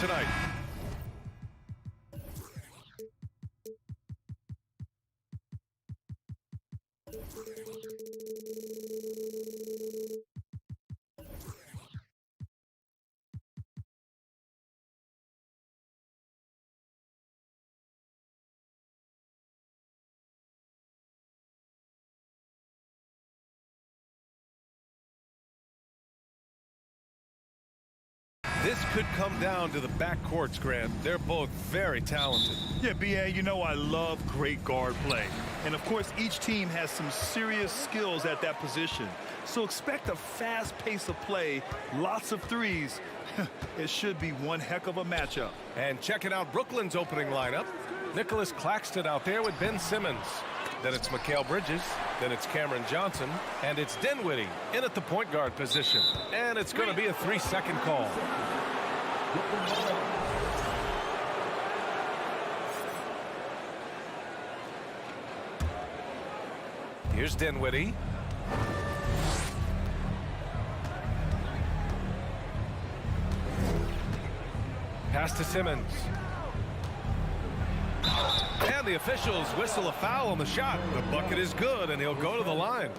tonight. This could come down to the backcourts, Grant. They're both very talented. Yeah, B.A., you know I love great guard play. And, of course, each team has some serious skills at that position. So expect a fast pace of play, lots of threes. It should be one heck of a matchup. And checking out Brooklyn's opening lineup. Nicholas Claxton out there with Ben Simmons. Then it's Mikal Bridges. Then it's Cameron Johnson. And it's Dinwiddie in at the point guard position. And it's going to be a 3-second call. Here's Dinwiddie. Pass to Simmons. And the officials whistle a foul on the shot. The bucket is good, and he'll go to the line.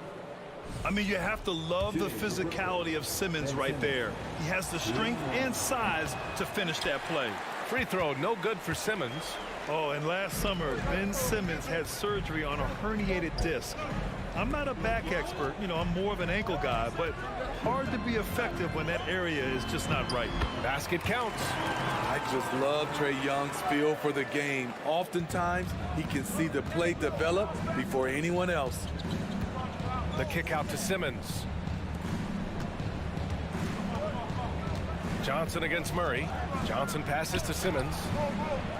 I mean, you have to love the physicality of Simmons right there. He has the strength and size to finish that play. Free throw, no good for Simmons. Oh, and last summer, Ben Simmons had surgery on a herniated disc. I'm not a back expert, you know, I'm more of an ankle guy, but hard to be effective when that area is just not right. Basket counts. I just love Trae Young's feel for the game. Oftentimes, he can see the play develop before anyone else. The kick out to Simmons. Johnson against Murray. Johnson passes to Simmons.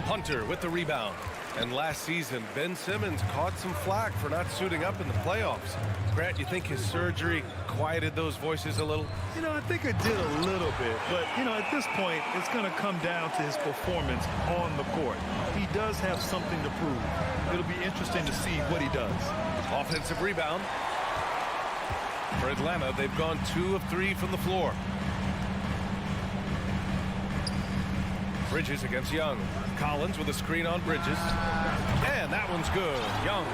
Hunter with the rebound. And last season, Ben Simmons caught some flack for not suiting up in the playoffs. Grant, you think his surgery quieted those voices a little? You know, I think it did a little bit. But, you know, at this point, it's going to come down to his performance on the court. He does have something to prove. It'll be interesting to see what he does. Offensive rebound. For Atlanta, they've gone 2 of 3 from the floor. Bridges against Young. Collins with a screen on Bridges. And that one's good. Young.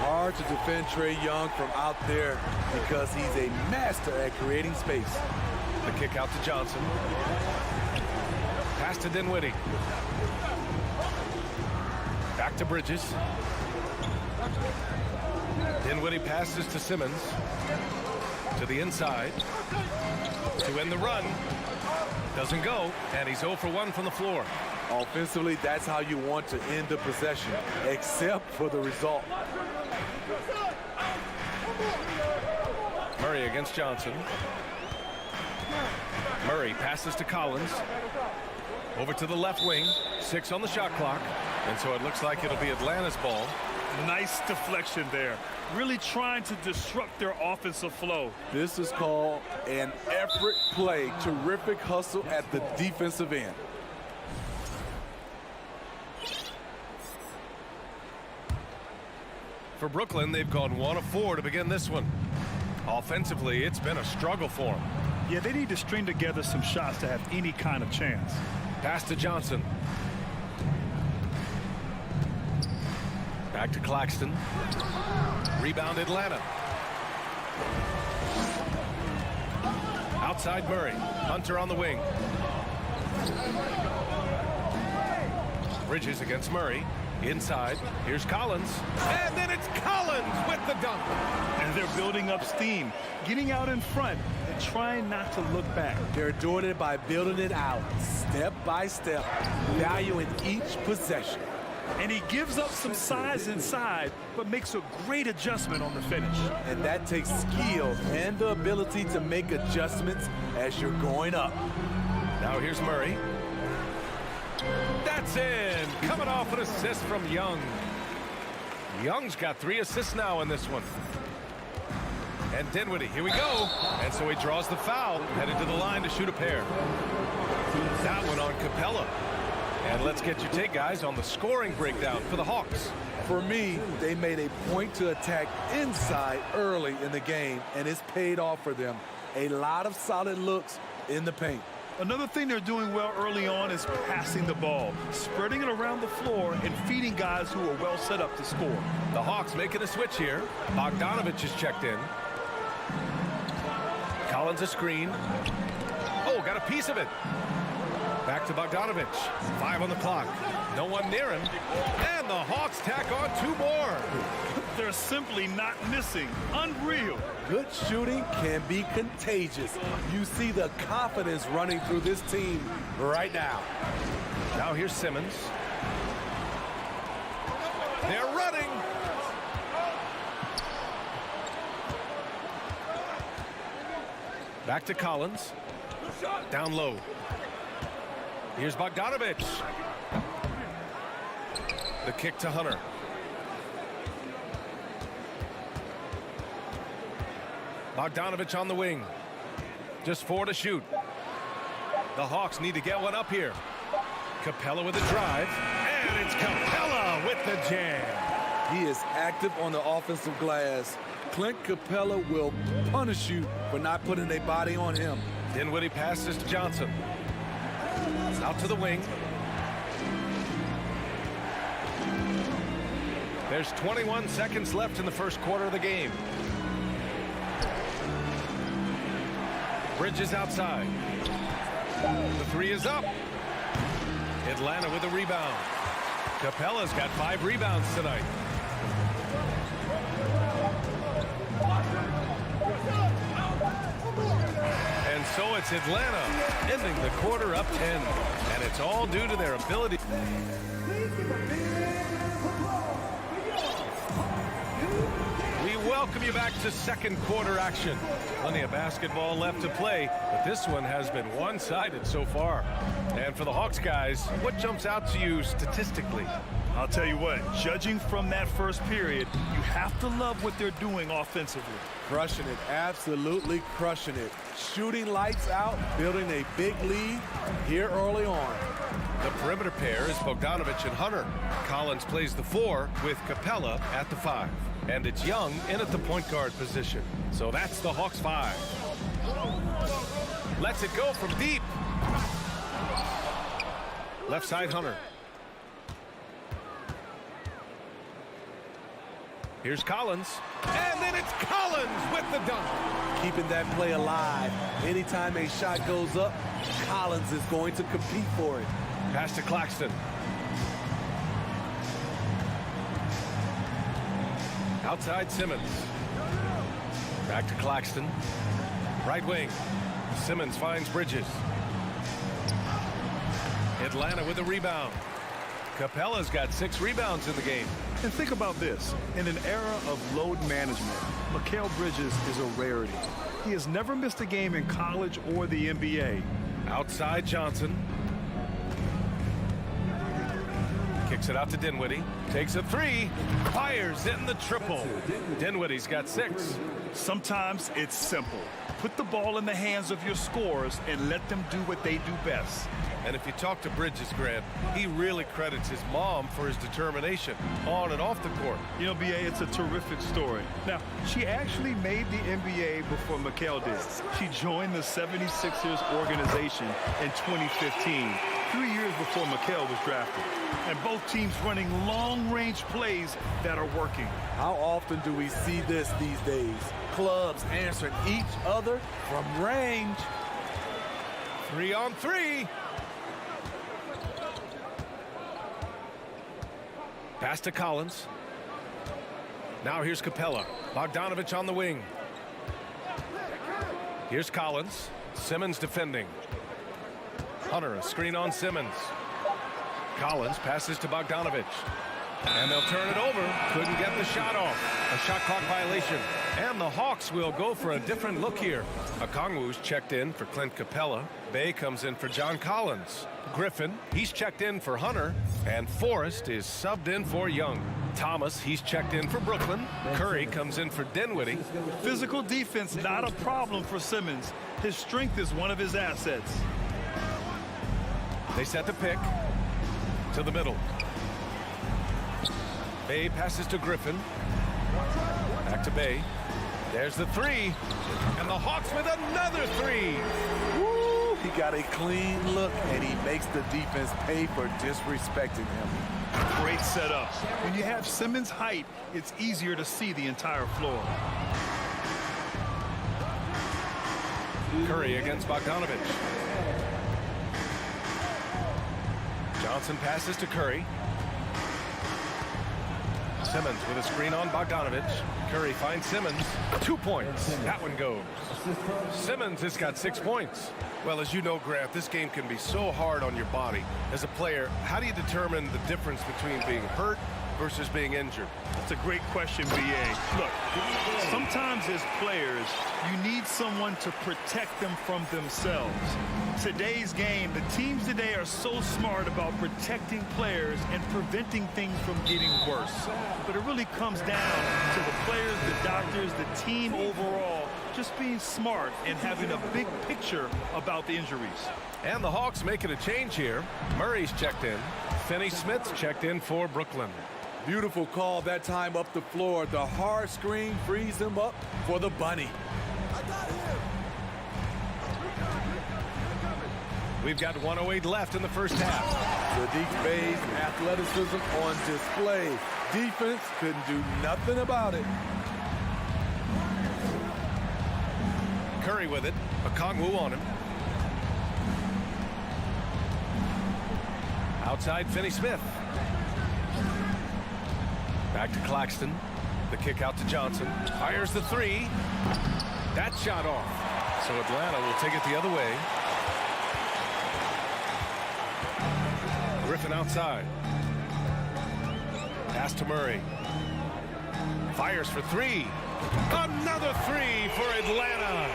Hard to defend Trae Young from out there because he's a master at creating space. The kick out to Johnson. Pass to Dinwiddie. Back to Bridges. Dinwiddie passes to Simmons. To the inside. To end the run. Doesn't go, and he's 0 for 1 from the floor. Offensively, that's how you want to end the possession, except for the result. Murray against Johnson. Murray passes to Collins. Over to the left wing. 6 on the shot clock. And so it looks like it'll be Atlanta's ball. Nice deflection there. Really trying to disrupt their offensive flow. This is called an effort play. Terrific hustle at the defensive end. For Brooklyn, they've gone 1 of 4 to begin this one. Offensively, it's been a struggle for them. Yeah, they need to string together some shots to have any kind of chance. Pass to Johnson. Back to Claxton. Rebound Atlanta. Outside Murray. Hunter on the wing. Bridges against Murray. Inside. Here's Collins. And then it's Collins with the dunk. And they're building up steam, getting out in front and trying not to look back. They're doing it by building it out, step by step, valuing each possession. And he gives up some size inside, but makes a great adjustment on the finish. And that takes skill and the ability to make adjustments as you're going up. Now here's Murray. That's in. Coming off an assist from Young. Young's got 3 assists now in this one. And Dinwiddie, here we go. And so he draws the foul, headed to the line to shoot a pair. That one on Capella. And let's get your take, guys, on the scoring breakdown for the Hawks. For me, they made a point to attack inside early in the game, and it's paid off for them. A lot of solid looks in the paint. Another thing they're doing well early on is passing the ball, spreading it around the floor and feeding guys who are well set up to score. The Hawks making a switch here. Bogdanovich is checked in. Collins a screen. Oh, got a piece of it. Back to Bogdanovich. 5 on the clock. No one near him. And the Hawks tack on 2 more. They're simply not missing. Unreal. Good shooting can be contagious. You see the confidence running through this team right now. Now here's Simmons. They're running. Back to Collins. Down low. Here's Bogdanovich. The kick to Hunter. Bogdanovich on the wing. Just 4 to shoot. The Hawks need to get one up here. Capella with a drive. And it's Capella with the jam. He is active on the offensive glass. Clint Capella will punish you for not putting a body on him. Dinwiddie passes to Johnson. Out to the wing. There's 21 seconds left in the first quarter of the game. Bridges outside. The 3 is up. Atlanta with a rebound. Capella's got 5 rebounds tonight. And so it's Atlanta ending the quarter up 10. And it's all due to their ability. We welcome you back to second quarter action. Plenty of basketball left to play, but this one has been one-sided so far. And for the Hawks guys, what jumps out to you statistically? I'll tell you what, judging from that first period, you have to love what they're doing offensively. Crushing it, absolutely crushing it. Shooting lights out, building a big lead here early on. The perimeter pair is Bogdanovich and Hunter. Collins plays the 4 with Capella at the 5. And it's Young in at the point guard position. So that's the Hawks 5. Lets it go from deep. Left side Hunter. Here's Collins. And then it's Collins with the dunk. Keeping that play alive. Anytime a shot goes up, Collins is going to compete for it. Pass to Claxton. Outside Simmons. Back to Claxton. Right wing. Simmons finds Bridges. Atlanta with a rebound. Capella's got 6 rebounds in the game. And think about this. In an era of load management, Mikal Bridges is a rarity. He has never missed a game in college or the NBA. Outside Johnson. Kicks it out to Dinwiddie. Takes a 3. Fires in the triple. Dinwiddie's got 6. Sometimes it's simple. Put the ball in the hands of your scorers and let them do what they do best. And if you talk to Bridges, Grant, he really credits his mom for his determination on and off the court. You know, BA, it's a terrific story. Now, she actually made the NBA before Mikal did. She joined the 76ers organization in 2015, 3 years before Mikal was drafted. And both teams running long-range plays that are working. How often do we see this these days? Clubs answering each other from range. 3 on 3. Pass to Collins. Now here's Capella. Bogdanovich on the wing. Here's Collins. Simmons defending. Hunter, a screen on Simmons. Collins passes to Bogdanovich. And they'll turn it over. Couldn't get the shot off. A shot clock violation. And the Hawks will go for a different look here. Okongwu's checked in for Clint Capella. Bay comes in for John Collins. Griffin, he's checked in for Hunter. And Forrest is subbed in for Young. Thomas, he's checked in for Brooklyn. Curry comes in for Dinwiddie. Physical defense, not a problem for Simmons. His strength is one of his assets. They set the pick to the middle. Bay passes to Griffin. Back to Bay. There's the 3. And the Hawks with another 3. Woo! He got a clean look, and he makes the defense pay for disrespecting him. Great setup. When you have Simmons' height, it's easier to see the entire floor. Curry against Bogdanovich. Johnson passes to Curry. Simmons with a screen on Bogdanovich. Curry finds Simmons. 2 points. That one goes. Simmons has got 6 points. Well, as you know, Grant, this game can be so hard on your body. As a player, how do you determine the difference between being hurt versus being injured? That's a great question, B.A. Look, sometimes as players, you need someone to protect them from themselves. Today's game, the teams today are so smart about protecting players and preventing things from getting worse. But it really comes down to the players, the doctors, the team overall, just being smart and having a big picture about the injuries. And the Hawks making a change here. Murray's checked in. Finney-Smith's checked in for Brooklyn. Beautiful call that time up the floor. The hard screen frees him up for the bunny. We've got 1:08 left in the first half. Sadiq Bey's athleticism on display. Defense couldn't do nothing about it. Curry with it. Okongwu on him. Outside Finney-Smith. Back to Claxton. The kick out to Johnson. Fires the three. That shot off. So Atlanta will take it the other way. Griffin outside. Pass to Murray. Fires for three. Another three for Atlanta.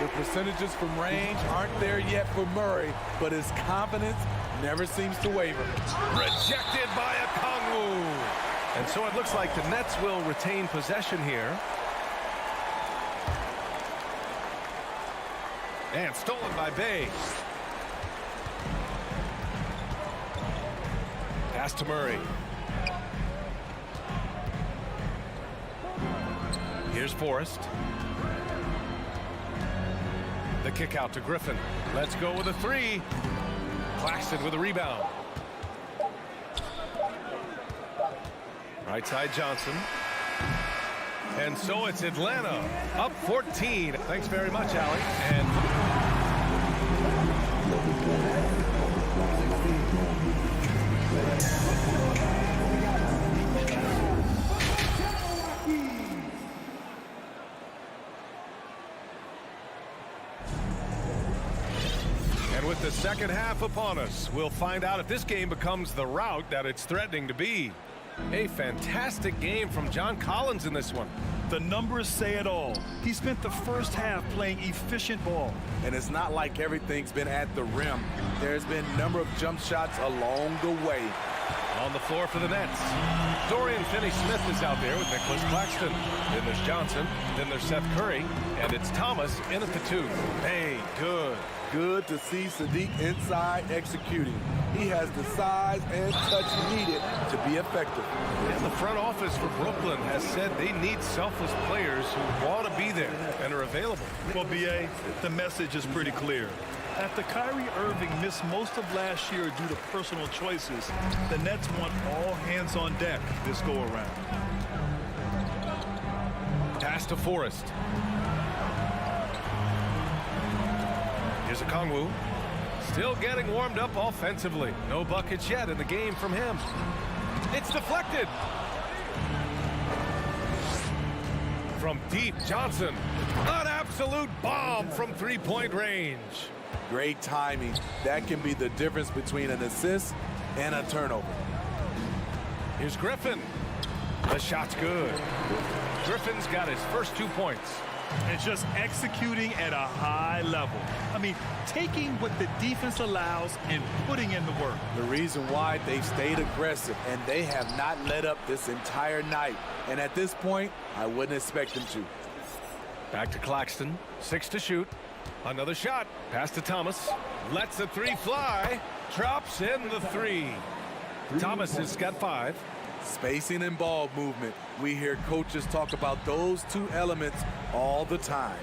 The percentages from range aren't there yet for Murray, but his confidence never seems to waver. Rejected by Okongwu. And so it looks like the Nets will retain possession here. And stolen by Bey. Pass to Murray. Here's Forrest. The kick out to Griffin. Let's go with a three. Claxton with a rebound. Right side Johnson. And so it's Atlanta up 14. Thanks very much, Allie. And with the second half upon us, we'll find out if this game becomes the rout that it's threatening to be. A fantastic game from John Collins in this one. The numbers say it all. He spent the first half playing efficient ball. And it's not like everything's been at the rim. There's been a number of jump shots along the way. On the floor for the Nets, Dorian Finney-Smith is out there with Nicholas Claxton. Then there's Johnson. Then there's Seth Curry. And it's Thomas in at the two. Hey, good. Good to see Sadiq inside executing. He has the size and touch needed to be effective. And the front office for Brooklyn has said they need selfless players who want to be there and are available. Well, B.A., the message is pretty clear. After Kyrie Irving missed most of last year due to personal choices, the Nets want all hands on deck this go-around. Pass to Forrest. Here's Okongwu. Still getting warmed up offensively. No buckets yet in the game from him. It's deflected. From deep, Johnson. An absolute bomb from three-point range. Great timing. That can be the difference between an assist and a turnover. Here's Griffin. The shot's good. Griffin's got his first 2 points. And just executing at a high level. I mean, taking what the defense allows and putting in the work. The reason why they've stayed aggressive and they have not let up this entire night. And at this point, I wouldn't expect them to. Back to Claxton. 6 to shoot. Another shot. Pass to Thomas. Lets the three fly. Drops in the three. Thomas has got 5. Spacing and ball movement. We hear coaches talk about those two elements all the time.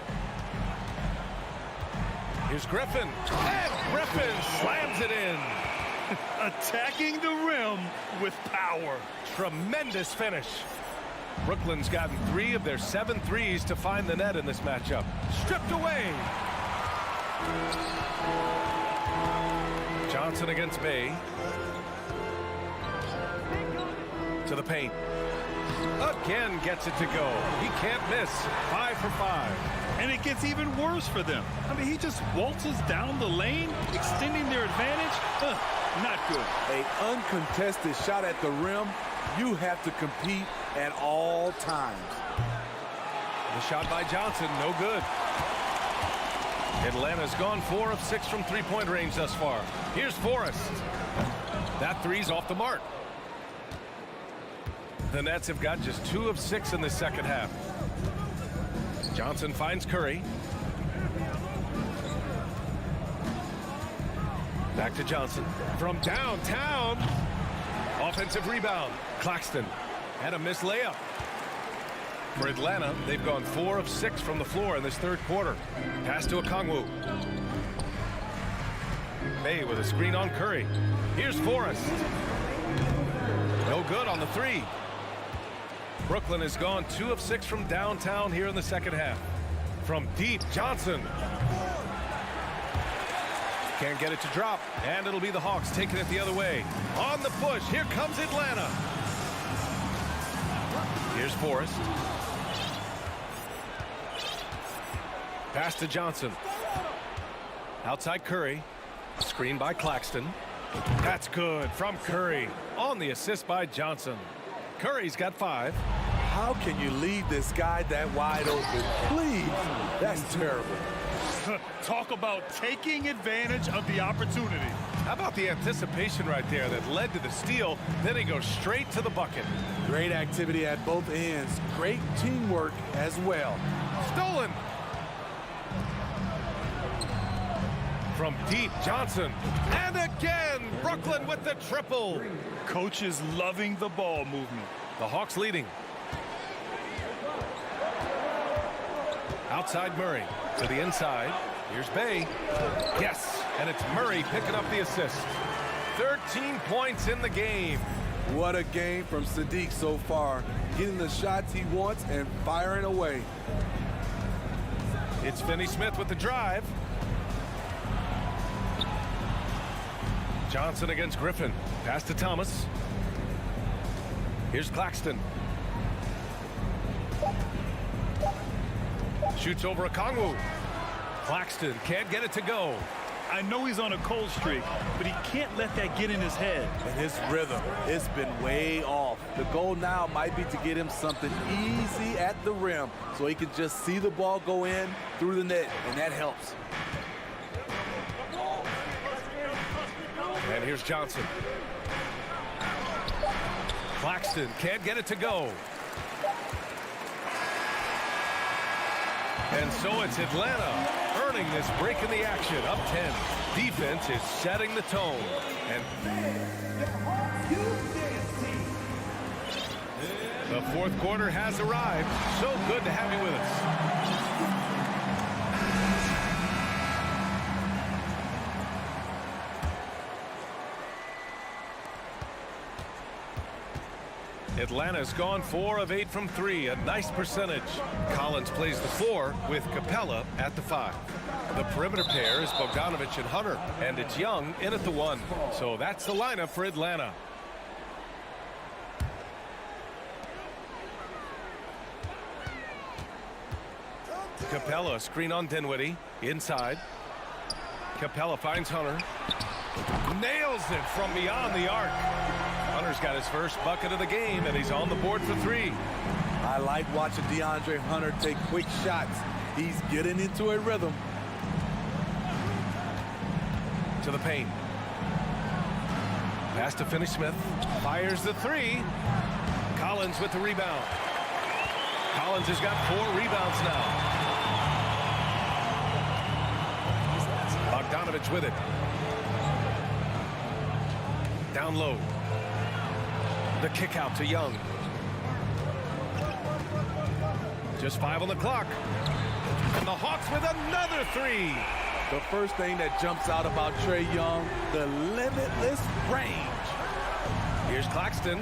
Here's Griffin. And Griffin slams it in. Attacking the rim with power. Tremendous finish. Brooklyn's gotten 3 of their 7 threes to find the net in this matchup. Stripped away. Johnson against Bay. To the paint. Again gets it to go. He can't miss. 5 for 5. And it gets even worse for them. I mean, he just waltzes down the lane, extending their advantage. Not good. An uncontested shot at the rim, you have to compete at all times. The shot by Johnson, no good. Atlanta's gone 4 of 6 from three-point range thus far. Here's Forrest. That three's off the mark. The Nets have got just 2 of 6 in the second half. Johnson finds Curry. Back to Johnson. From downtown. Offensive rebound. Claxton had a missed layup. For Atlanta, they've gone 4 of 6 from the floor in this third quarter. Pass to Okongwu. Bay with a screen on Curry. Here's Forrest. No good on the 3. Brooklyn has gone 2 of 6 from downtown here in the second half. From deep, Johnson. Can't get it to drop, and it'll be the Hawks taking it the other way. On the push, here comes Atlanta. Here's Forrest. Pass to Johnson. Outside Curry. Screen by Claxton. That's good from Curry. On the assist by Johnson. Curry's got 5. How can you leave this guy that wide open? Please, that's terrible. Talk about taking advantage of the opportunity. How about the anticipation right there that led to the steal? Then he goes straight to the bucket. Great activity at both ends. Great teamwork as well. Stolen. From deep, Johnson. And again, Brooklyn with the triple. Coach is loving the ball movement. The Hawks leading. Outside Murray to the inside. Here's Bay. Yes, and it's Murray picking up the assist. 13 points in the game. What a game from Sadiq so far. Getting the shots he wants and firing away. It's Finney-Smith with the drive. Johnson against Griffin. Pass to Thomas. Here's Claxton. Shoots over Okongwu. Claxton can't get it to go. I know he's on a cold streak, but he can't let that get in his head. And his rhythm, it's been way off. The goal now might be to get him something easy at the rim so he can just see the ball go in through the net, and that helps. And here's Johnson. Claxton can't get it to go. And so it's Atlanta earning this break in the action, up 10. Defense is setting the tone. And the fourth quarter has arrived. So good to have you with us. Atlanta's gone 4 of 8 from 3, a nice percentage. Collins plays the 4 with Capella at the 5. The perimeter pair is Bogdanovich and Hunter, and it's Young in at the 1. So that's the lineup for Atlanta. Capella, screen on Dinwiddie, inside. Capella finds Hunter. Nails it from beyond the arc. Hunter's got his first bucket of the game, and he's on the board for 3. I like watching DeAndre Hunter take quick shots. He's getting into a rhythm. To the paint. Pass to Finney-Smith. Fires the 3. Collins with the rebound. Collins has got 4 rebounds now. Bogdanovich with it. Down low. The kick out to Young. Just 5 on the clock. And the Hawks with another 3. The first thing that jumps out about Trae Young, the limitless range. Here's Claxton,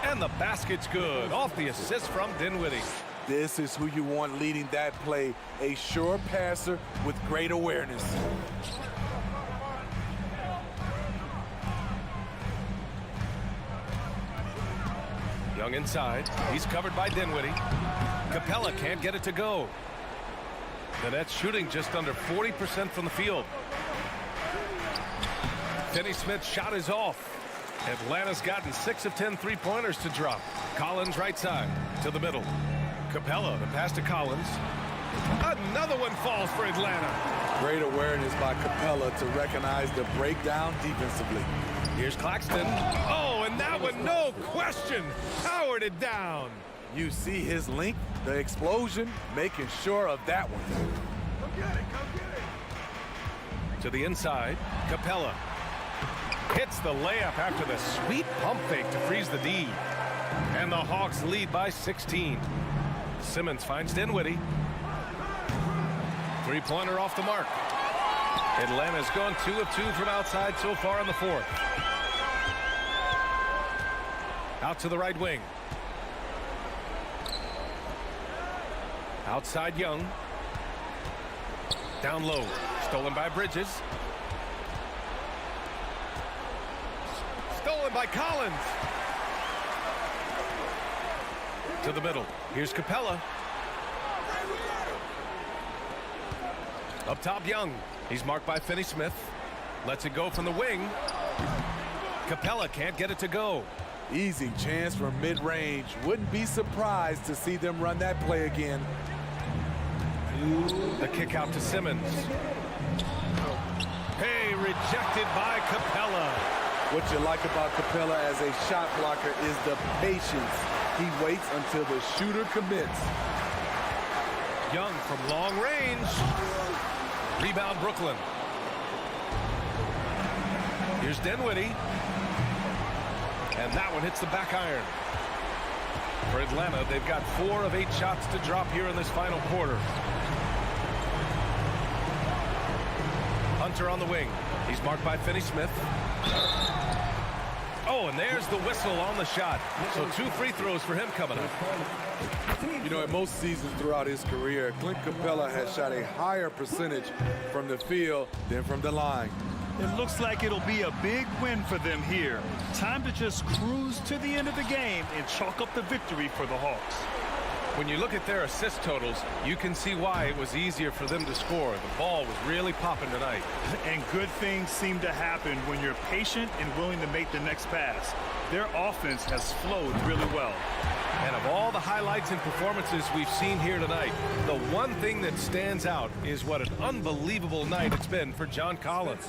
and the basket's good, off the assist from Dinwiddie. This is who you want leading that play, a sure passer with great awareness. Young inside, he's covered by Dinwiddie. Capella can't get it to go. The Nets shooting just under 40% from the field. Finney-Smith's shot is off. Atlanta's gotten 6 of 10 three-pointers to drop. Collins right side to the middle. Capella, the pass to Collins. Another one falls for Atlanta. Great awareness by Capella to recognize the breakdown defensively. Here's Claxton. Oh, and that one, no question, powered it down. You see his length, the explosion, making sure of that one. Come get it. To the inside, Capella hits the layup after the sweet pump fake to freeze the D. And the Hawks lead by 16. Simmons finds Dinwiddie. Three-pointer off the mark. Atlanta's gone 2 of 2 from outside so far in the fourth. Out to the right wing. Outside Young. Down low. Stolen by Bridges. Stolen by Collins. To the middle. Here's Capella. Up top, Young. He's marked by Finney-Smith. Lets it go from the wing. Capella can't get it to go. Easy chance from mid-range. Wouldn't be surprised to see them run that play again. The kick out to Simmons. Hey, rejected by Capella. What you like about Capella as a shot blocker is the patience. He waits until the shooter commits. Young from long range. Rebound Brooklyn. Here's Dinwiddie. And that one hits the back iron. For Atlanta, they've got 4 of 8 shots to drop here in this final quarter. Hunter on the wing. He's marked by Finney-Smith. Oh, and there's the whistle on the shot. So 2 free throws for him coming up. You know, in most seasons throughout his career, Clint Capella has shot a higher percentage from the field than from the line. It looks like it'll be a big win for them here. Time to just cruise to the end of the game and chalk up the victory for the Hawks. When you look at their assist totals, you can see why it was easier for them to score. The ball was really popping tonight. And good things seem to happen when you're patient and willing to make the next pass. Their offense has flowed really well. And of all the highlights and performances we've seen here tonight, the one thing that stands out is what an unbelievable night it's been for John Collins.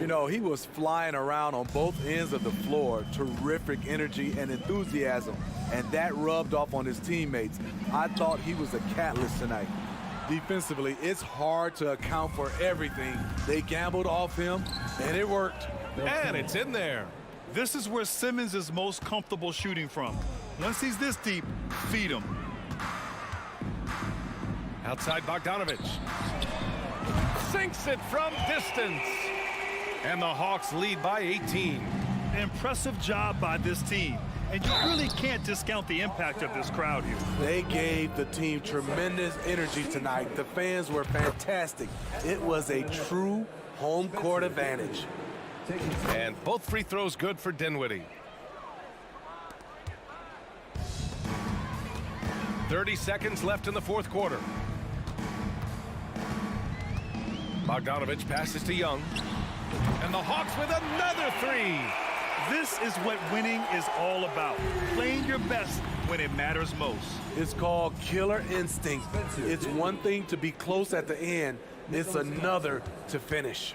You know, he was flying around on both ends of the floor. Terrific energy and enthusiasm. And that rubbed off on his teammates. I thought he was a catalyst tonight. Defensively, it's hard to account for everything. They gambled off him, and it worked. And it's in there. This is where Simmons is most comfortable shooting from. Once he's this deep, feed him. Outside Bogdanovich. Sinks it from distance. And the Hawks lead by 18. Impressive job by this team. And you really can't discount the impact of this crowd here. They gave the team tremendous energy tonight. The fans were fantastic. It was a true home court advantage. And both free throws good for Dinwiddie. 30 seconds left in the fourth quarter. Bogdanovich passes to Young. And the Hawks with another 3. This is what winning is all about. Playing your best when it matters most. It's called killer instinct. It's one thing to be close at the end. It's another to finish.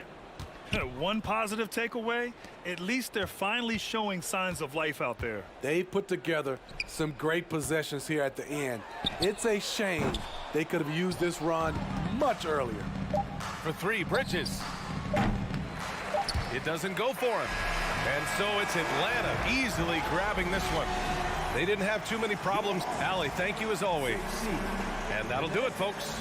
One positive takeaway, at least they're finally showing signs of life out there. They put together some great possessions here at the end. It's a shame they could have used this run much earlier. For 3, Bridges. It doesn't go for him. And so it's Atlanta easily grabbing this one. They didn't have too many problems. Allie, thank you as always. And that'll do it, folks.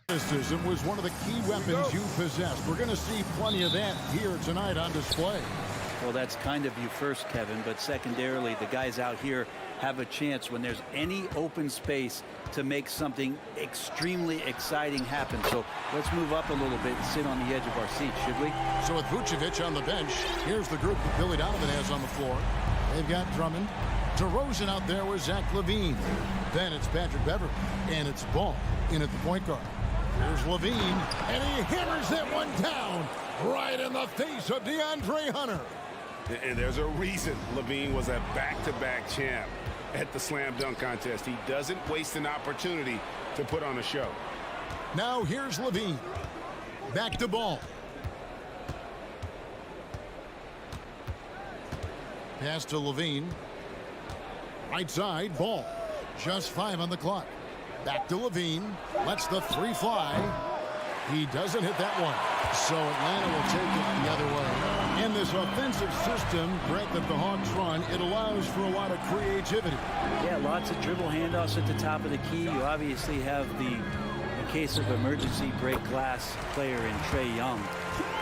Athleticism was one of the key weapons you possessed. We're going to see plenty of that here tonight on display. Well, that's kind of you first, Kevin, but secondarily, the guys out here have a chance when there's any open space to make something extremely exciting happen. So let's move up a little bit and sit on the edge of our seat, should we? So with Vucevic on the bench, here's the group that Billy Donovan has on the floor. They've got Drummond, DeRozan out there with Zach LaVine. Then it's Patrick Beverley, and it's Ball in at the point guard. Here's LaVine, and he hammers that one down right in the face of DeAndre Hunter. And there's a reason LaVine was a back-to-back champ at the slam dunk contest. He doesn't waste an opportunity to put on a show. Now here's LaVine. Back to Ball. Pass to LaVine. Right side, Ball. Just 5 on the clock. Back to LaVine. Lets the 3 fly. He doesn't hit that one. So Atlanta will take it the other way. In this offensive system, Brett, that the Hawks run, it allows for a lot of creativity. Yeah, lots of dribble handoffs at the top of the key. You obviously have the, in case of emergency, break glass player in Trae Young.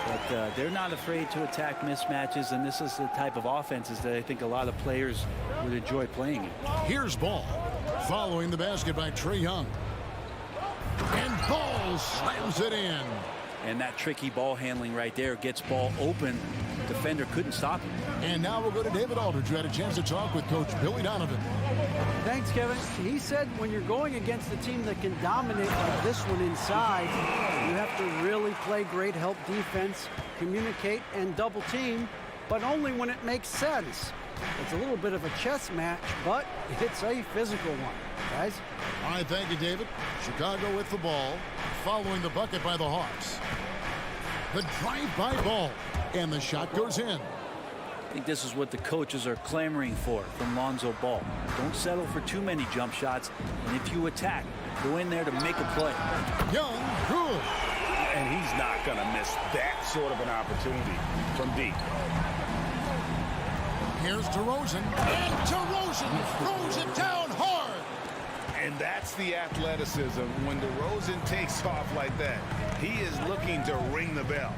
But they're not afraid to attack mismatches, and this is the type of offenses that I think a lot of players would enjoy playing in. Here's Ball. Following the basket by Trae Young. And Ball slams it in. And that tricky ball handling right there gets Ball open. Defender couldn't stop him. And now we'll go to David Aldridge, who had a chance to talk with Coach Billy Donovan. Thanks, Kevin. He said when you're going against a team that can dominate like this one inside, you have to really play great help defense, communicate, and double team, but only when it makes sense. It's a little bit of a chess match, but it's a physical one, guys. All right, thank you, David. Chicago with the ball, following the bucket by the Hawks. The drive-by Ball, and the shot goes in. I think this is what the coaches are clamoring for from Lonzo Ball. Don't settle for too many jump shots, and if you attack, go in there to make a play. Young, good. And he's not going to miss that sort of an opportunity from deep. Here's DeRozan, and DeRozan throws it down hard. And that's the athleticism. When DeRozan takes off like that, he is looking to ring the bell.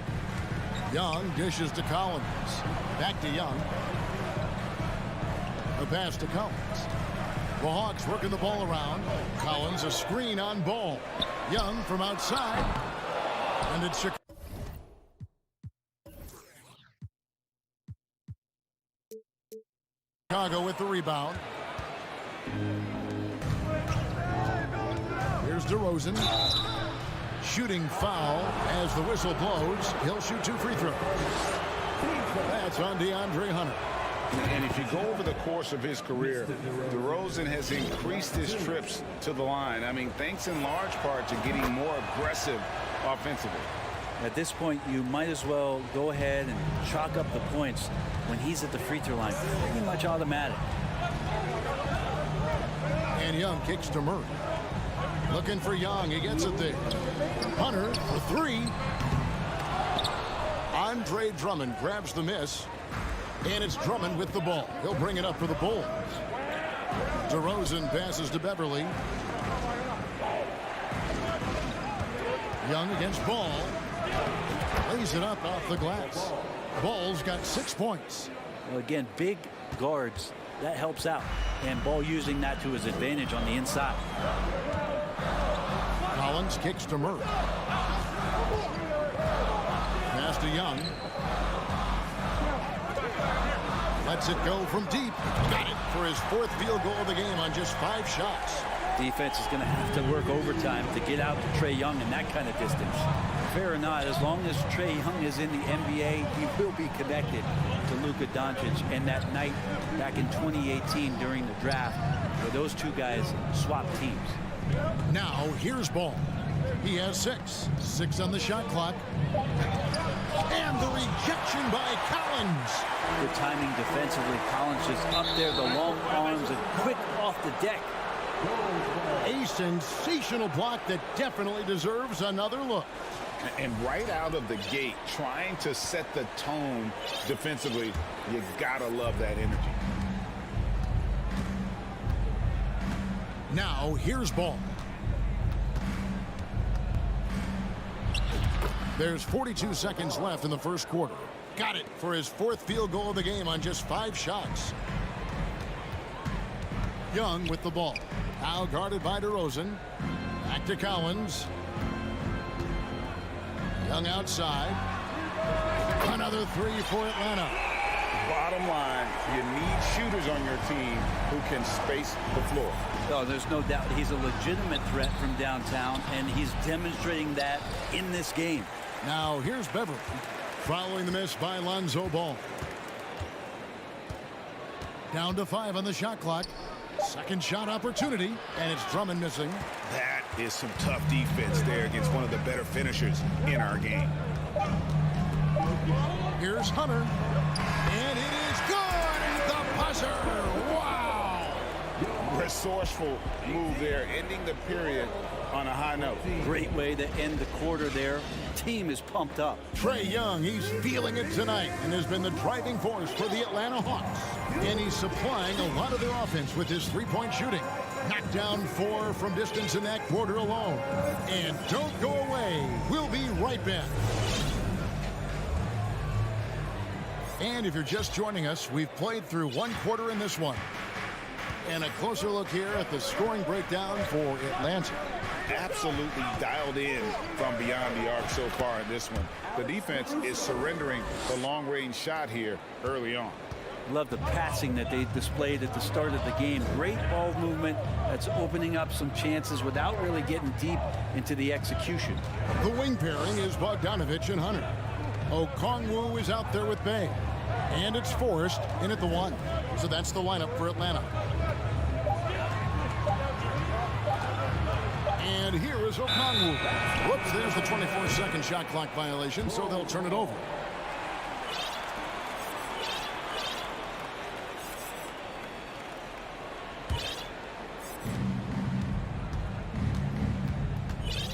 Young dishes to Collins. Back to Young. A pass to Collins. The Hawks working the ball around. Collins a screen on Ball. Young from outside. And it's Chicago with the rebound. Here's DeRozan. Shooting foul as the whistle blows. He'll shoot 2 free throws. That's on DeAndre Hunter. And if you go over the course of his career, DeRozan has increased his trips to the line. I mean, thanks in large part to getting more aggressive offensively. At this point, you might as well go ahead and chalk up the points when he's at the free throw line. Pretty much automatic. And Young kicks to Murray. Looking for Young. He gets it there. Hunter for 3. Andre Drummond grabs the miss. And it's Drummond with the ball. He'll bring it up for the Bulls. DeRozan passes to Beverley. Young against Ball. Lays it up off the glass. Ball's got 6 points. Well, again, big guards, that helps out. And Ball using that to his advantage on the inside. Collins kicks to Murray. Pass to Young. Lets it go from deep. Got it for his 4th field goal of the game on just 5 shots. Defense is going to have to work overtime to get out to Trae Young in that kind of distance. Fair or not, as long as Trae Young is in the NBA, he will be connected to Luka Doncic. And that night back in 2018 during the draft, where those two guys swapped teams. Now here's Ball. He has 6. 6 on the shot clock. And the rejection by Collins. Good timing defensively. Collins just up there, the long arms, and quick off the deck. A sensational block that definitely deserves another look. And right out of the gate, trying to set the tone defensively, you gotta love that energy. Now here's Ball. There's 42 seconds left in the first quarter. Got it for his 4th field goal of the game on just 5 shots. Young with the ball. Now guarded by DeRozan. Back to Collins. Young outside. Another 3 for Atlanta. Bottom line, you need shooters on your team who can space the floor. Oh, there's no doubt he's a legitimate threat from downtown, and he's demonstrating that in this game. Now here's Beverly. Following the miss by Lonzo Ball. Down to 5 on the shot clock. Second shot opportunity, and it's Drummond missing. That is some tough defense there against one of the better finishers in our game. Here's Hunter. And it is good! The buzzer! Wow! Resourceful move there, ending the period on a high note. Great way to end the quarter there. Team is pumped up. Trae Young, he's feeling it tonight and has been the driving force for the Atlanta Hawks. And he's supplying a lot of their offense with his three-point shooting. Knocked down 4 from distance in that quarter alone. And don't go away. We'll be right back. And if you're just joining us, we've played through 1 quarter in this one. And a closer look here at the scoring breakdown for Atlanta. Absolutely dialed in from beyond the arc so far in this one. The defense is surrendering the long-range shot here early on. Love the passing that they displayed at the start of the game. Great ball movement that's opening up some chances without really getting deep into the execution. The wing pairing is Bogdanovich and Hunter. Okongwu is out there with Bay. And it's Forrest in at the 1. So that's the lineup for Atlanta. And here is Okongwu. Whoops, there's the 24-second shot clock violation, so they'll turn it over.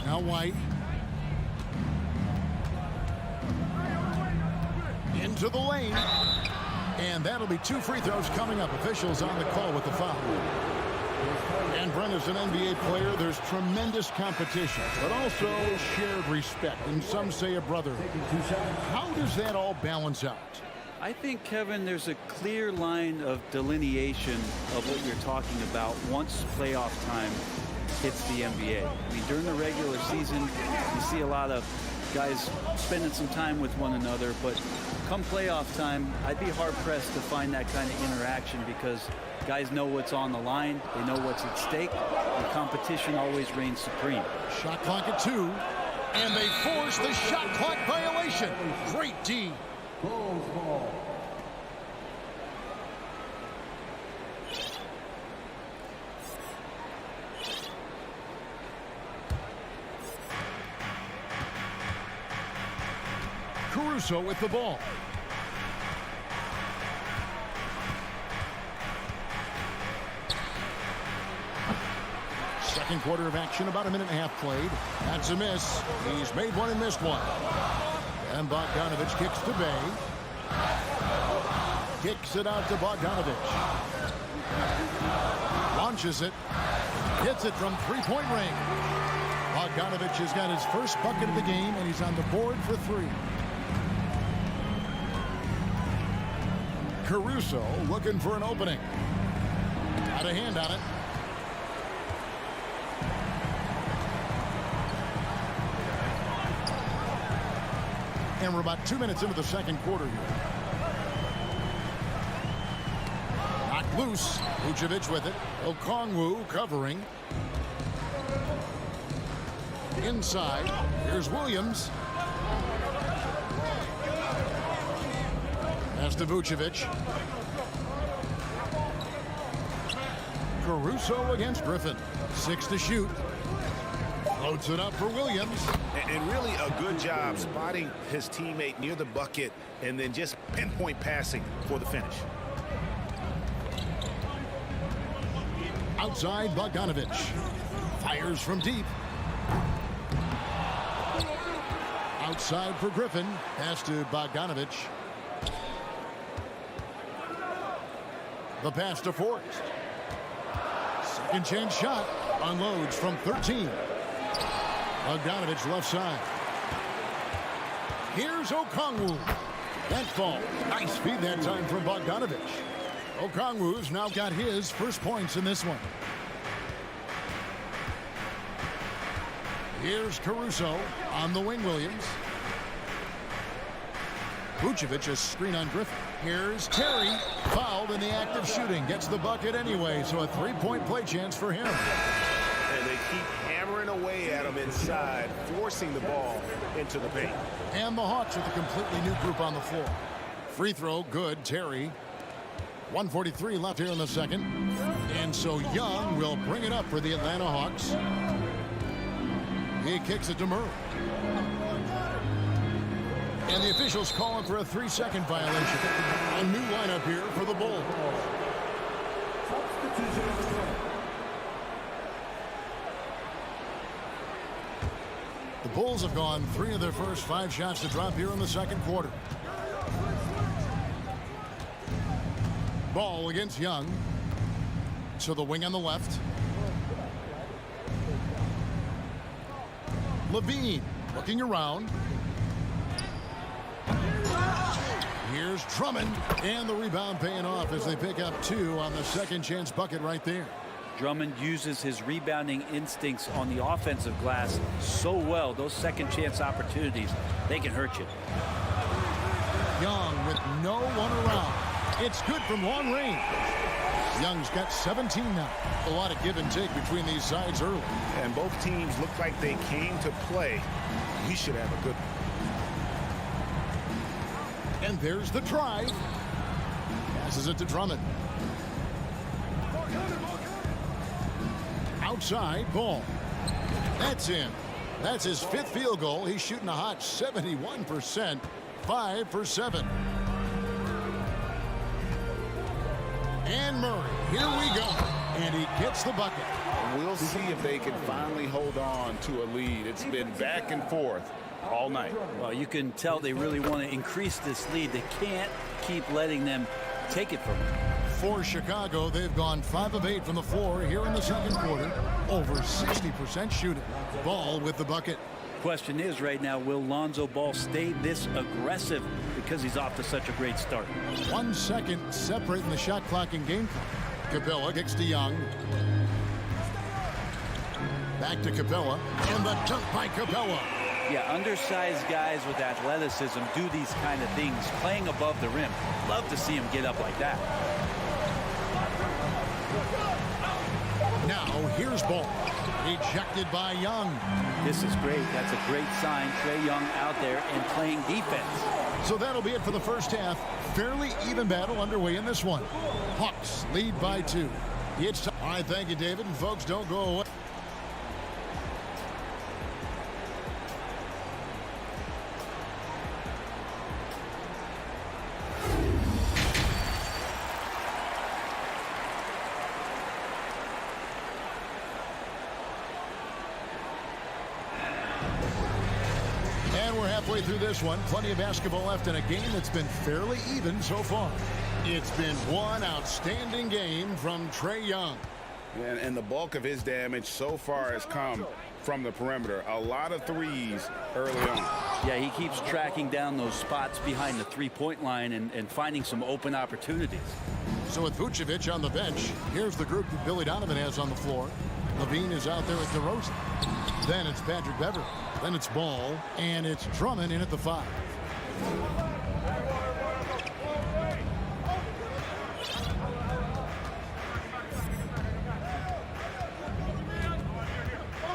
Now White. Into the lane. And that'll be 2 free throws coming up. Officials on the call with the foul. And Brent, as an NBA player, there's tremendous competition, but also shared respect, and some say a brotherhood. How does that all balance out? I think, Kevin, there's a clear line of delineation of what you're talking about once playoff time hits the NBA. I mean, during the regular season, you see a lot of guys spending some time with one another, but come playoff time, I'd be hard-pressed to find that kind of interaction because guys know what's on the line, they know what's at stake, and competition always reigns supreme. Shot clock at 2, and they force the shot clock violation. Great D. Caruso with the ball. Second quarter of action, about a minute and a half played. That's a miss. He's made one and missed one. And Bogdanovich kicks to Bay. Kicks it out to Bogdanovich. Launches it. Hits it from three-point range. Bogdanovich has got his first bucket of the game, and he's on the board for 3. Caruso looking for an opening. Got a hand on it. And we're about 2 minutes into the second quarter here. Knocked loose. Vucevic with it. Okongwu covering. Inside. Here's Williams. Pass to Vucevic. Caruso against Griffin. 6 to shoot. Loads it up for Williams. And really a good job spotting his teammate near the bucket and then just pinpoint passing for the finish. Outside, Bogdanovich. Fires from deep. Outside for Griffin. Pass to Bogdanovich. The pass to Forrest. Second chance shot. Unloads from 13. Bogdanovich left side. Here's Okongwu. That fall. Nice feed that time from Bogdanovich. Okongwu's now got his first points in this one. Here's Caruso on the wing, Williams. Vucevic a screen on Griffin. Here's Terry, fouled in the act of shooting. Gets the bucket anyway, so a three-point play chance for him. And they keep hammering away at him inside, forcing the ball into the paint. And the Hawks with a completely new group on the floor. Free throw, good, Terry. 1:43 left here in the second. And so Young will bring it up for the Atlanta Hawks. He kicks it to Murray. And the officials calling for a 3-second violation. A new lineup here for the Bulls. The Bulls have gone 3 of their first 5 shots to drop here in the second quarter. Ball against Young. So the wing on the left. Levine looking around. Here's Drummond, and the rebound paying off as they pick up 2 on the second chance bucket right there. Drummond uses his rebounding instincts on the offensive glass so well. Those second chance opportunities, they can hurt you. Young with no one around. It's good from long range. Young's got 17 now. A lot of give and take between these sides early. And both teams look like they came to play. We should have a good one. And there's the try. Passes it to Drummond. Outside, Ball. That's in. That's his 5th field goal. He's shooting a hot 71%. 5 for 7. And Murray, here we go. And he gets the bucket. We'll see if they can finally hold on to a lead. It's been back and forth all night. Well, you can tell they really want to increase this lead. They can't keep letting them take it from them. For Chicago, they've gone 5 of 8 from the floor here in the second quarter. Over 60% shooting. Ball with the bucket. Question is right now, will Lonzo Ball stay this aggressive because he's off to such a great start? 1 second separating the shot clock and game clock. Capella kicks to Young. Back to Capella. And the dunk by Capella. Yeah, undersized guys with athleticism do these kind of things, playing above the rim. Love to see him get up like that. Now here's Ball. Ejected by Young. This is great. That's a great sign. Trae Young out there and playing defense. So that'll be it for the first half. Fairly even battle underway in this one. Hawks lead by 2. It's time. All right, thank you, David. And folks, don't go away. Halfway through this one, plenty of basketball left in a game that's been fairly even so far. It's been one outstanding game from Trae Young. And the bulk of his damage so far has come from the perimeter. A lot of threes early on. Yeah, he keeps tracking down those spots behind the three-point line and finding some open opportunities. So with Vucevic on the bench, here's the group that Billy Donovan has on the floor. Levine is out there with DeRozan. Then it's Patrick Beverley. Then it's Ball, and it's Drummond in at the 5.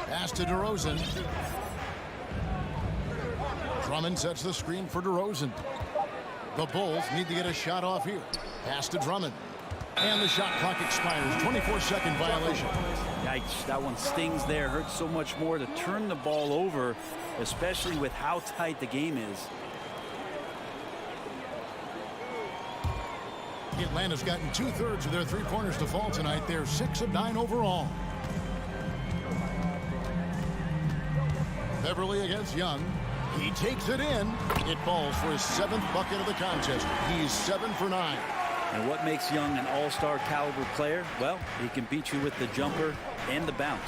Pass to DeRozan. Drummond sets the screen for DeRozan. The Bulls need to get a shot off here. Pass to Drummond. And the shot clock expires. 24-second violation. Yikes, that one stings there. Hurts so much more to turn the ball over, especially with how tight the game is. Atlanta's gotten 2/3 of their three-pointers to fall tonight. They're 6 of 9 overall. Beverley against Young. He takes it in. It falls for his 7th bucket of the contest. He's 7 for 9. And what makes Young an all-star caliber player? Well, he can beat you with the jumper and the bounce.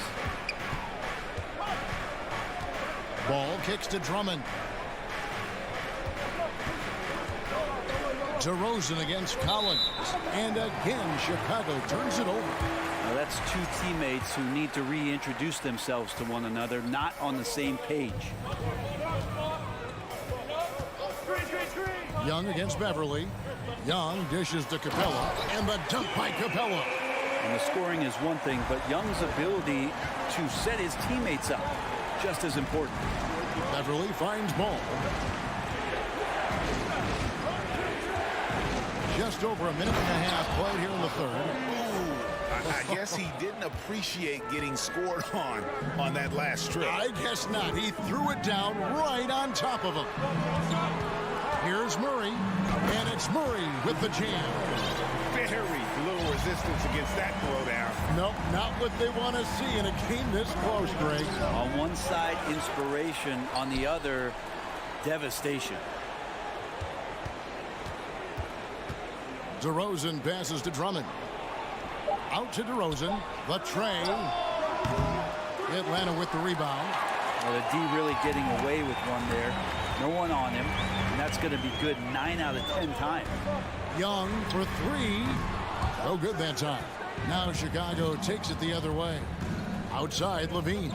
Ball kicks to Drummond. DeRozan against Collins. And again, Chicago turns it over. Now that's two teammates who need to reintroduce themselves to one another, not on the same page. Young against Beverly. Young dishes to Capella, and the dunk by Capella. And the scoring is one thing, but Young's ability to set his teammates up, just as important. Beverly finds Ball. Just over a minute and a half played here in the third. I guess he didn't appreciate getting scored on that last strip. I guess not. He threw it down right on top of him. Here's Murray, and it's Murray with the jam. Very little resistance against that throwdown. Nope, not what they want to see in a game this close, Greg. On one side, inspiration. On the other, devastation. DeRozan passes to Drummond. Out to DeRozan. The tray. Atlanta with the rebound. Well, the D really getting away with one there. No one on him. And that's going to be good 9 out of 10 times. Young for three. No good that time. Now Chicago takes it the other way. Outside, Levine.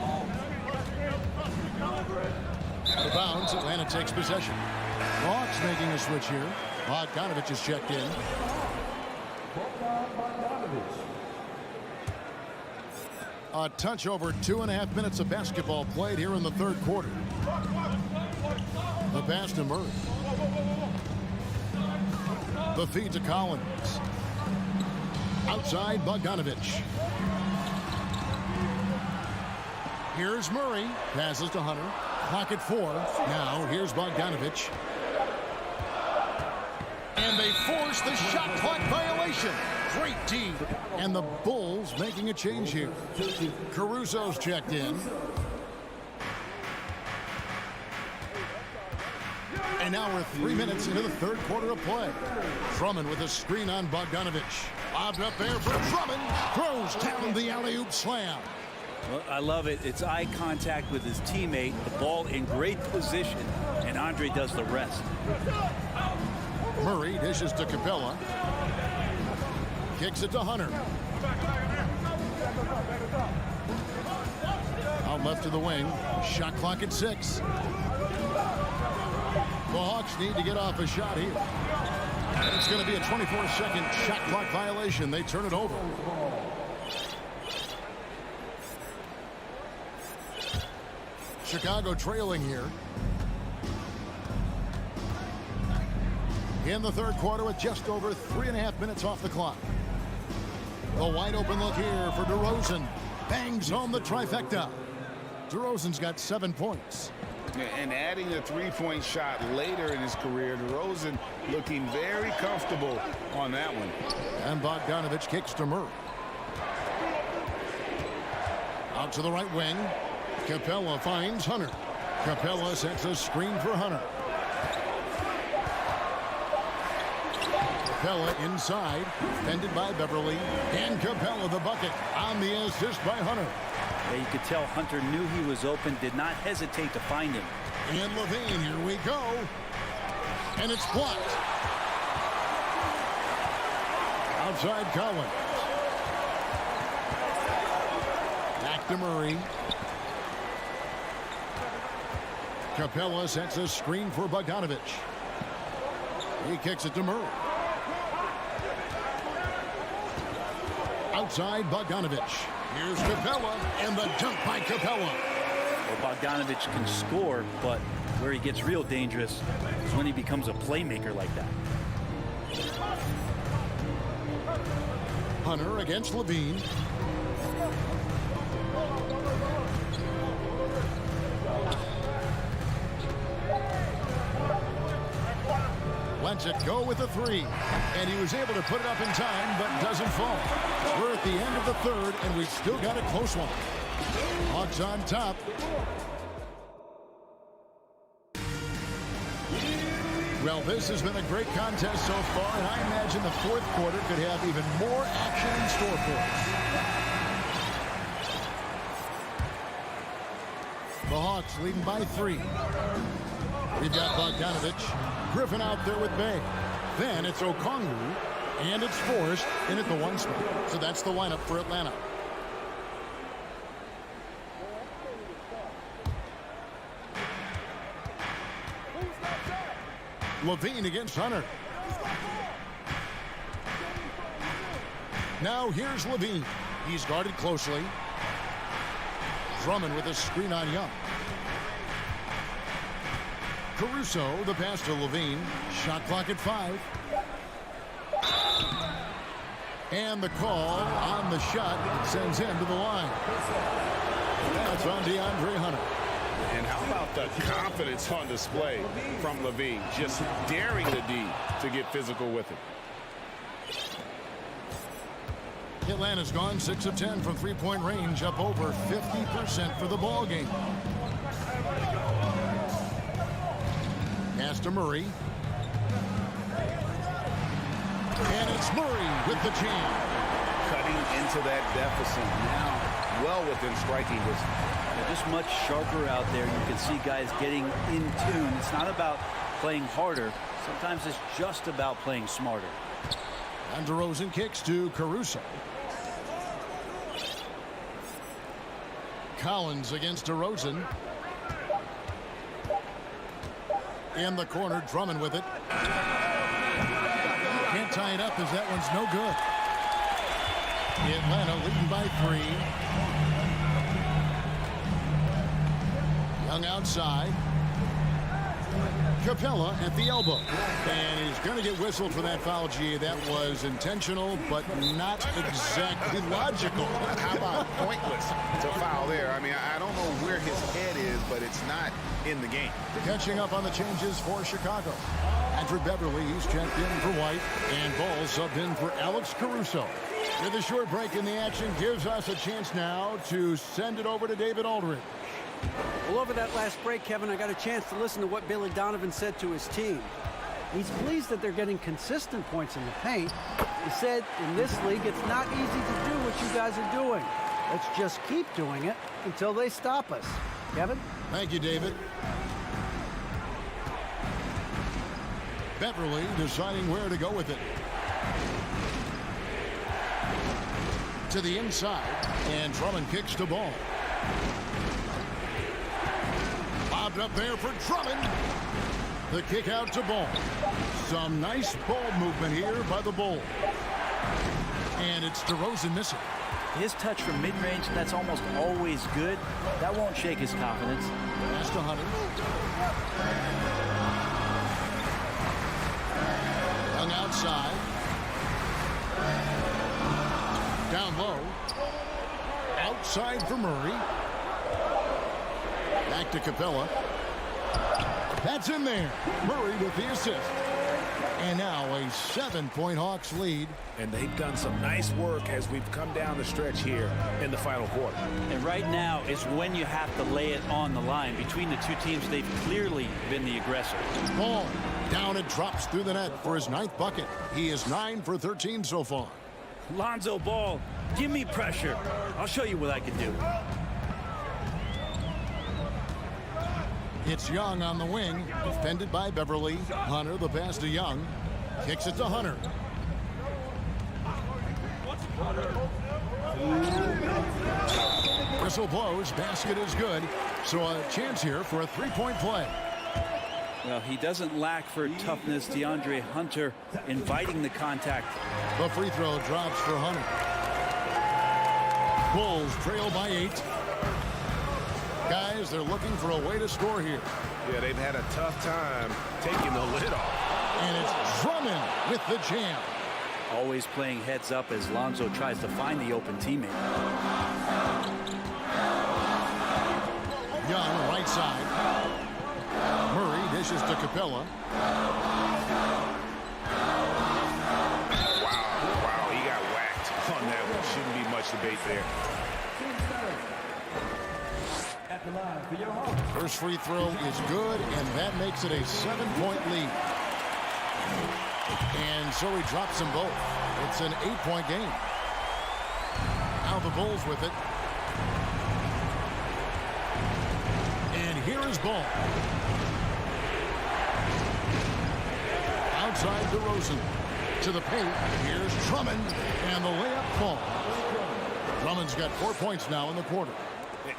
The bounce, Atlanta takes possession. Hawks making a switch here. Bogdanovich is checked in. A touch over 2.5 minutes of basketball played here in the third quarter. The pass to Murray. The feed to Collins. Outside, Bogdanovich. Here's Murray. Passes to Hunter. Clock at 4. Now, here's Bogdanovich. And they force the shot clock violation. Great D. And the Bulls making a change here. Caruso's checked in. And now we're 3 minutes into the third quarter of play. Drummond with a screen on Bogdanovich. Lobbed up there for Drummond. Throws down the alley-oop slam. Well, I love it. It's eye contact with his teammate. The ball in great position. And Andre does the rest. Murray dishes to Capella. Kicks it to Hunter. Out left to the wing. Shot clock at 6. The Hawks need to get off a shot here. And it's going to be a 24-second shot clock violation. They turn it over. Chicago trailing here. In the third quarter with just over 3.5 minutes off the clock. The wide open look here for DeRozan. Bangs home the trifecta. DeRozan's got 7 points. And adding a three-point shot later in his career, DeRozan looking very comfortable on that one. And Bogdanovich kicks to Murray. Out to the right wing. Capella finds Hunter. Capella sets a screen for Hunter. Capella inside, fended by Beverly, and Capella the bucket on the assist by Hunter. Yeah, you could tell Hunter knew he was open, did not hesitate to find him. And Levine, here we go. And it's blocked. Outside Collins. Back to Murray. Capella sets a screen for Bogdanovich. He kicks it to Murray. Outside Bogdanovich. Here's Capella, and the dunk by Capella. Well, Bogdanovich can score, but where he gets real dangerous is when he becomes a playmaker like that. Hunter against Levine. Lets it go with a 3. And he was able to put it up in time, but doesn't fall. We're at the end of the third, and we've still got a close one. Hawks on top. Well, this has been a great contest so far, and I imagine the fourth quarter could have even more action in store for us. The Hawks leading by 3. We've got Bogdanovich. Griffin out there with Bay. Then it's Okongwu, and it's forced in at the 1 spot. So that's the lineup for Atlanta. Levine against Hunter. Now here's Levine. He's guarded closely. Drummond with a screen on Young. Caruso, the pass to Levine. Shot clock at 5. And the call on the shot sends him to the line. That's on DeAndre Hunter. And how about the confidence on display from Levine, just daring the D to get physical with it. Atlanta's gone 6 of 10 from three-point range, up over 50% for the ball game. Pass to Murray. And it's Murray with the jam. Cutting into that deficit now, well within striking distance. They're just much sharper out there. You can see guys getting in tune. It's not about playing harder. Sometimes it's just about playing smarter. And DeRozan kicks to Caruso. Collins against DeRozan. In the corner, Drummond with it. Can't tie it up as that one's no good. Atlanta leading by 3. Young outside. Capella at the elbow. And he's going to get whistled for that foul, G. That was intentional, but not exactly logical. How about pointless to foul there? I mean, I don't know where his head is, but it's not in the game. Catching up on the changes for Chicago. Andrew Beverly, he's checked in for White, and Ball subbed in for Alex Caruso. With a short break in the action, gives us a chance now to send it over to David Aldridge. Well, over that last break, Kevin, I got a chance to listen to what Billy Donovan said to his team. He's pleased that they're getting consistent points in the paint. He said, in this league, it's not easy to do what you guys are doing. Let's just keep doing it until they stop us. Kevin? Thank you, David. Beverly deciding where to go with it. To the inside, and Drummond kicks to Ball. Bobbed up there for Drummond. The kick out to Ball. Some nice ball movement here by the Bulls. And it's DeRozan missing. His touch from mid-range, that's almost always good. That won't shake his confidence. Pass to Hunter. Young outside. Down low. Outside for Murray. Back to Capella. That's in there. Murray with the assist. And now a 7-point Hawks lead. And they've done some nice work as we've come down the stretch here in the final quarter. And right now is when you have to lay it on the line. Between the two teams, they've clearly been the aggressor. Ball down and drops through the net for his 9th bucket. He is 9 for 13 so far. Lonzo Ball, give me pressure. I'll show you what I can do. It's Young on the wing, defended by Beverly. Hunter, the pass to Young. Kicks it to Hunter. Whistle blows, basket is good. So a chance here for a 3-point play. Well, he doesn't lack for toughness. DeAndre Hunter inviting the contact. The free throw drops for Hunter. Bulls trail by 8. Guys, they're looking for a way to score here. Yeah, they've had a tough time taking the lid off. And it's Drummond with the jam. Always playing heads up as Lonzo tries to find the open teammate. Young, right side. Murray dishes to Capella. Wow, he got whacked on that one. Shouldn't be much debate there. First free throw is good, and that makes it a 7-point lead. And so he drops them both. It's an 8-point game. Now the Bulls with it. And here is Ball. outside DeRozan. To the paint. Here's Drummond. And the layup falls. Drummond's got 4 points now in the quarter.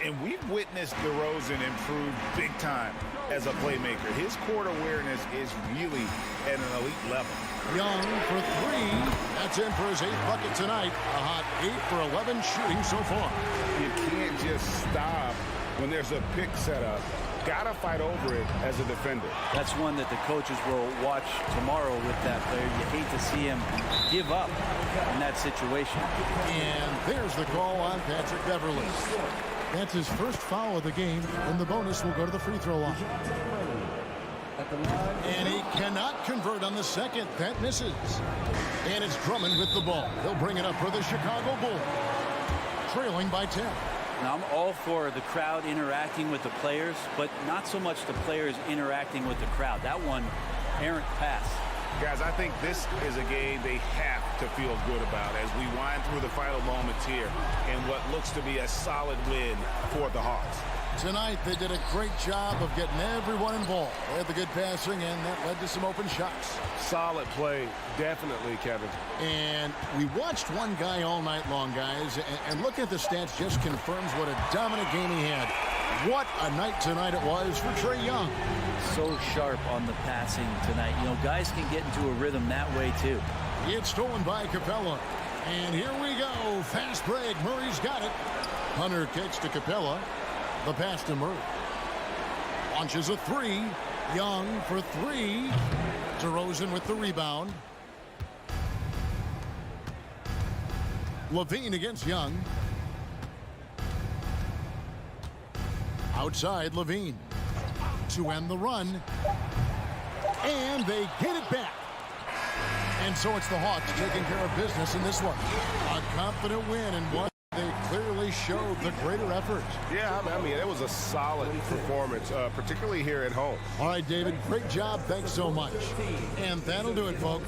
And we've witnessed DeRozan improve big time as a playmaker. His court awareness is really at an elite level. Young for 3. That's in for his 8th bucket tonight. A hot 8 for 11 shooting so far. You can't just stop when there's a pick set up. Gotta fight over it as a defender. That's one that the coaches will watch tomorrow with that player. You hate to see him give up in that situation. And there's the call on Patrick Beverley. That's his first foul of the game, and the bonus will go to the free throw line. And he cannot convert on the second. That misses. And it's Drummond with the ball. He'll bring it up for the Chicago Bulls. Trailing by 10. Now, I'm all for the crowd interacting with the players, but not so much the players interacting with the crowd. That one, errant pass. Guys, I think this is a game they have to feel good about as we wind through the final moments here in what looks to be a solid win for the Hawks. Tonight, they did a great job of getting everyone involved. They had the good passing, and that led to some open shots. Solid play, definitely, Kevin. And we watched one guy all night long, guys, and looking at the stats just confirms what a dominant game he had. What a night tonight it was for Trae Young. So sharp on the passing tonight. You know, guys can get into a rhythm that way, too. It's stolen by Capella. And here we go. Fast break. Murray's got it. Hunter kicks to Capella. The pass to Murray. Launches a 3. Young for 3. DeRozan with the rebound. Levine against Young. Outside Levine. To end the run. And they get it back. And so it's the Hawks taking care of business in this one. A confident win and one they clearly showed the greater effort. Yeah, I mean, it was a solid performance, particularly here at home. All right, David, great job. Thanks so much. And that'll do it, folks.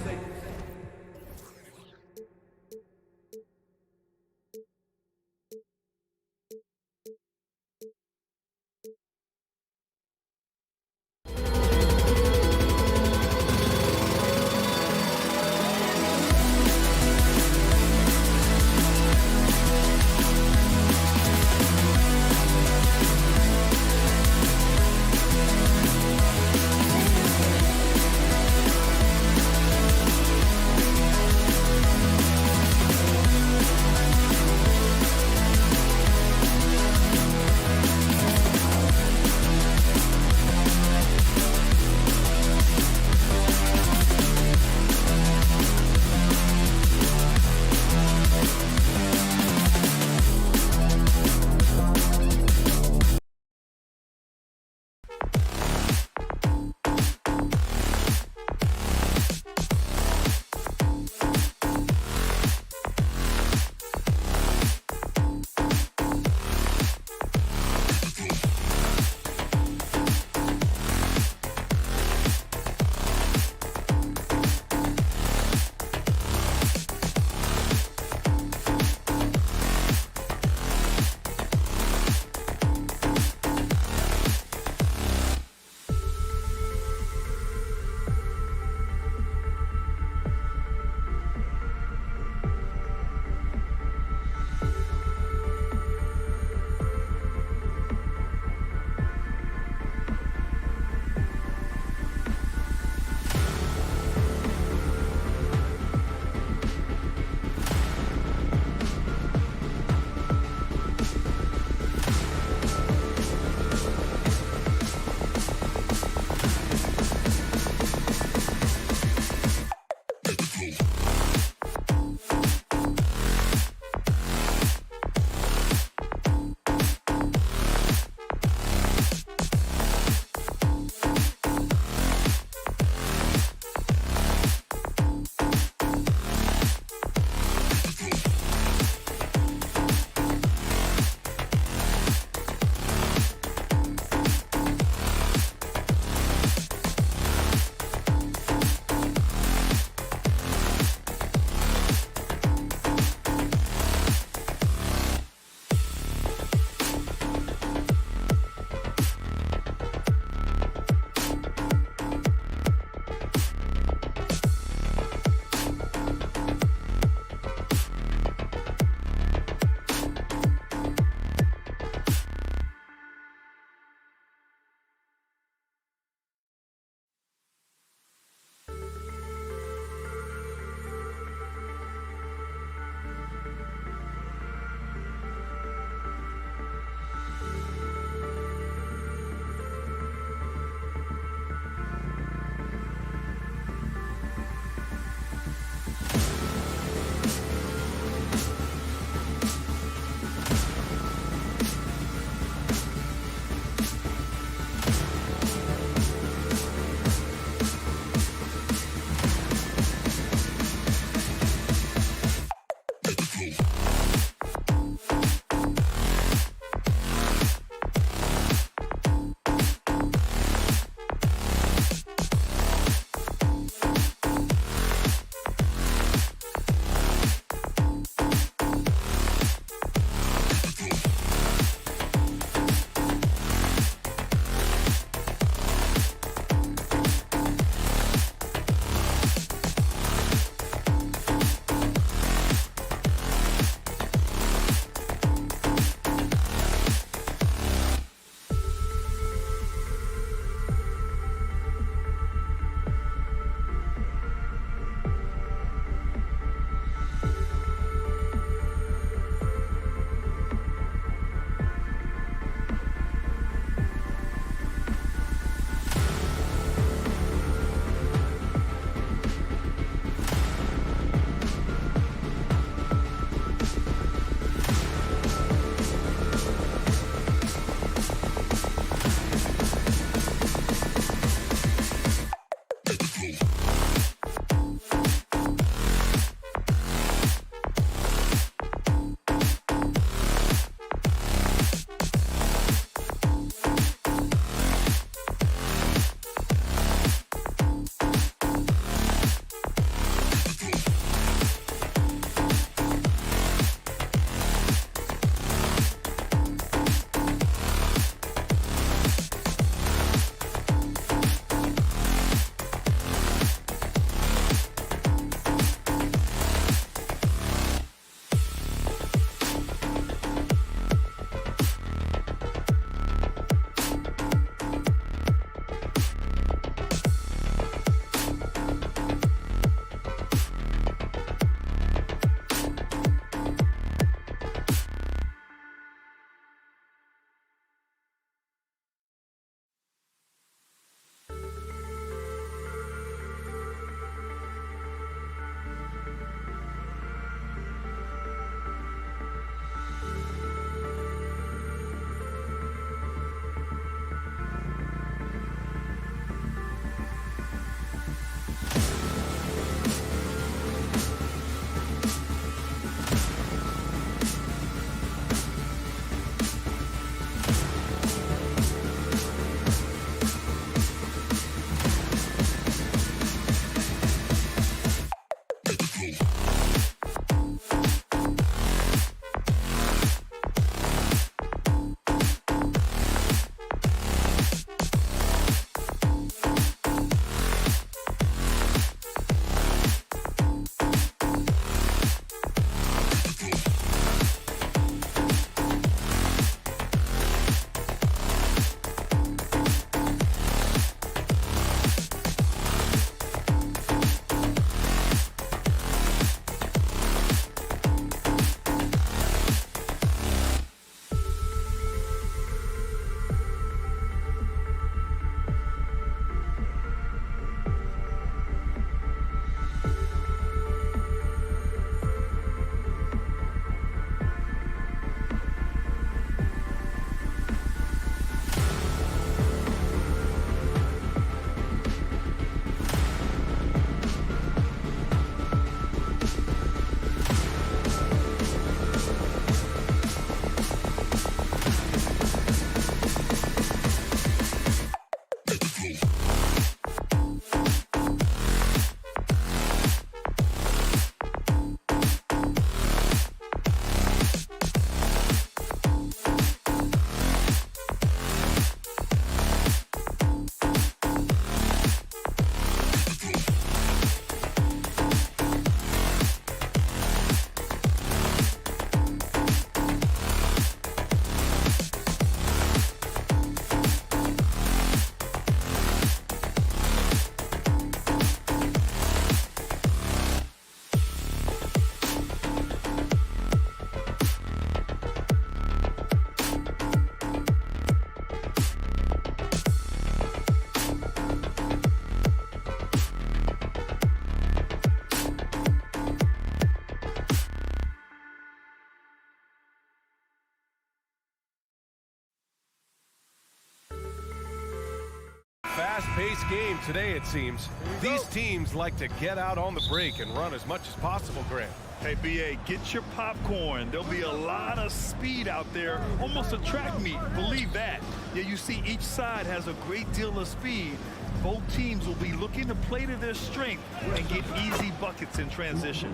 fast-paced game today, it seems. These teams like to get out on the break and run as much as possible, Grant. Hey, B.A., get your popcorn. There'll be a lot of speed out there, almost a track meet. Believe that. Yeah, you see each side has a great deal of speed. Both teams will be looking to play to their strength and get easy buckets in transition.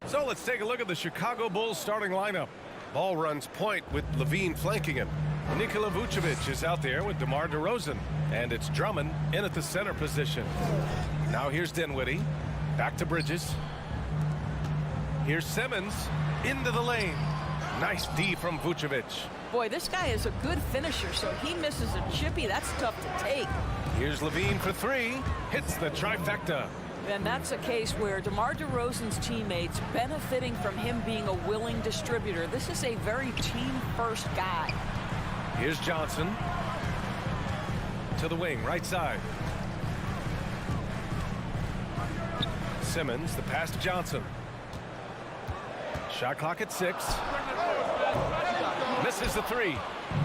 So let's take a look at the Chicago Bulls starting lineup. Ball runs point with Levine flanking him. Nikola Vucevic is out there with DeMar DeRozan. And it's Drummond in at the center position. Now here's Dinwiddie. Back to Bridges. Here's Simmons into the lane. Nice D from Vucevic. Boy, this guy is a good finisher, so he misses a chippy. That's tough to take. Here's Levine for three. Hits the trifecta. And that's a case where DeMar DeRozan's teammates benefiting from him being a willing distributor. This is a very team-first guy. Here's Johnson. To the wing, right side. Simmons, the pass to Johnson. Shot clock at 6. Misses the three.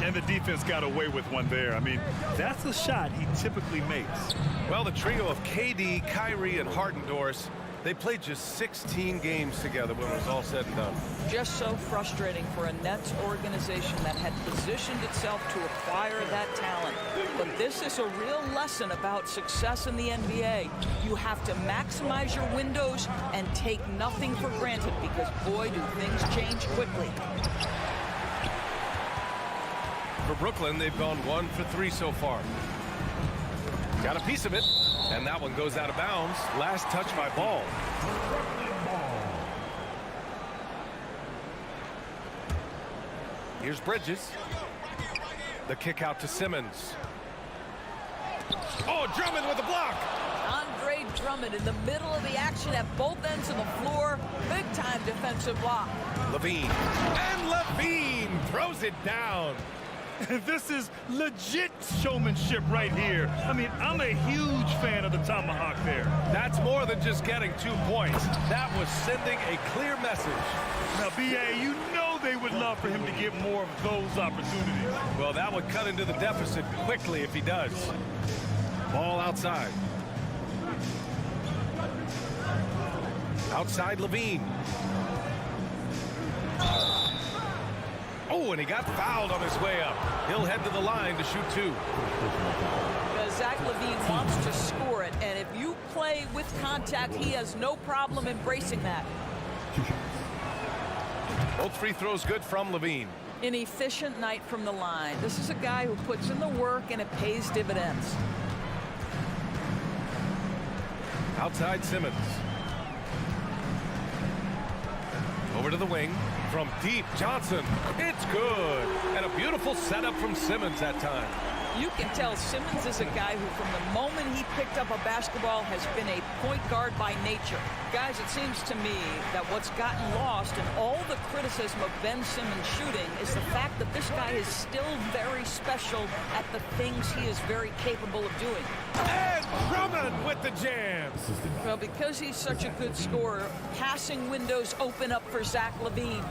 And the defense got away with one there. I mean, that's a shot he typically makes. Well, the trio of KD, Kyrie, and Harden, Doris, they played just 16 games together when it was all said and done. Just so frustrating for a Nets organization that had positioned itself to acquire that talent. But this is a real lesson about success in the NBA. You have to maximize your windows and take nothing for granted because, boy, do things change quickly. For Brooklyn, they've gone 1 for 3 so far. Got a piece of it, and that one goes out of bounds. Last touch by Ball. Here's Bridges. The kick out to Simmons. Oh, Drummond with a block. Andre Drummond in the middle of the action at both ends of the floor. Big-time defensive block. Levine. And Levine throws it down. This is legit showmanship right here. I mean, I'm a huge fan of the tomahawk there. That's more than just getting 2 points. That was sending a clear message. Now, B.A., you know they would love for him to get more of those opportunities. Well, that would cut into the deficit quickly if he does. Ball outside. Outside Levine. Oh, and he got fouled on his way up. He'll head to the line to shoot 2. Zach LaVine wants to score it, and if you play with contact, he has no problem embracing that. Both free throws good from Levine. An efficient night from the line. This is a guy who puts in the work, and it pays dividends. Outside Simmons. Over to the wing. From deep, Johnson. It's good. And a beautiful setup from Simmons that time. You can tell Simmons is a guy who, from the moment he picked up a basketball, has been a point guard by nature. Guys, it seems to me that what's gotten lost in all the criticism of Ben Simmons shooting is the fact that this guy is still very special at the things he is very capable of doing. And Drummond with the jam. Well, because he's such a good scorer, passing windows open up for Zach LaVine.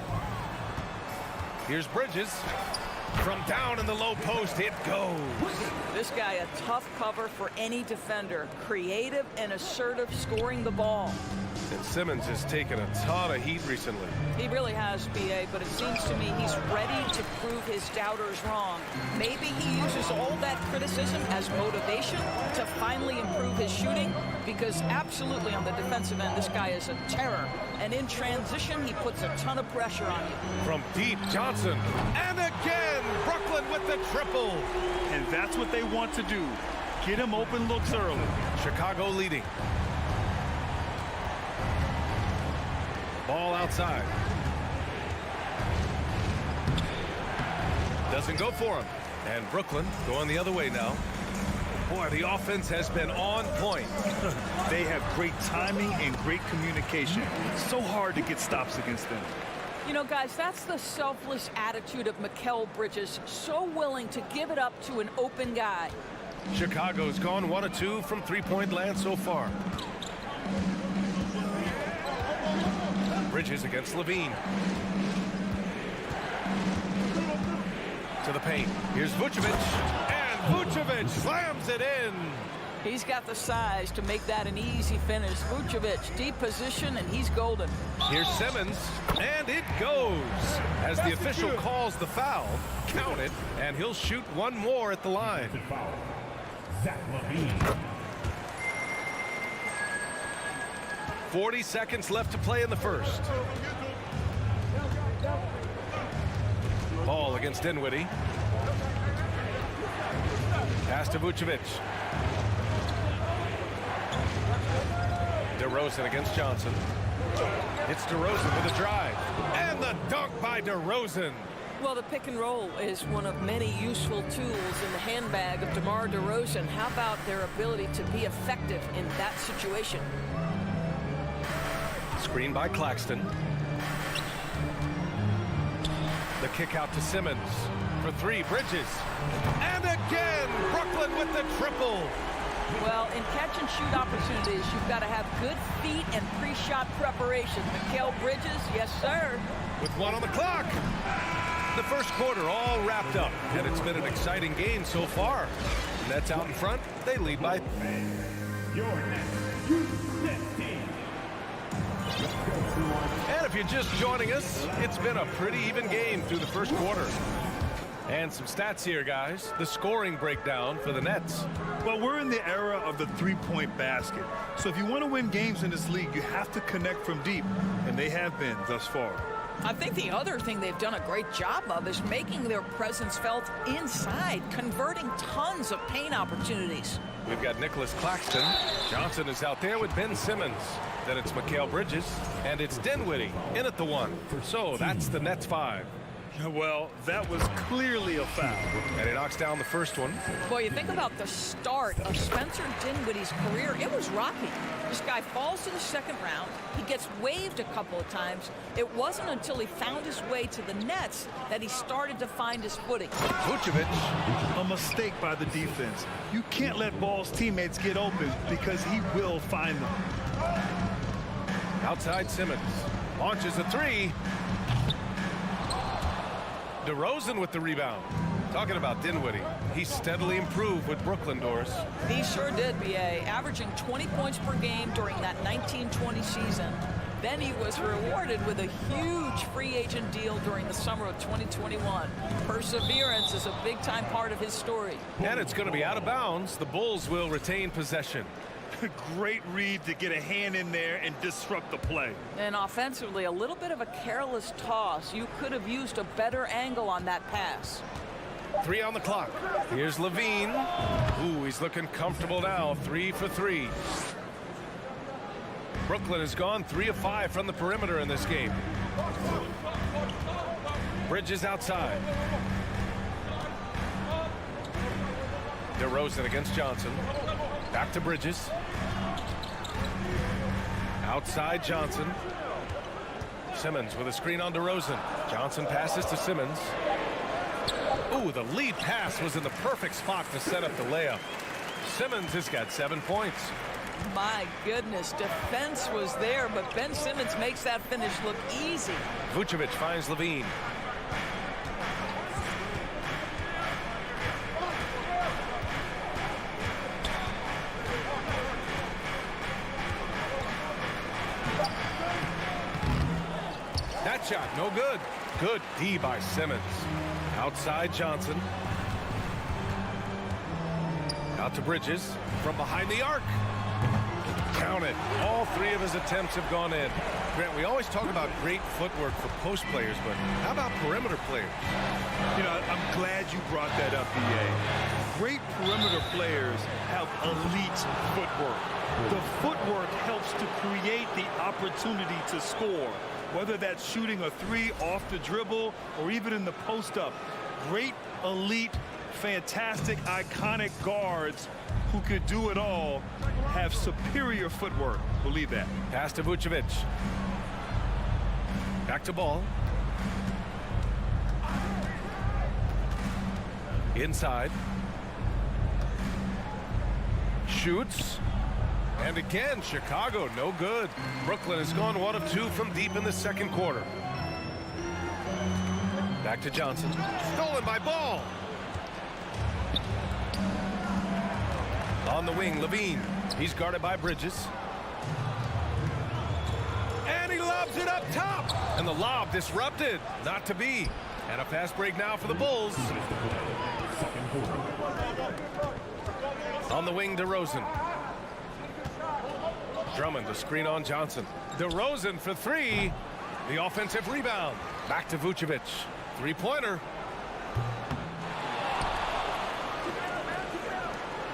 Here's Bridges. From down in the low post, it goes. This guy, a tough cover for any defender. Creative and assertive scoring the ball. And Simmons has taken a ton of heat recently. He really has, B.A., but it seems to me he's ready to prove his doubters wrong. Maybe he uses all that criticism as motivation to finally improve his shooting, because absolutely on the defensive end, this guy is a terror. And in transition, he puts a ton of pressure on you. From deep, Johnson. And again, Brooklyn with the triple. And that's what they want to do. Get him open looks early. Chicago leading. Ball outside. Doesn't go for him. And Brooklyn going the other way now. Boy, the offense has been on point. They have great timing and great communication. So hard to get stops against them. You know, guys, that's the selfless attitude of Mikal Bridges. So willing to give it up to an open guy. Chicago's gone 1 of 2 from three-point land so far. Bridges against Levine. To the paint. Here's Vucevic. And Vucevic slams it in. He's got the size to make that an easy finish. Vucevic, deep position, and he's golden. Here's Simmons, and it goes. As the official calls the foul, count it, and he'll shoot one more at the line. 40 seconds left to play in the first. Ball against Dinwiddie. Pass to Vucevic. DeRozan against Johnson. It's DeRozan with a drive. And the dunk by DeRozan. Well, the pick and roll is one of many useful tools in the handbag of DeMar DeRozan. How about their ability to be effective in that situation? Screen by Claxton. The kick out to Simmons. For three, Bridges. And again, Brooklyn with the triple. Well, in catch-and-shoot opportunities, you've got to have good feet and pre-shot preparation. Mikal Bridges, yes, sir. With one on the clock. The first quarter all wrapped up, and it's been an exciting game so far. Nets out in front. They lead by. And if you're just joining us, it's been a pretty even game through the first quarter. And some stats here, guys. The scoring breakdown for the Nets. Well, we're in the era of the three-point basket. So if you want to win games in this league, you have to connect from deep. And they have been thus far. I think the other thing they've done a great job of is making their presence felt inside, converting tons of paint opportunities. We've got Nicholas Claxton. Johnson is out there with Ben Simmons. Then it's Mikal Bridges. And it's Dinwiddie in at the one. So that's the Nets 5. Well, that was clearly a foul. And he knocks down the first one. Boy, you think about the start of Spencer Dinwiddie's career. It was rocky. This guy falls to the second round. He gets waived a couple of times. It wasn't until he found his way to the Nets that he started to find his footing. Vucevic. A mistake by the defense. You can't let Ball's teammates get open because he will find them. Outside Simmons. Launches a three. DeRozan with the rebound. Talking about Dinwiddie, he steadily improved with Brooklyn, Doris. He sure did, B.A., averaging 20 points per game during that 1920 season. Then he was rewarded with a huge free agent deal during the summer of 2021. Perseverance is a big-time part of his story. And it's going to be out of bounds. The Bulls will retain possession. Great read to get a hand in there and disrupt the play. And offensively, a little bit of a careless toss. You could have used a better angle on that pass. 3 on the clock. Here's Levine. Ooh, he's looking comfortable now. 3 for 3. Brooklyn has gone 3 of 5 from the perimeter in this game. Bridges outside. DeRozan against Johnson. Back to Bridges. Outside Johnson. Simmons with a screen on DeRozan. Johnson passes to Simmons. Ooh, the lead pass was in the perfect spot to set up the layup. Simmons has got 7 points. My goodness, defense was there, but Ben Simmons makes that finish look easy. Vucevic finds Levine. That shot, no good. Good D by Simmons. Outside Johnson. Out to Bridges from behind the arc. Count it. All 3 of his attempts have gone in. Grant, we always talk about great footwork for post players, but how about perimeter players? You know, I'm glad you brought that up, B.A. Great perimeter players have elite footwork. The footwork helps to create the opportunity to score, whether that's shooting a 3 off the dribble or even in the post-up. Great, elite, fantastic, iconic guards who could do it all have superior footwork. Believe that. Pass to Vucevic. Back to Ball. Inside. Shoots. And again, Chicago, no good. Brooklyn has gone 1 of 2 from deep in the second quarter. Back to Johnson. Stolen by Ball. On the wing, Levine. He's guarded by Bridges. And he lobs it up top. And the lob disrupted. Not to be. And a fast break now for the Bulls. On the wing, DeRozan. Drummond, the screen on Johnson. DeRozan for three. The offensive rebound. Back to Vucevic. Three-pointer.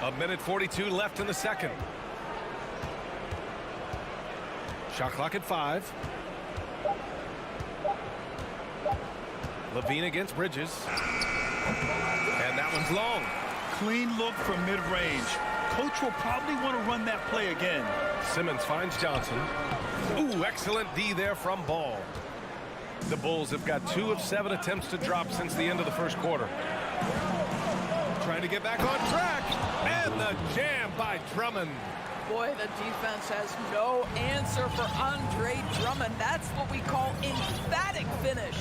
A minute 42 left in the second. Shot clock at 5. Levine against Bridges. And that one's long. Clean look from mid-range. Coach will probably want to run that play again. Simmons finds Johnson. Ooh, excellent D there from Ball. The Bulls have got 2 of 7 attempts to drop since the end of the first quarter. Trying to get back on track. And the jam by Drummond. Boy, the defense has no answer for Andre Drummond. That's what we call emphatic finish.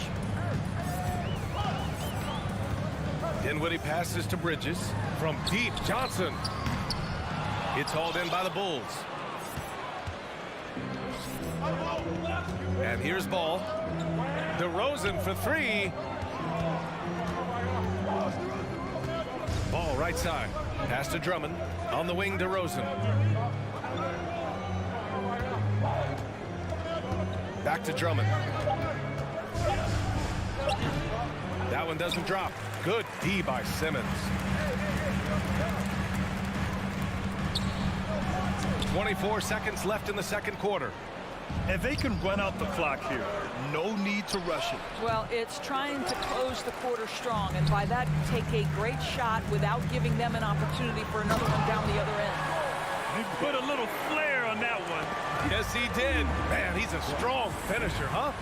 Dinwiddie passes to Bridges. From deep, Johnson. It's hauled in by the Bulls. And here's Ball. DeRozan for three. Ball right side. Pass to Drummond. On the wing, DeRozan. Back to Drummond. That one doesn't drop. Good D by Simmons. 24 seconds left in the second quarter. And they can run out the clock here. No need to rush it. Well, it's trying to close the quarter strong, and by that, take a great shot without giving them an opportunity for another one down the other end. He put a little flair on that one. Yes, he did. Man, he's a strong finisher, huh?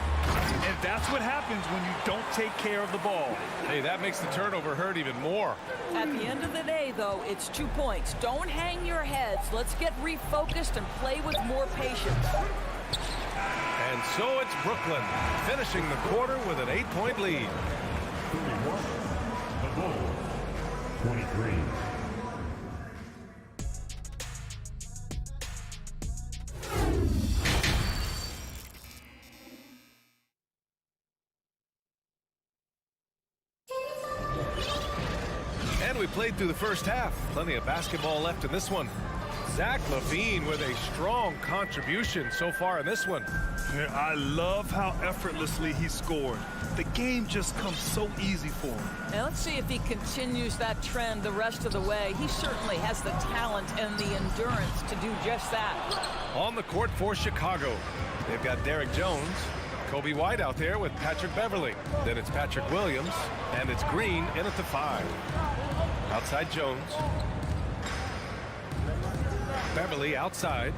And that's what happens when you don't take care of the ball. Hey, that makes the turnover hurt even more. At the end of the day, though, it's 2 points. Don't hang your heads. Let's get refocused and play with more patience. And so it's Brooklyn finishing the quarter with an 8-point lead. 31. The Bulls. 23. And we played through the first half. Plenty of basketball left in this one. Zach LaVine with a strong contribution so far in this one. Yeah, I love how effortlessly he scored. The game just comes so easy for him. Now let's see if he continues that trend the rest of the way. He certainly has the talent and the endurance to do just that. On the court for Chicago, they've got Derek Jones, Kobe White out there with Patrick Beverly. Then it's Patrick Williams, and it's Green in at the 5. Outside Jones. Beverly outside.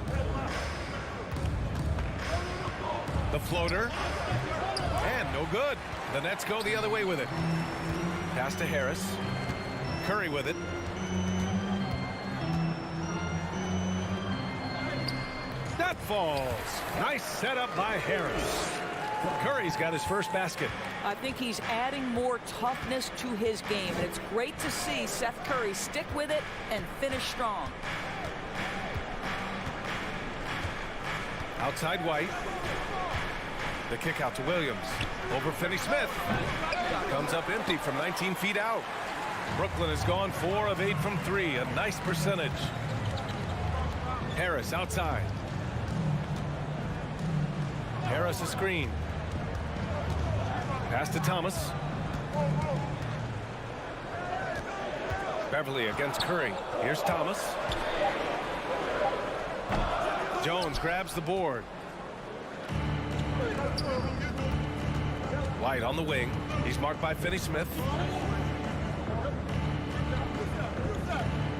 The floater. And no good. The Nets go the other way with it. Pass to Harris. Curry with it. That falls. Nice setup by Harris. Curry's got his first basket. I think he's adding more toughness to his game, and it's great to see Seth Curry stick with it and finish strong. Outside White. The kick out to Williams. Over Finney-Smith. Comes up empty from 19 feet out. Brooklyn has gone 4 of 8 from 3. A nice percentage. Harris outside. Harris a screen. Pass to Thomas. Beverly against Curry. Here's Thomas. Jones grabs the board. White on the wing. He's marked by Finney-Smith.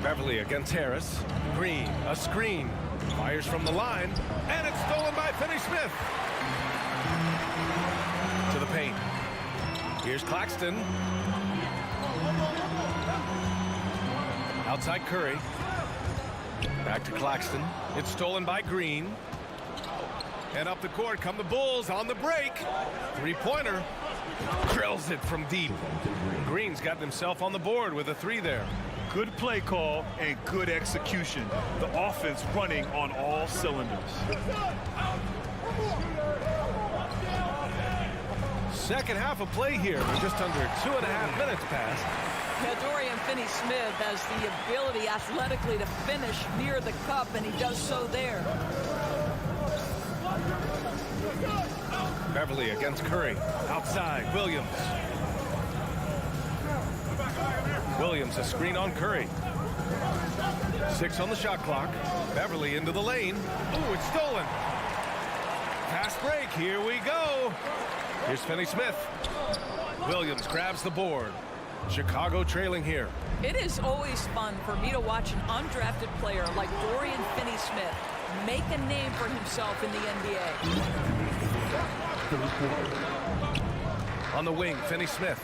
Beverly against Harris. Green, a screen. Fires from the line. And it's stolen by Finney-Smith. To the paint. Here's Claxton. Outside Curry. Back to Claxton. It's stolen by Green. And up the court come the Bulls on the break. Three-pointer. Drills drills it from deep. Green's gotten himself on the board with a 3 there. Good play call and good execution. The offense running on all cylinders. Second half of play here with just under 2.5 minutes passed. Yeah, Dorian Finney-Smith has the ability athletically to finish near the cup, and he does so there. Beverly against Curry. Outside, Williams. Williams, a screen on Curry. 6 on the shot clock. Beverly into the lane. Ooh, it's stolen. Fast break, here we go. Here's Finney-Smith. Williams grabs the board. Chicago trailing here. It is always fun for me to watch an undrafted player like Dorian Finney-Smith make a name for himself in the NBA. On the wing, Finney-Smith.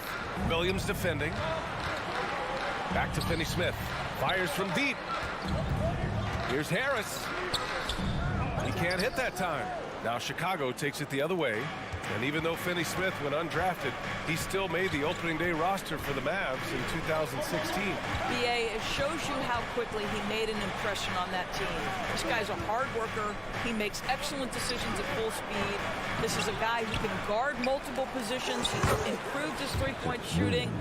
Williams defending. Back to Finney-Smith. Fires from deep. Here's Harris. He can't hit that time. Now Chicago takes it the other way. And even though Finney-Smith went undrafted, he still made the opening day roster for the Mavs in 2016. BA, it shows you how quickly he made an impression on that team. This guy's a hard worker. He makes excellent decisions at full speed. This is a guy who can guard multiple positions. He's improved his three-point shooting.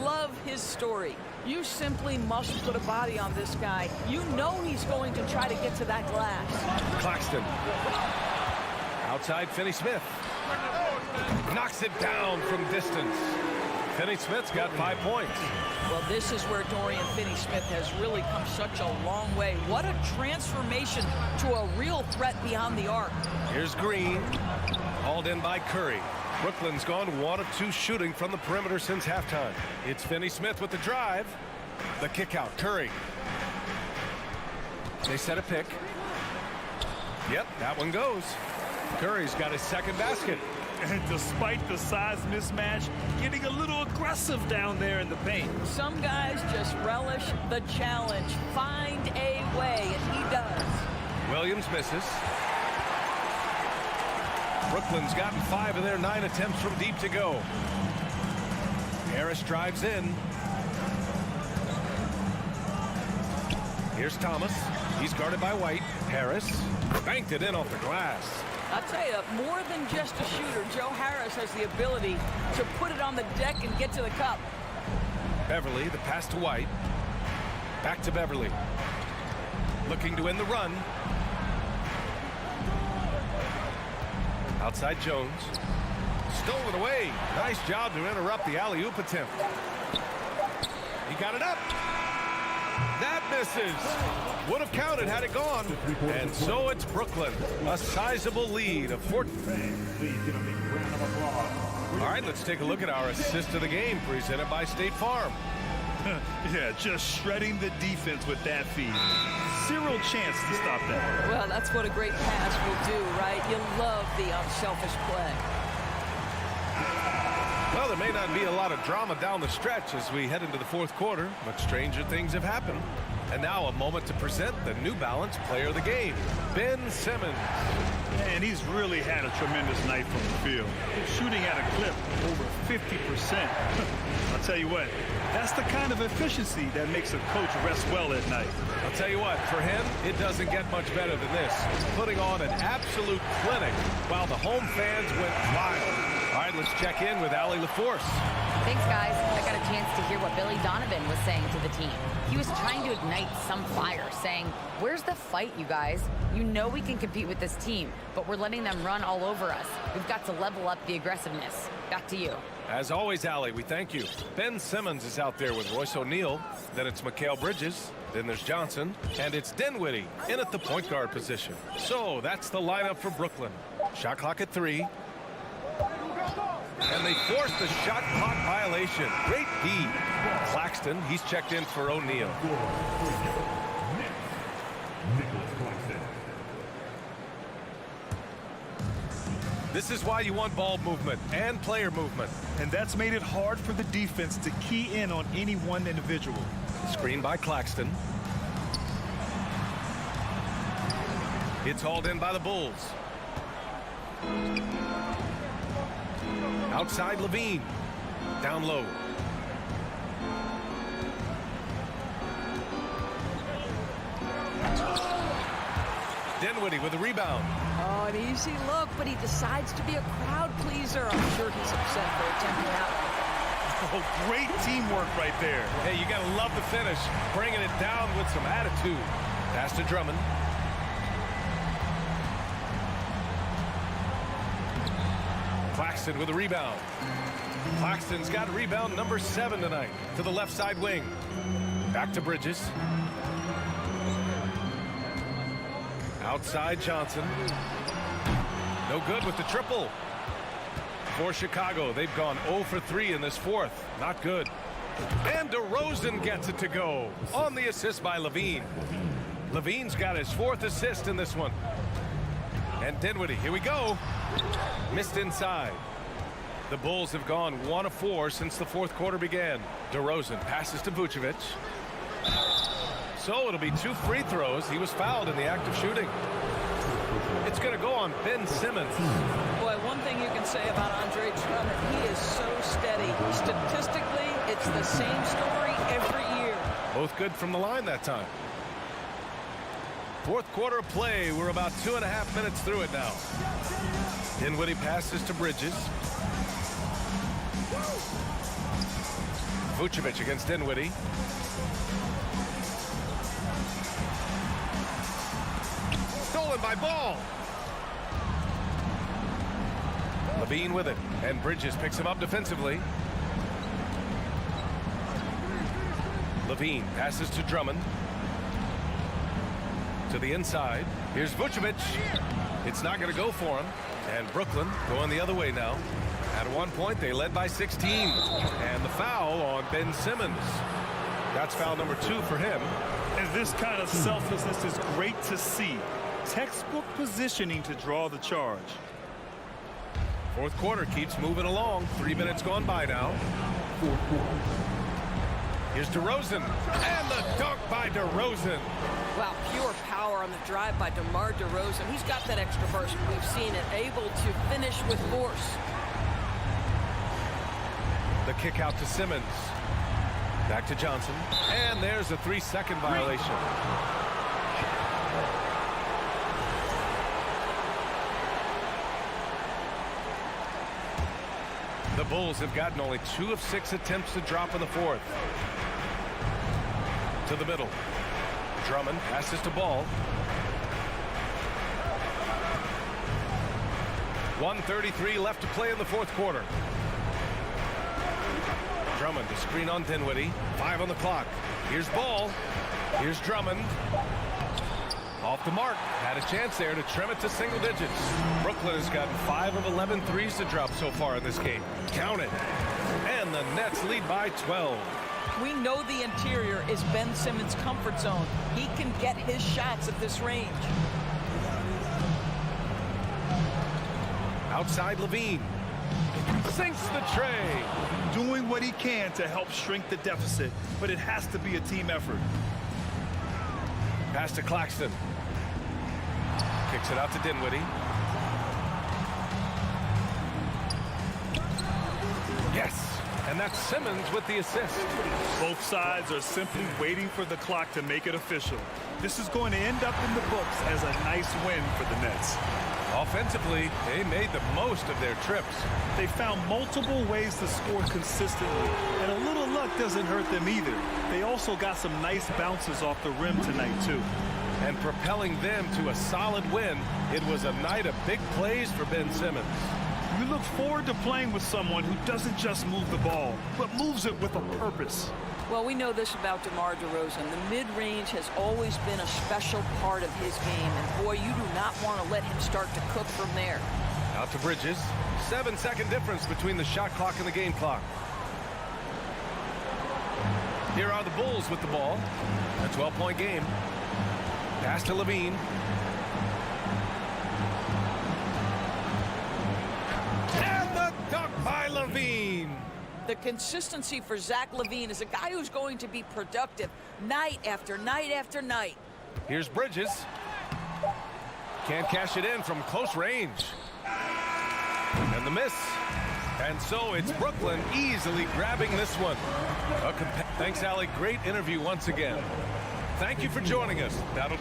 Love his story. You simply must put a body on this guy. You know he's going to try to get to that glass. Claxton. Outside Finney-Smith. Knocks it down from distance. Finney-Smith's got 5 points. Well, this is where Dorian Finney-Smith has really come such a long way. What a transformation to a real threat beyond the arc. Here's Green. Hauled in by Curry. Brooklyn's gone 1 of 2 shooting from the perimeter since halftime. It's Finney-Smith with the drive. The kick out. Curry. They set a pick. Yep, that one goes. Curry's got his second basket. And despite the size mismatch, getting a little aggressive down there in the paint. Some guys just relish the challenge. Find a way, and he does. Williams misses. Brooklyn's gotten 5 of their 9 attempts from deep to go. Harris drives in. Here's Thomas. He's guarded by White. Harris banked it in off the glass. I'll tell you, more than just a shooter, Joe Harris has the ability to put it on the deck and get to the cup. Beverly, the pass to White. Back to Beverly. Looking to win the run. Outside Jones. Stolen away. Nice job to interrupt the alley-oop attempt. He got it up. That misses. Would have counted had it gone. And so it's Brooklyn. A sizable lead of 14. All right, let's take a look at our assist of the game presented by State Farm. Yeah, just shredding the defense with that feed. Zero chance to stop that. Well, that's what a great pass will do, right? You love the unselfish play. Well, there may not be a lot of drama down the stretch as we head into the fourth quarter, but stranger things have happened. And now a moment to present the New Balance Player of the Game, Ben Simmons. And he's really had a tremendous night from the field. Shooting at a clip over 50%. I'll tell you what, that's the kind of efficiency that makes a coach rest well at night. I'll tell you what, for him, it doesn't get much better than this. Putting on an absolute clinic while the home fans went wild. All right, let's check in with Allie LaForce. Thanks, guys. I got a chance to hear what Billy Donovan was saying to the team. He was trying to ignite some fire, saying, "Where's the fight, you guys? You know we can compete with this team, but we're letting them run all over us. We've got to level up the aggressiveness." Back to you. As always, Allie, we thank you. Ben Simmons is out there with Royce O'Neal. Then it's Mikal Bridges. Then there's Johnson. And it's Dinwiddie in at the point guard position. So that's the lineup for Brooklyn. Shot clock at 3. And they forced the shot clock violation. Great D. Claxton, he's checked in for O'Neal. This is why you want ball movement and player movement. And that's made it hard for the defense to key in on any one individual. Screen by Claxton. It's hauled in by the Bulls. Outside Levine. down low. Dinwiddie with the rebound. Oh, an easy look, but he decides to be a crowd pleaser. I'm sure he's upset for attempting that one. Oh, great teamwork right there. Hey, you got to love the finish. Bringing it down with some attitude. Pass to Drummond. Claxton with a rebound. Claxton's got rebound number 7 tonight to the left side wing. Back to Bridges. Outside Johnson. No good with the triple. For Chicago, they've gone 0 for 3 in this fourth. Not good. And DeRozan gets it to go on the assist by Levine. Levine's got his 4th assist in this one. And Dinwiddie, here we go. Missed inside. The Bulls have gone 1 of 4 since the 4th quarter began. DeRozan passes to Vucevic. So it'll be 2 free throws. He was fouled in the act of shooting. It's going to go on Ben Simmons. Boy, one thing you can say about Andre Drummond, he is so steady. Statistically, it's the same story every year. Both good from the line that time. 4th quarter of play. We're about 2.5 minutes through it now. Dinwiddie passes to Bridges. Vucevic against Dinwiddie. Stolen by Ball. Levine with it, and Bridges picks him up defensively. Levine passes to Drummond. To the inside. Here's Vucevic. It's not going to go for him. And Brooklyn going the other way now. At one point, they led by 16. And the foul on Ben Simmons. That's foul number 2 for him. And this kind of selflessness is great to see. Textbook positioning to draw the charge. 4th quarter keeps moving along. 3 minutes gone by now. Here's DeRozan. And the dunk by DeRozan. Wow, pure power on the drive by DeMar DeRozan. He's got that extra burst. We've seen it, able to finish with force. The kick out to Simmons. Back to Johnson. And there's a 3-second violation. The Bulls have gotten only 2 of 6 attempts to drop in the 4th. To the middle. Drummond passes to Ball. 1:33 left to play in the 4th quarter. Drummond to screen on Dinwiddie. 5 on the clock. Here's Ball. Here's Drummond. Off the mark. Had a chance there to trim it to single digits. Brooklyn has gotten 5 of 11 threes to drop so far in this game. Count it. And the Nets lead by 12. We know the interior is Ben Simmons' comfort zone. He can get his shots at this range. Outside Levine. Sinks the tray. Doing what he can to help shrink the deficit, but it has to be a team effort. Pass to Claxton. Kicks it out to Dinwiddie. Yes. And that's Simmons with the assist. Both sides are simply waiting for the clock to make it official. This is going to end up in the books as a nice win for the Nets. Offensively, they made the most of their trips. They found multiple ways to score consistently, and a little luck doesn't hurt them either. They also got some nice bounces off the rim tonight, too. And propelling them to a solid win, it was a night of big plays for Ben Simmons. You look forward to playing with someone who doesn't just move the ball, but moves it with a purpose. Well, we know this about DeMar DeRozan. The mid-range has always been a special part of his game. And, boy, you do not want to let him start to cook from there. Out to Bridges. 7-second difference between the shot clock and the game clock. Here are the Bulls with the ball. A 12-point game. Pass to Levine. And the dunk by Levine. The consistency for Zach LaVine is a guy who's going to be productive night after night after night. Here's Bridges. Can't cash it in from close range. And the miss. And so it's Brooklyn easily grabbing this one. Thanks, Allie. Great interview once again. Thank you for joining us. That'll...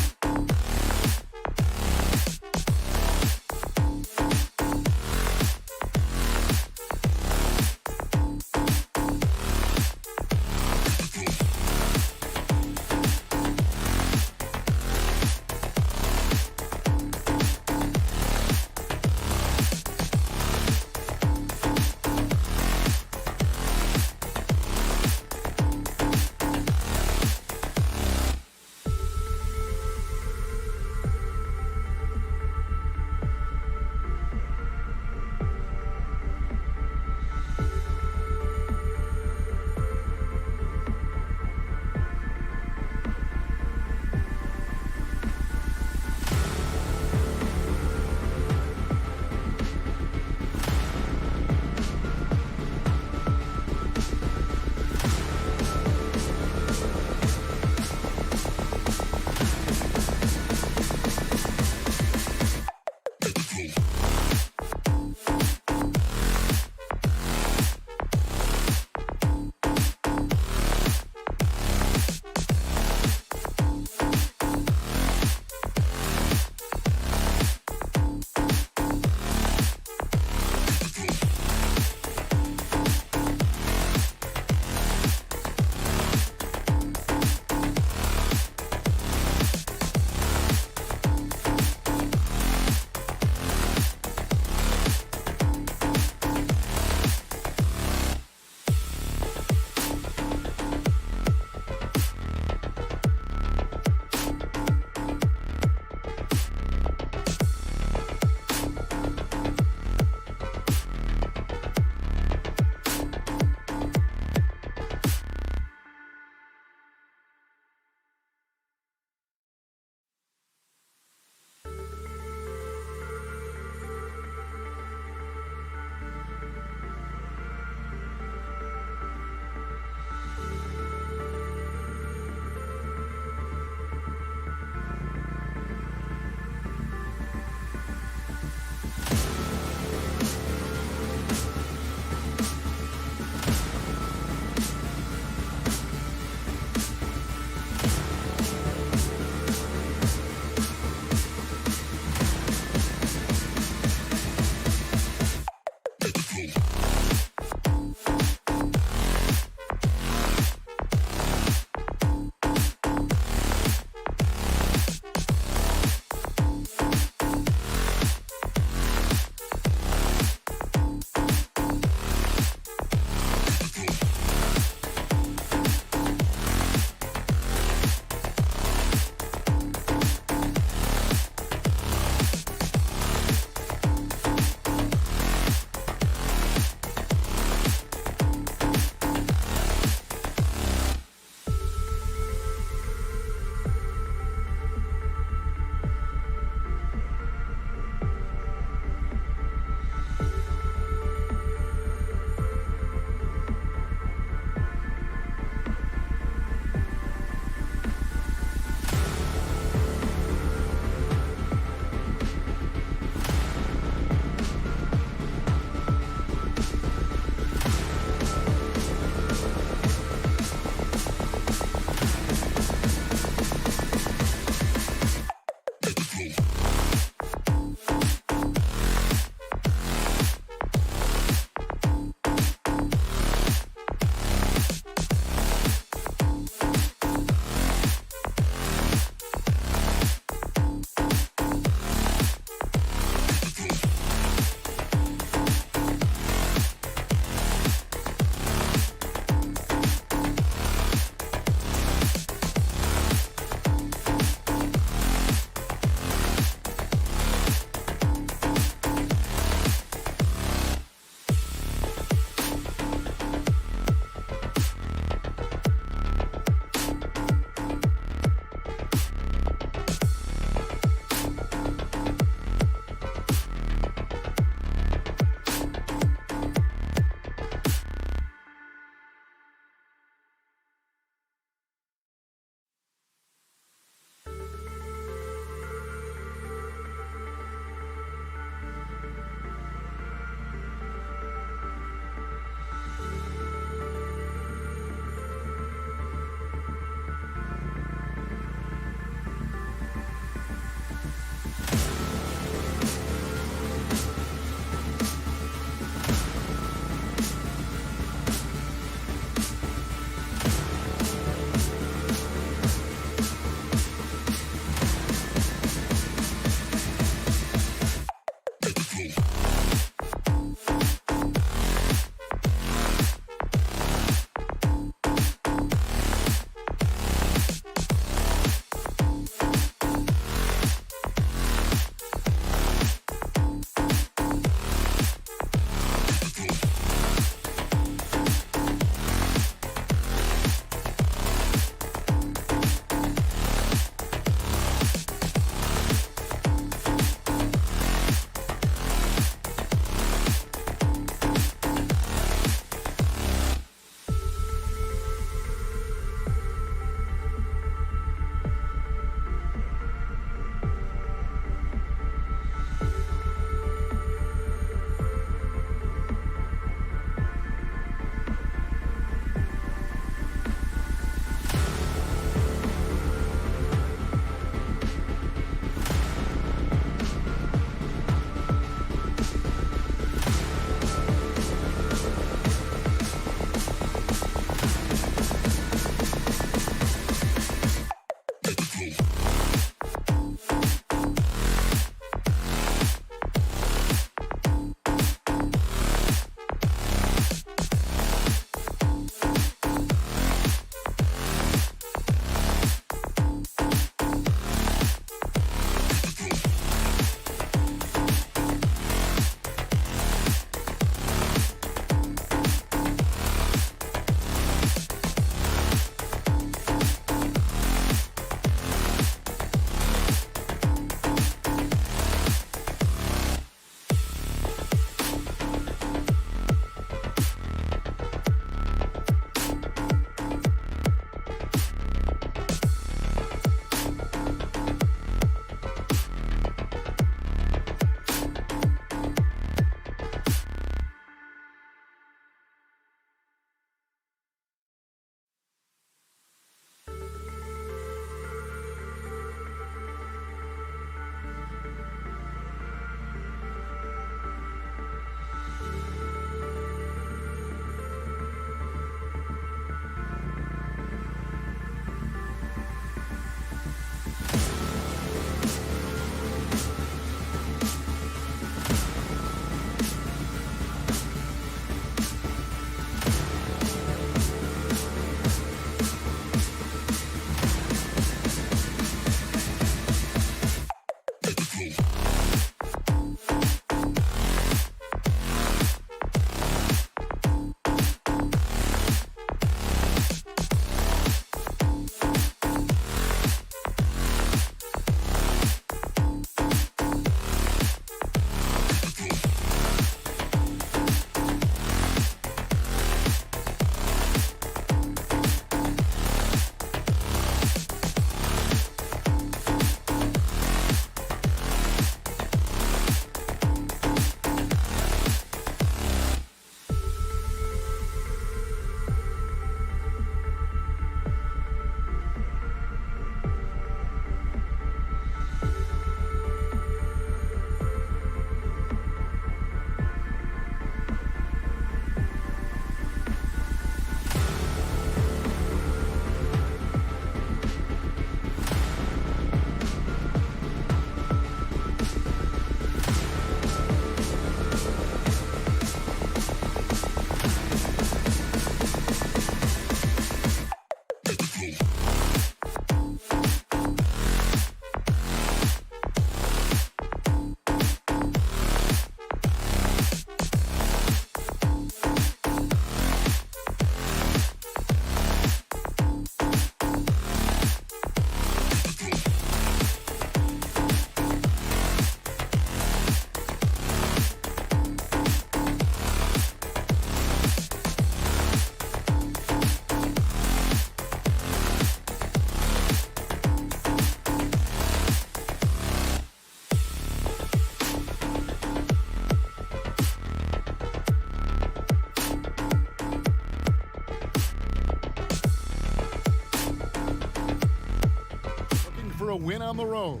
For a win on the road.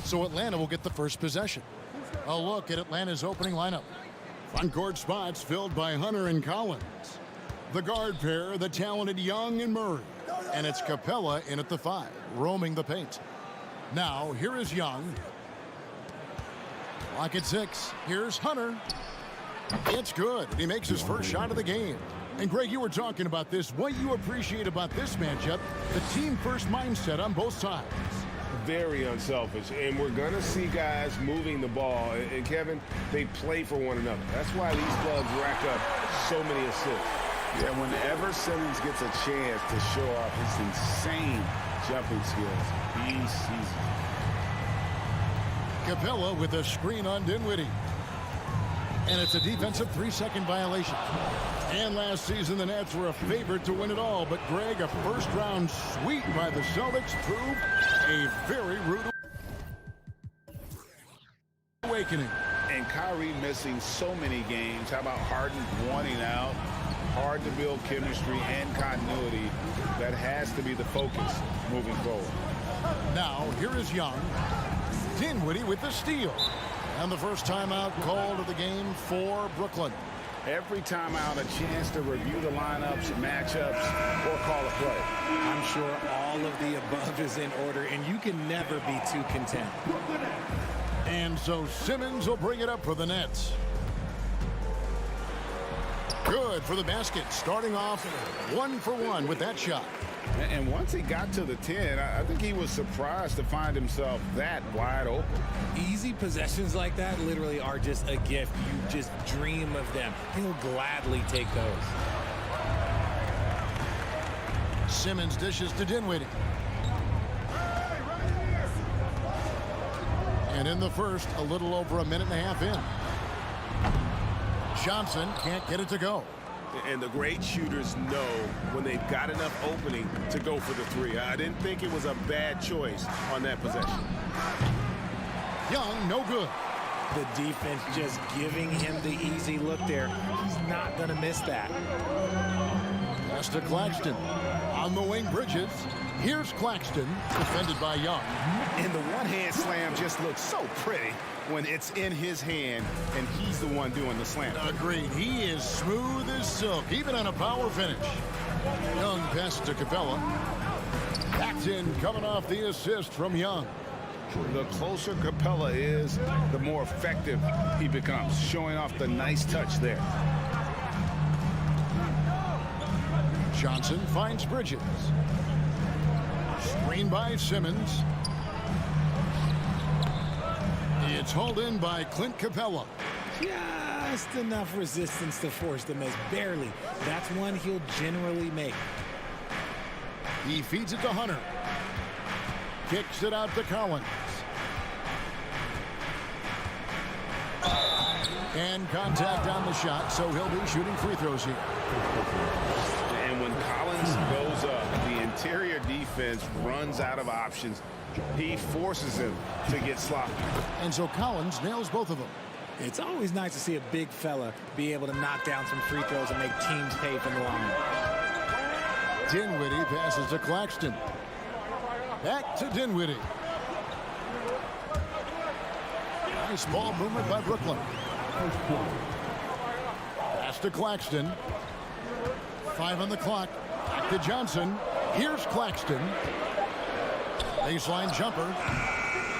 So Atlanta will get the first possession. A look at Atlanta's opening lineup. Front court spots filled by Hunter and Collins. The guard pair, the talented Young and Murray. And it's Capella in at the 5, roaming the paint. Now, here is Young. Clock at 6. Here's Hunter. It's good. He makes his first shot of the game. And Greg, you were talking about this. What you appreciate about this matchup, the team-first mindset on both sides. Very unselfish, and we're going to see guys moving the ball. And Kevin, they play for one another. That's why these clubs rack up so many assists. Yeah, whenever Simmons gets a chance to show off his insane jumping skills, he's Capella with a screen on Dinwiddie. And it's a defensive 3-second violation. And last season, the Nets were a favorite to win it all. But, Greg, a first-round sweep by the Celtics proved a very rude awakening. And Kyrie missing so many games. How about Harden wanting out? Hard to build chemistry and continuity. That has to be the focus moving forward. Now, here is Young. Dinwiddie with the steal. And the first timeout called of the game for Brooklyn. Every time out, a chance to review the lineups, matchups, or call a play. I'm sure all of the above is in order, and you can never be too content. And so Simmons will bring it up for the Nets. Good for the basket, starting off 1 for 1 with that shot. And once he got to the 10, I think he was surprised to find himself that wide open. Easy possessions like that literally are just a gift. You just dream of them. He'll gladly take those. Simmons dishes to Dinwiddie. And in the first, a little over a minute and a half in. Johnson can't get it to go. And the great shooters know when they've got enough opening to go for the 3. I didn't think it was a bad choice on that possession. Young, no good. The defense just giving him the easy look there. He's not going to miss that. Pass to Claxton. On the wing, Bridges. Here's Claxton, defended by Young. And the one-hand slam just looks so pretty when it's in his hand and he's the one doing the slam. Agreed. He is smooth as silk, even on a power finish. Young passes to Capella. Paxton coming off the assist from Young. The closer Capella is, the more effective he becomes, showing off the nice touch there. Johnson finds Bridges. Screen by Simmons. It's hauled in by Clint Capella. Just enough resistance to force the miss. Barely. That's one he'll generally make. He feeds it to Hunter. Kicks it out to Collins. And contact on the shot, so he'll be shooting free throws here. And when Collins goes up, the interior defense runs out of options. He forces him to get sloppy. And so Collins nails both of them. It's always nice to see a big fella be able to knock down some free throws and make teams pay from the line. Dinwiddie passes to Claxton. Back to Dinwiddie. Nice ball movement by Brooklyn. Pass to Claxton. 5 on the clock. Back to Johnson. Here's Claxton. Baseline jumper.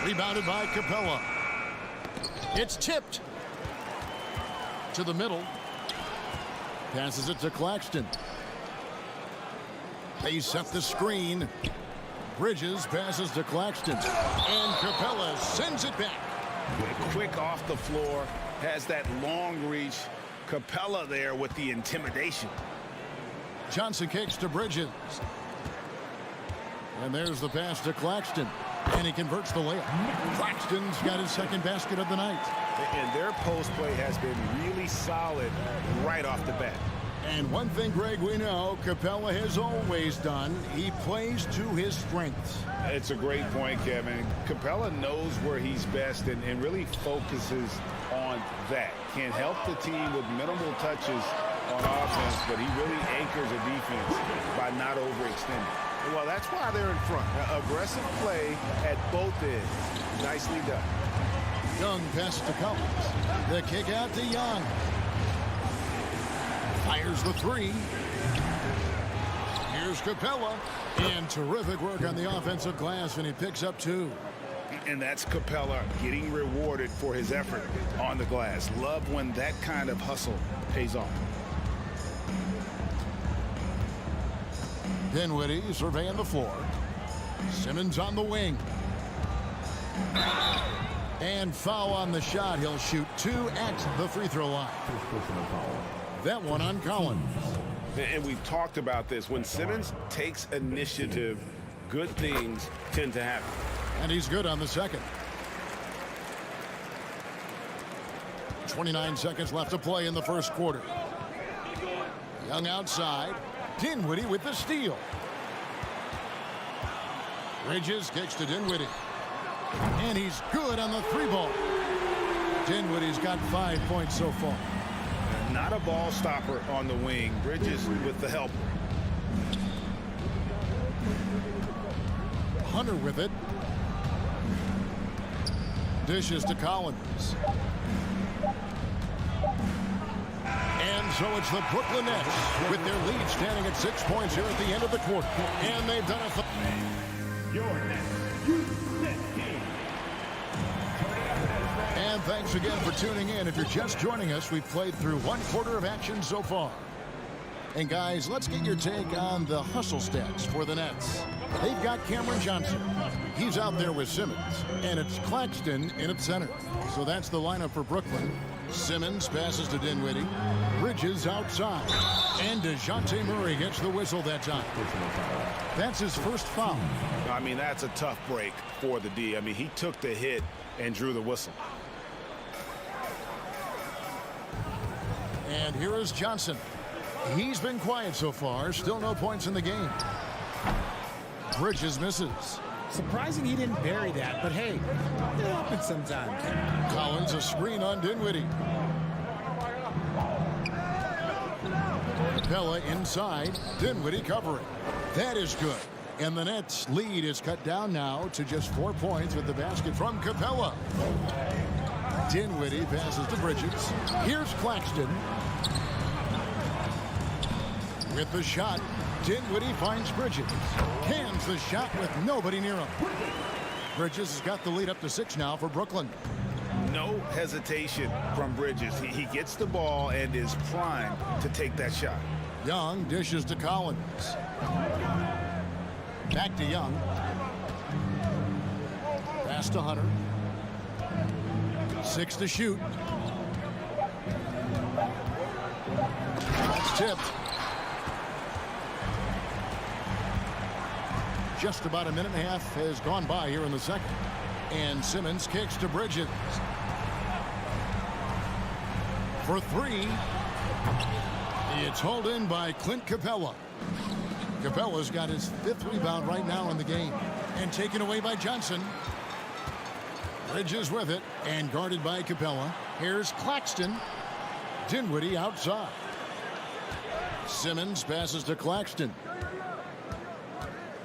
Rebounded by Capella. It's tipped to the middle. Passes it to Claxton. They set the screen. Bridges passes to Claxton. And Capella sends it back. Quick off the floor. Has that long reach. Capella there with the intimidation. Johnson kicks to Bridges. And there's the pass to Claxton. And he converts the layup. Claxton's got his second basket of the night. And their post play has been really solid right off the bat. And one thing, Greg, we know Capella has always done, he plays to his strengths. It's a great point, Kevin. Capella knows where he's best and really focuses on that. Can help the team with minimal touches on offense, but he really anchors a defense by not overextending. Well, that's why they're in front. Aggressive play at both ends. Nicely done. Young passes to Collins. The kick out to Young. Fires the three. Here's Capella. And terrific work on the offensive glass, and he picks up 2. And that's Capella getting rewarded for his effort on the glass. Love when that kind of hustle pays off. Dinwiddie surveying the floor. Simmons on the wing. And foul on the shot. He'll shoot 2 at the free throw line. That one on Collins. And we've talked about this. When Simmons takes initiative, good things tend to happen. And he's good on the second. 29 seconds left to play in the first quarter. Young outside. Dinwiddie with the steal. Bridges kicks to Dinwiddie. And he's good on the 3-ball. Dinwiddie's got 5 points so far. Not a ball stopper on the wing. Bridges with the help. Hunter with it. Dishes to Collins. And so it's the Brooklyn Nets with their lead standing at 6 points here at the end of the quarter. And they've done it. And thanks again for tuning in. If you're just joining us, we've played through 1 quarter of action so far. And guys, let's get your take on the hustle stats for the Nets. They've got Cameron Johnson. He's out there with Simmons. And it's Claxton in at center. So that's the lineup for Brooklyn. Simmons passes to Dinwiddie. Bridges outside. And DeJounte Murray gets the whistle that time. That's his first foul. I mean, that's a tough break for the D. I mean, he took the hit and drew the whistle. And here is Johnson. He's been quiet so far. Still no points in the game. Bridges misses. Surprising he didn't bury that, but hey, it happens sometimes. Collins a screen on Dinwiddie. Capella inside. Dinwiddie covering. That is good. And the Nets' lead is cut down now to just 4 points with the basket from Capella. Dinwiddie passes to Bridges. Here's Claxton. With the shot, Dinwiddie finds Bridges. Cans the shot with nobody near him. Bridges has got the lead up to 6 now for Brooklyn. No hesitation from Bridges. He gets the ball and is primed to take that shot. Young dishes to Collins. Back to Young. Pass to Hunter. 6 to shoot. That's tipped. Just about a minute and a half has gone by here in the second. And Simmons kicks to Bridges. For 3. It's hauled in by Clint Capella. Capella's got his 5th rebound right now in the game. And taken away by Johnson. Bridges with it and guarded by Capella. Here's Claxton. Dinwiddie outside. Simmons passes to Claxton.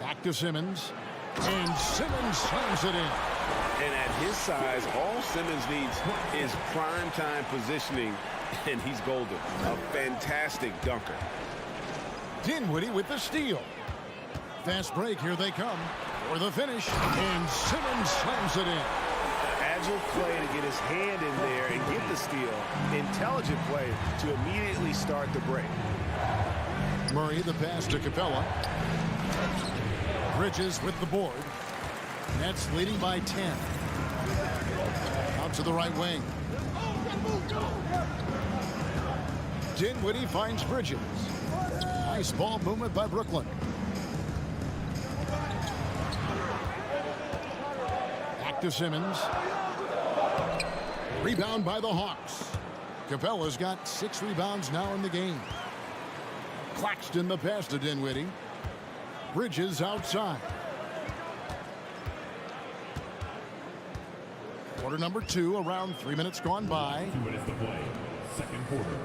Back to Simmons. And Simmons slams it in. And at his size, all Simmons needs is prime-time positioning, and he's golden. A fantastic dunker. Dinwiddie with the steal. Fast break, here they come for the finish. And Simmons slams it in. At agile play to get his hand in there and get the steal. Intelligent play to immediately start the break. Murray, the pass to Capella. Bridges with the board. Nets leading by 10. Out to the right wing. Dinwiddie finds Bridges. Nice ball movement by Brooklyn. Back to Simmons. Rebound by the Hawks. Capella's got 6 rebounds now in the game. Claxton the pass to Dinwiddie. Bridges outside. Quarter number 2, around 3 minutes gone by. 2 minutes to play. Second quarter.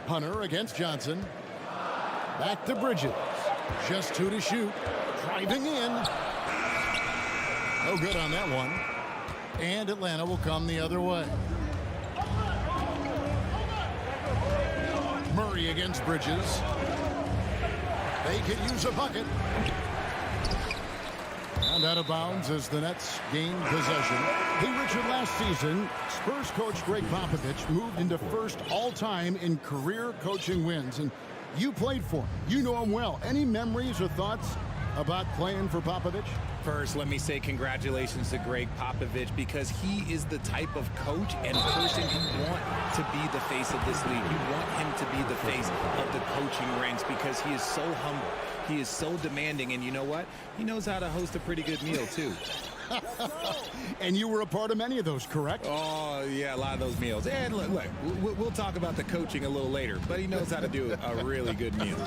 Hunter against Johnson. Back to Bridges. Just 2 to shoot. Driving in. No good on that one. And Atlanta will come the other way. Murray against Bridges. They could use a bucket. And out of bounds as the Nets gain possession. Hey, Richard, last season, Spurs coach Greg Popovich moved into first all-time in career coaching wins. And you played for him. You know him well. Any memories or thoughts about playing for Popovich? First, let me say congratulations to Greg Popovich, because he is the type of coach and person you want to be the face of this league. You want him to be the face of the coaching ranks because he is so humble. He is so demanding, and you know what? He knows how to host a pretty good meal, too. And you were a part of many of those, correct? Oh, yeah, a lot of those meals. And look, we'll talk about the coaching a little later, but he knows how to do a really good meal.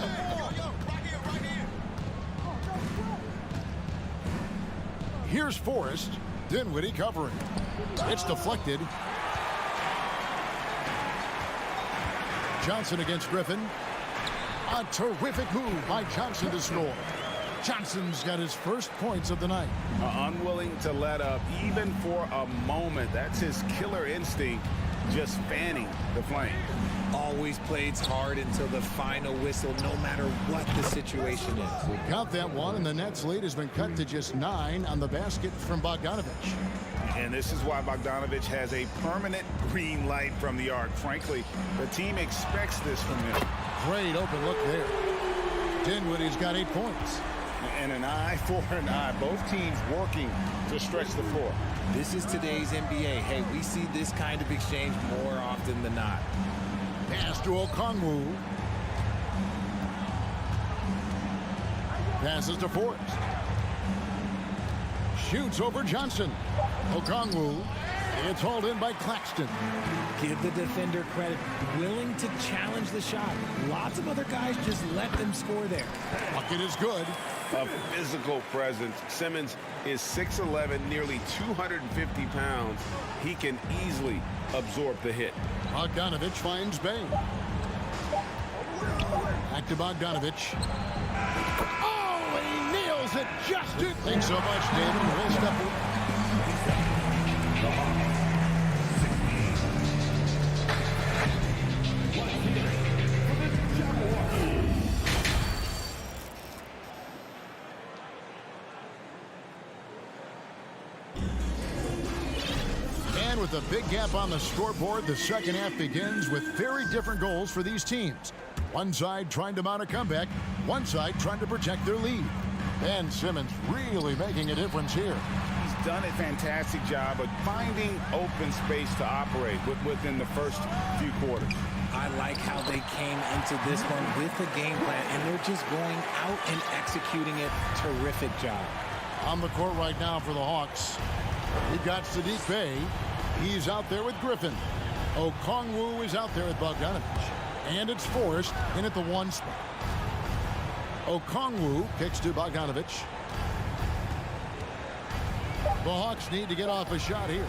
Here's Forrest. Dinwiddie covering. It's deflected. Johnson against Griffin. A terrific move by Johnson to score. Johnson's got his first points of the night. Unwilling to let up even for a moment. That's his killer instinct, just fanning the flame. Always plays hard until the final whistle, no matter what the situation is. We count that one, and the Nets lead has been cut to just 9 on the basket from Bogdanovich. And this is why Bogdanovich has a permanent green light from the arc. Frankly, the team expects this from him. Great open look there. Dinwiddie's got 8 points. And an eye for an eye. Both teams working to stretch the floor. This is today's NBA. Hey, we see this kind of exchange more often than not. Pass to Okongwu. Passes to Forrest. Shoots over Johnson. Okongwu. It's hauled in by Claxton. Give the defender credit. Willing to challenge the shot. Lots of other guys just let them score there. Bucket is good. A physical presence. Simmons is 6'11", nearly 250 pounds. He can easily absorb the hit. Bogdanovich finds Bain. Back to Bogdanovich. Oh, he nails it just to... Thanks so much, David. We'll step with a big gap on the scoreboard, the second half begins with very different goals for these teams. One side trying to mount a comeback, one side trying to protect their lead. Ben Simmons really making a difference here. He's done a fantastic job of finding open space to operate within the first few quarters. I like how they came into this one with a game plan, and they're just going out and executing it. Terrific job. On the court right now for the Hawks, we've got Saddiq Bey. He's out there with Griffin. Okongwu is out there with Bogdanovich. And it's Forrest in at the 1 spot. Okongwu kicks to Bogdanovich. The Hawks need to get off a shot here.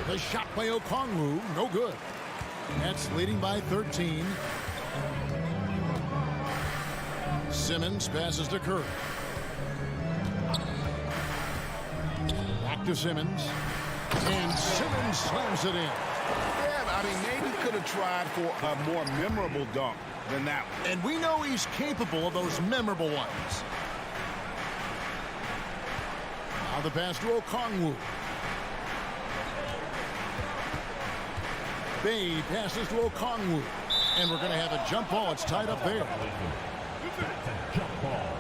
The shot by Okongwu, no good. Nets leading by 13. Simmons passes to Curry. Back to Simmons. And Simmons slams it in. Yeah, I mean, maybe could have tried for a more memorable dunk than that one. And we know he's capable of those memorable ones. Now the pass to Okongwu. Bay passes to Okongwu. And we're going to have a jump ball. It's tied up there. Jump ball.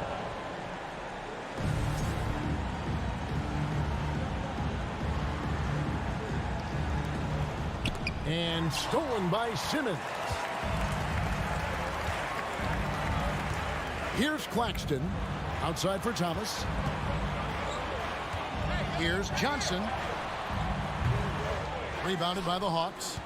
And stolen by Simmons. Here's Claxton. Outside for Thomas. Here's Johnson. Rebounded by the Hawks.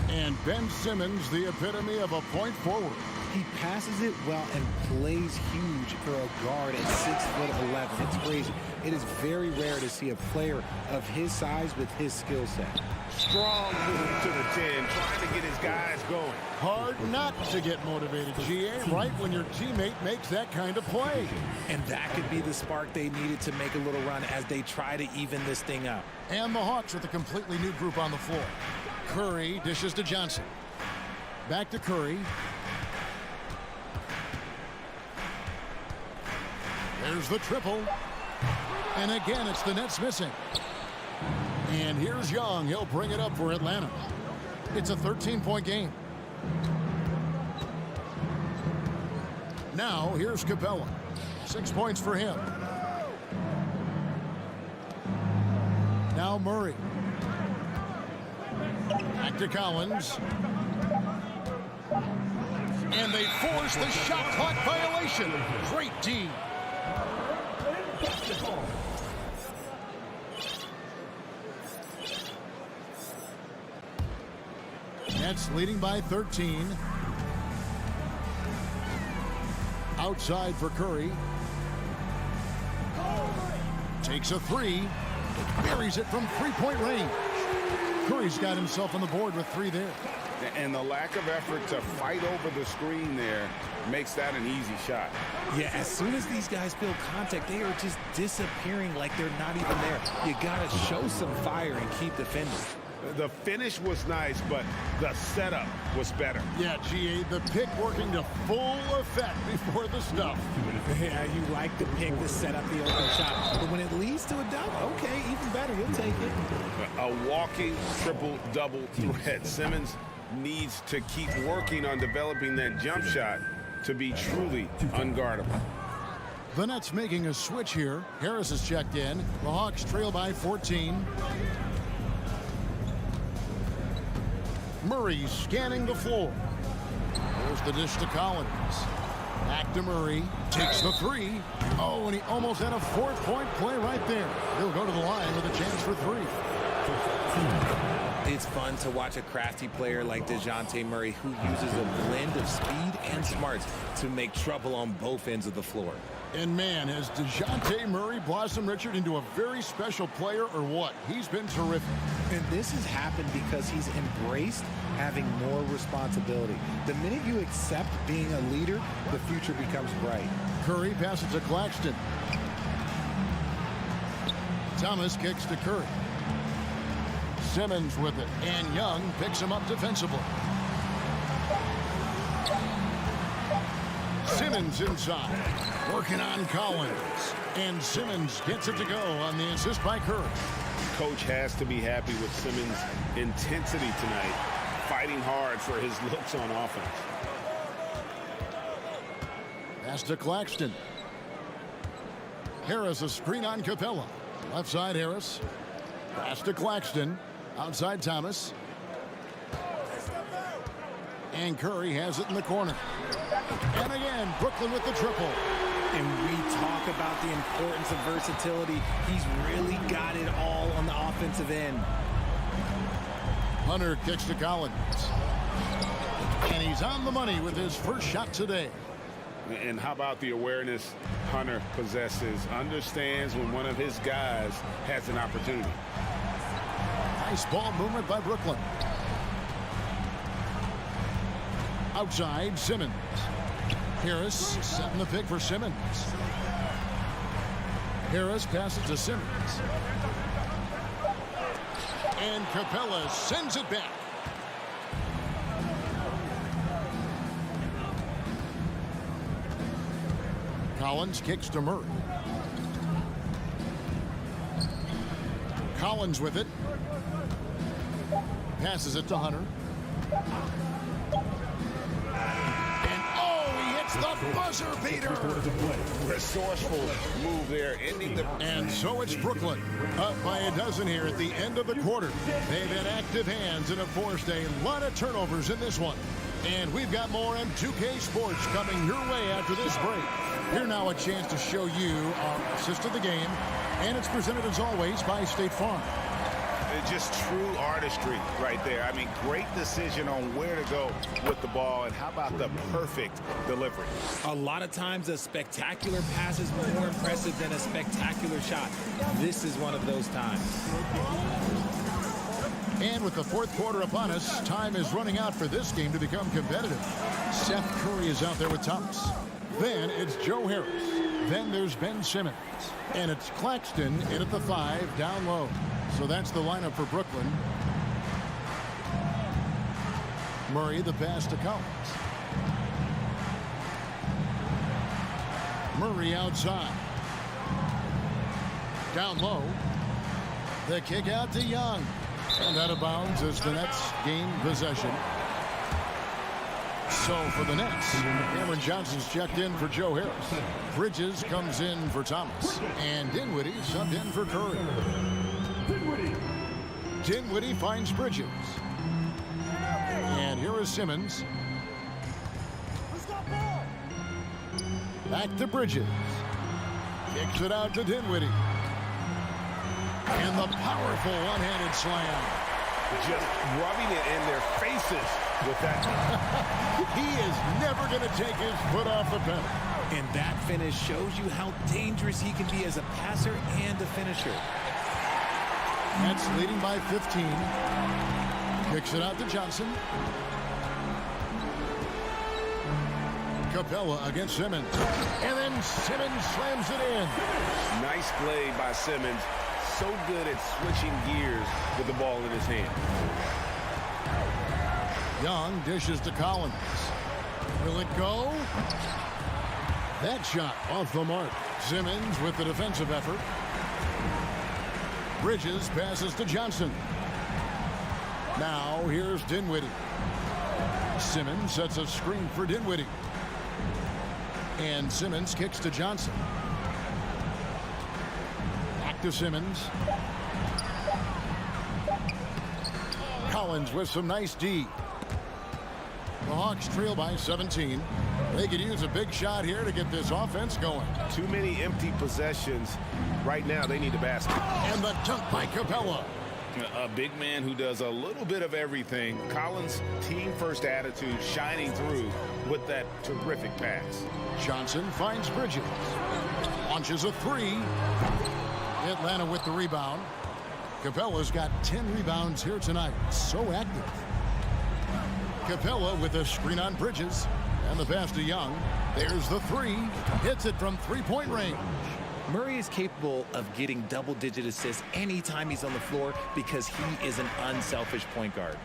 And Ben Simmons, the epitome of a point forward. He passes it well and plays huge for a guard at 6'11". It's crazy. It is very rare to see a player of his size with his skill set. Strong move to the 10, trying to get his guys going. Hard not to get motivated, GA, right when your teammate makes that kind of play. And that could be the spark they needed to make a little run as they try to even this thing up. And the Hawks with a completely new group on the floor. Curry dishes to Johnson. Back to Curry. There's the triple. And again, it's the Nets missing. And here's Young. He'll bring it up for Atlanta. It's a 13-point game. Now, here's Capella. 6 points for him. Now Murray. Back to Collins. And they force the shot clock violation. Great D. Nets leading by 13. Outside for Curry. Takes a three. Buries it from three-point range. Curry's got himself on the board with three there. And the lack of effort to fight over the screen there makes that an easy shot. Yeah, as soon as these guys feel contact, they are just disappearing like they're not even there. You got to show some fire and keep defending. The finish was nice, but the setup was better. Yeah, GA, the pick working to full effect before the stuff. Yeah, you like the pick to set up the open shot. But when it leads to a dunk, okay, even better, you'll take it. A walking triple-double threat. Simmons needs to keep working on developing that jump shot to be truly unguardable. The Nets making a switch here. Harris is checked in. The Hawks trail by 14. Murray scanning the floor. There's the dish to Collins. Back to Murray. Takes the three. Oh, and he almost had a four-point play right there. He'll go to the line with a chance for three. It's fun to watch a crafty player like DeJounte Murray who uses a blend of speed and smarts to make trouble on both ends of the floor. And man, has DeJounte Murray blossomed, Richard, into a very special player or what? He's been terrific. And this has happened because he's embraced having more responsibility. The minute you accept being a leader, the future becomes bright. Curry passes to Claxton. Thomas kicks to Curry. Simmons with it, and Young picks him up defensively. Simmons inside, working on Collins, and Simmons gets it to go on the assist by Curry. Coach has to be happy with Simmons' intensity tonight, fighting hard for his looks on offense. Pass to Claxton. Harris a screen on Capella. Left side Harris. Pass to Claxton. Outside Thomas. And Curry has it in the corner. And again, Brooklyn with the triple. And we talk about the importance of versatility. He's really got it all on the offensive end. Hunter kicks to Collins. And he's on the money with his first shot today. And how about the awareness Hunter possesses, understands when one of his guys has an opportunity. Nice ball movement by Brooklyn. Outside, Simmons. Harris setting the pick for Simmons. Harris passes to Simmons. And Capella sends it back. Collins kicks to Murray. Collins with it. Passes it to Hunter. And he hits the buzzer beater. Resourceful move there, ending the... And so it's Brooklyn, up by a dozen here at the end of the quarter. They've had active hands and have forced a lot of turnovers in this one. And we've got more M2K Sports coming your way after this break. Here now a chance to show you our assist of the game, and it's presented as always by State Farm. It's just true artistry right there. I mean, great decision on where to go with the ball, and how about the perfect delivery? A lot of times a spectacular pass is more impressive than a spectacular shot. This is one of those times. And with the fourth quarter upon us, time is running out for this game to become competitive. Seth Curry is out there with Thomas. Then it's Joe Harris. Then there's Ben Simmons. And it's Claxton in at the 5 down low. So that's the lineup for Brooklyn. Murray the pass to Collins. Murray outside. Down low. The kick out to Young. And out of bounds as the Nets gain possession. So for the Nets, Cameron Johnson's checked in for Joe Harris. Bridges comes in for Thomas. And Dinwiddie subbed in for Curry. Dinwiddie finds Bridges. And here is Simmons. Back to Bridges. Kicks it out to Dinwiddie. And the powerful one-handed slam. Just rubbing it in their faces with that. He is never going to take his foot off the pedal. And that finish shows you how dangerous he can be as a passer and a finisher. Nets leading by 15. Kicks it out to Johnson. Capella against Simmons. And then Simmons slams it in. Nice play by Simmons. So good at switching gears with the ball in his hand. Young dishes to Collins. Will it go? That shot off the mark. Simmons with the defensive effort. Bridges passes to Johnson. Now here's Dinwiddie. Simmons sets a screen for Dinwiddie. And Simmons kicks to Johnson. Back to Simmons. Collins with some nice D. The Hawks trail by 17. They could use a big shot here to get this offense going. Too many empty possessions. Right now, they need a basket. And the dunk by Capella. A big man who does a little bit of everything. Collins' team-first attitude shining through with that terrific pass. Johnson finds Bridges. Launches a 3. Atlanta with the rebound. Capella's got 10 rebounds here tonight. So active. Capella with a screen on Bridges. And the pass to Young. There's the 3. Hits it from three-point range. Murray is capable of getting double-digit assists anytime he's on the floor because he is an unselfish point guard.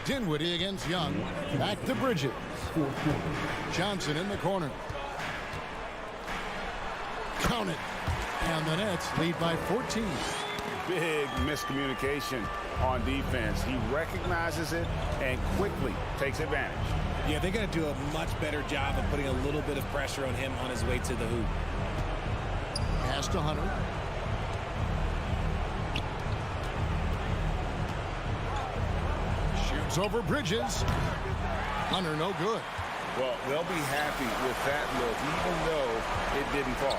Dinwiddie against Young. Back to Bridges. Johnson in the corner. Count it. And the Nets lead by 14. Big miscommunication on defense. He recognizes it and quickly takes advantage. Yeah, they got to do a much better job of putting a little bit of pressure on him on his way to the hoop. Pass to Hunter. Shoots over Bridges. Hunter no good. Well, they'll be happy with that look, even though it didn't fall.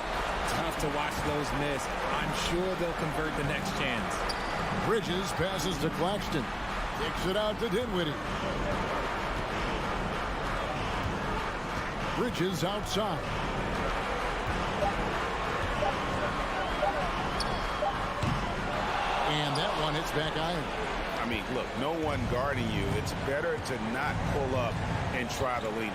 Tough to watch those miss. I'm sure they'll convert the next chance. Bridges passes to Claxton. Kicks it out to Dinwiddie. Bridges outside. And that one hits back iron. I mean, look, no one guarding you. It's better to not pull up and try to lead.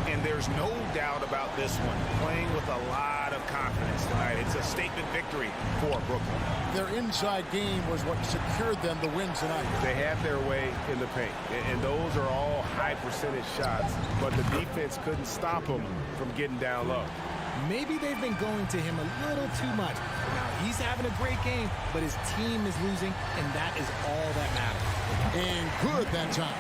And there's no doubt about this one. Playing with a lot of confidence tonight. It's a statement victory for Brooklyn. Their inside game was what secured them the win tonight. They had their way in the paint, and those are all high percentage shots, but the defense couldn't stop them from getting down low. Maybe they've been going to him a little too much. Now, he's having a great game, but his team is losing, and that is all that matters. And good that time.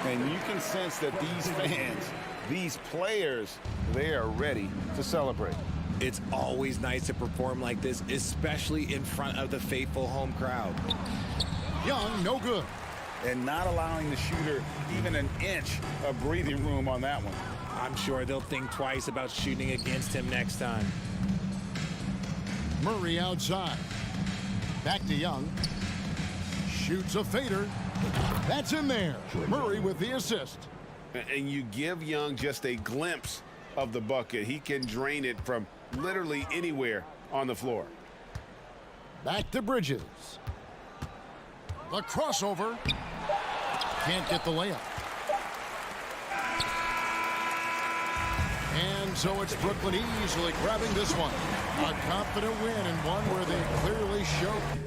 And you can sense that these fans, these players, they are ready to celebrate. It's always nice to perform like this, especially in front of the faithful home crowd. Young, no good. And not allowing the shooter even an inch of breathing room on that one. I'm sure they'll think twice about shooting against him next time. Murray outside. Back to Young. Shoots a fader. That's in there. Murray with the assist. And you give Young just a glimpse of the bucket. He can drain it from literally anywhere on the floor. Back to Bridges. The crossover. Can't get the layup. And so it's Brooklyn easily grabbing this one. A confident win and one where they clearly showed.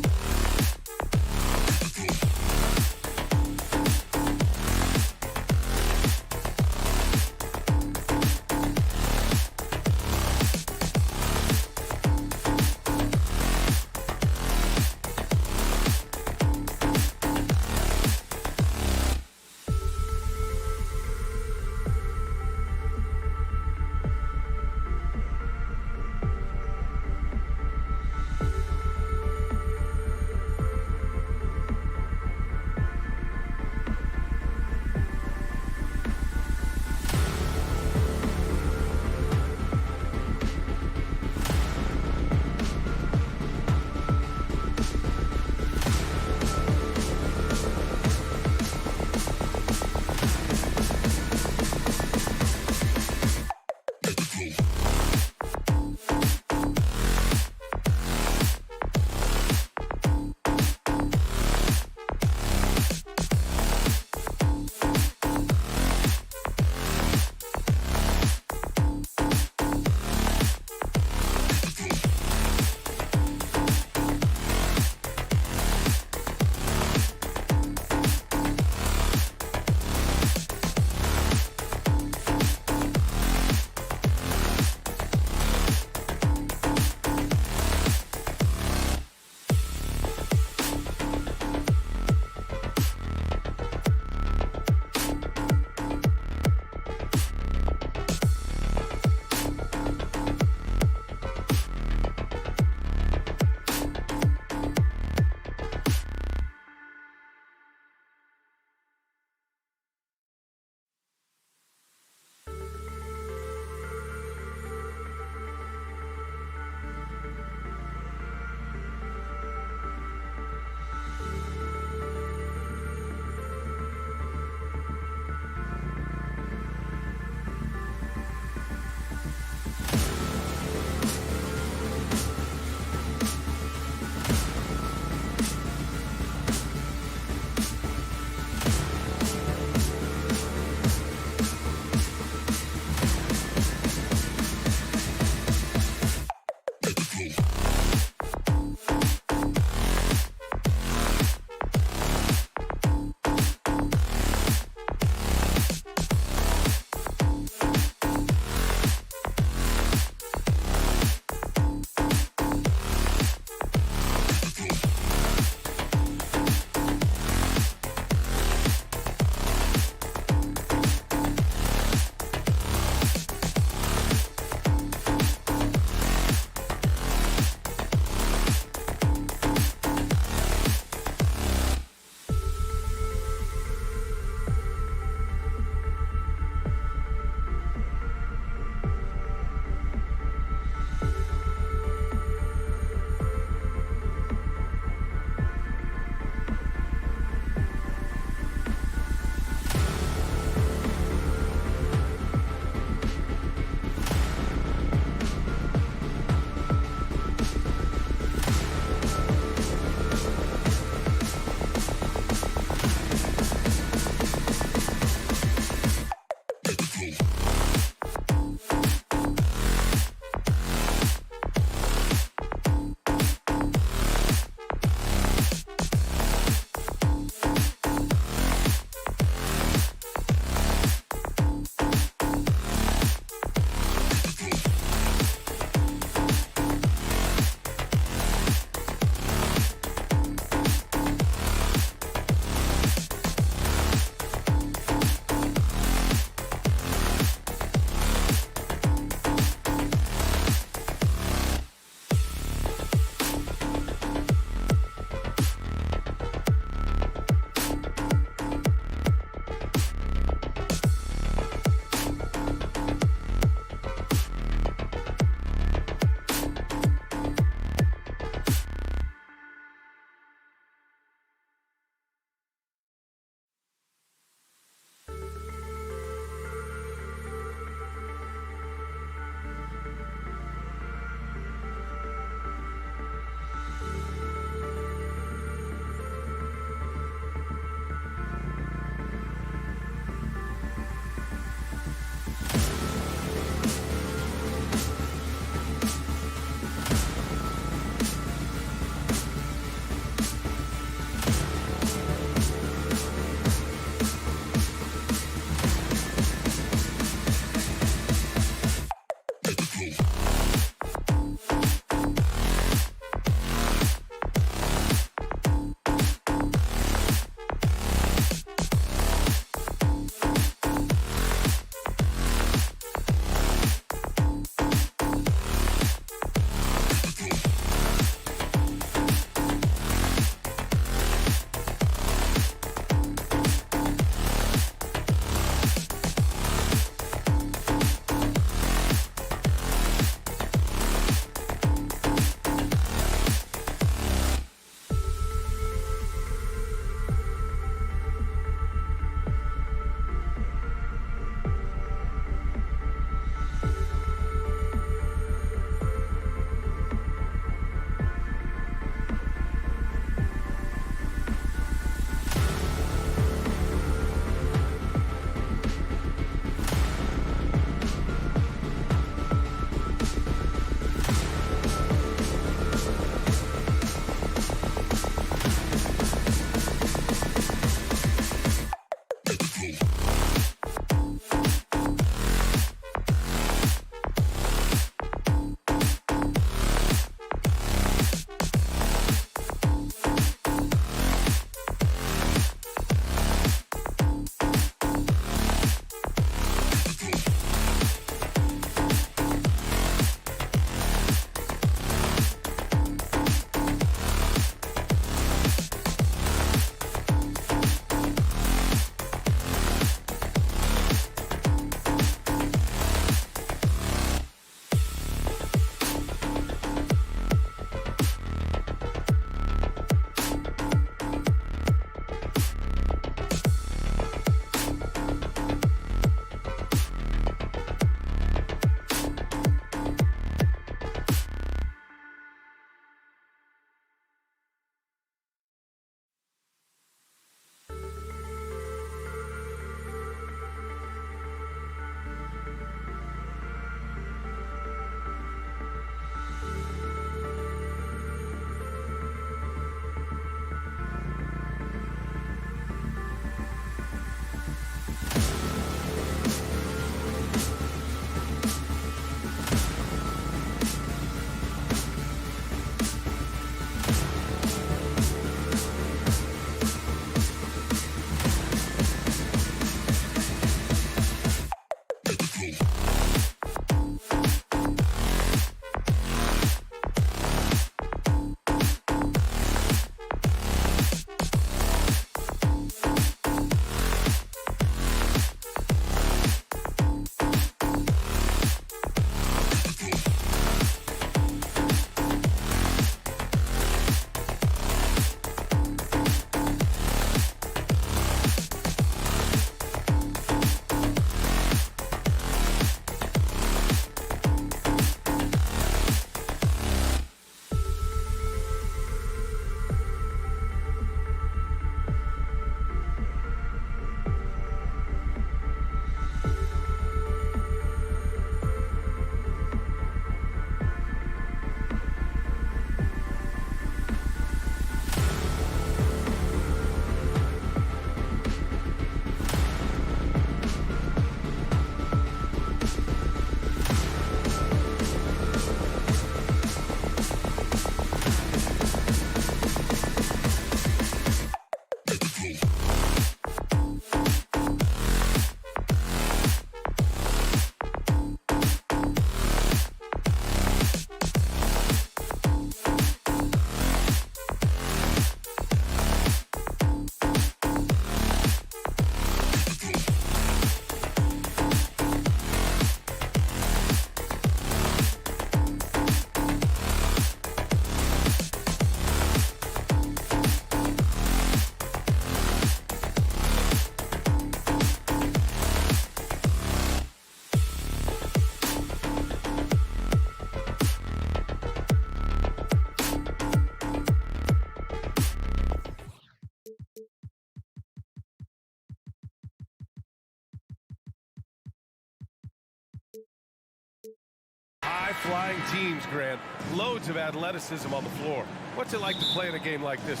high-flying teams, Grant. Loads of athleticism on the floor. What's it like to play in a game like this?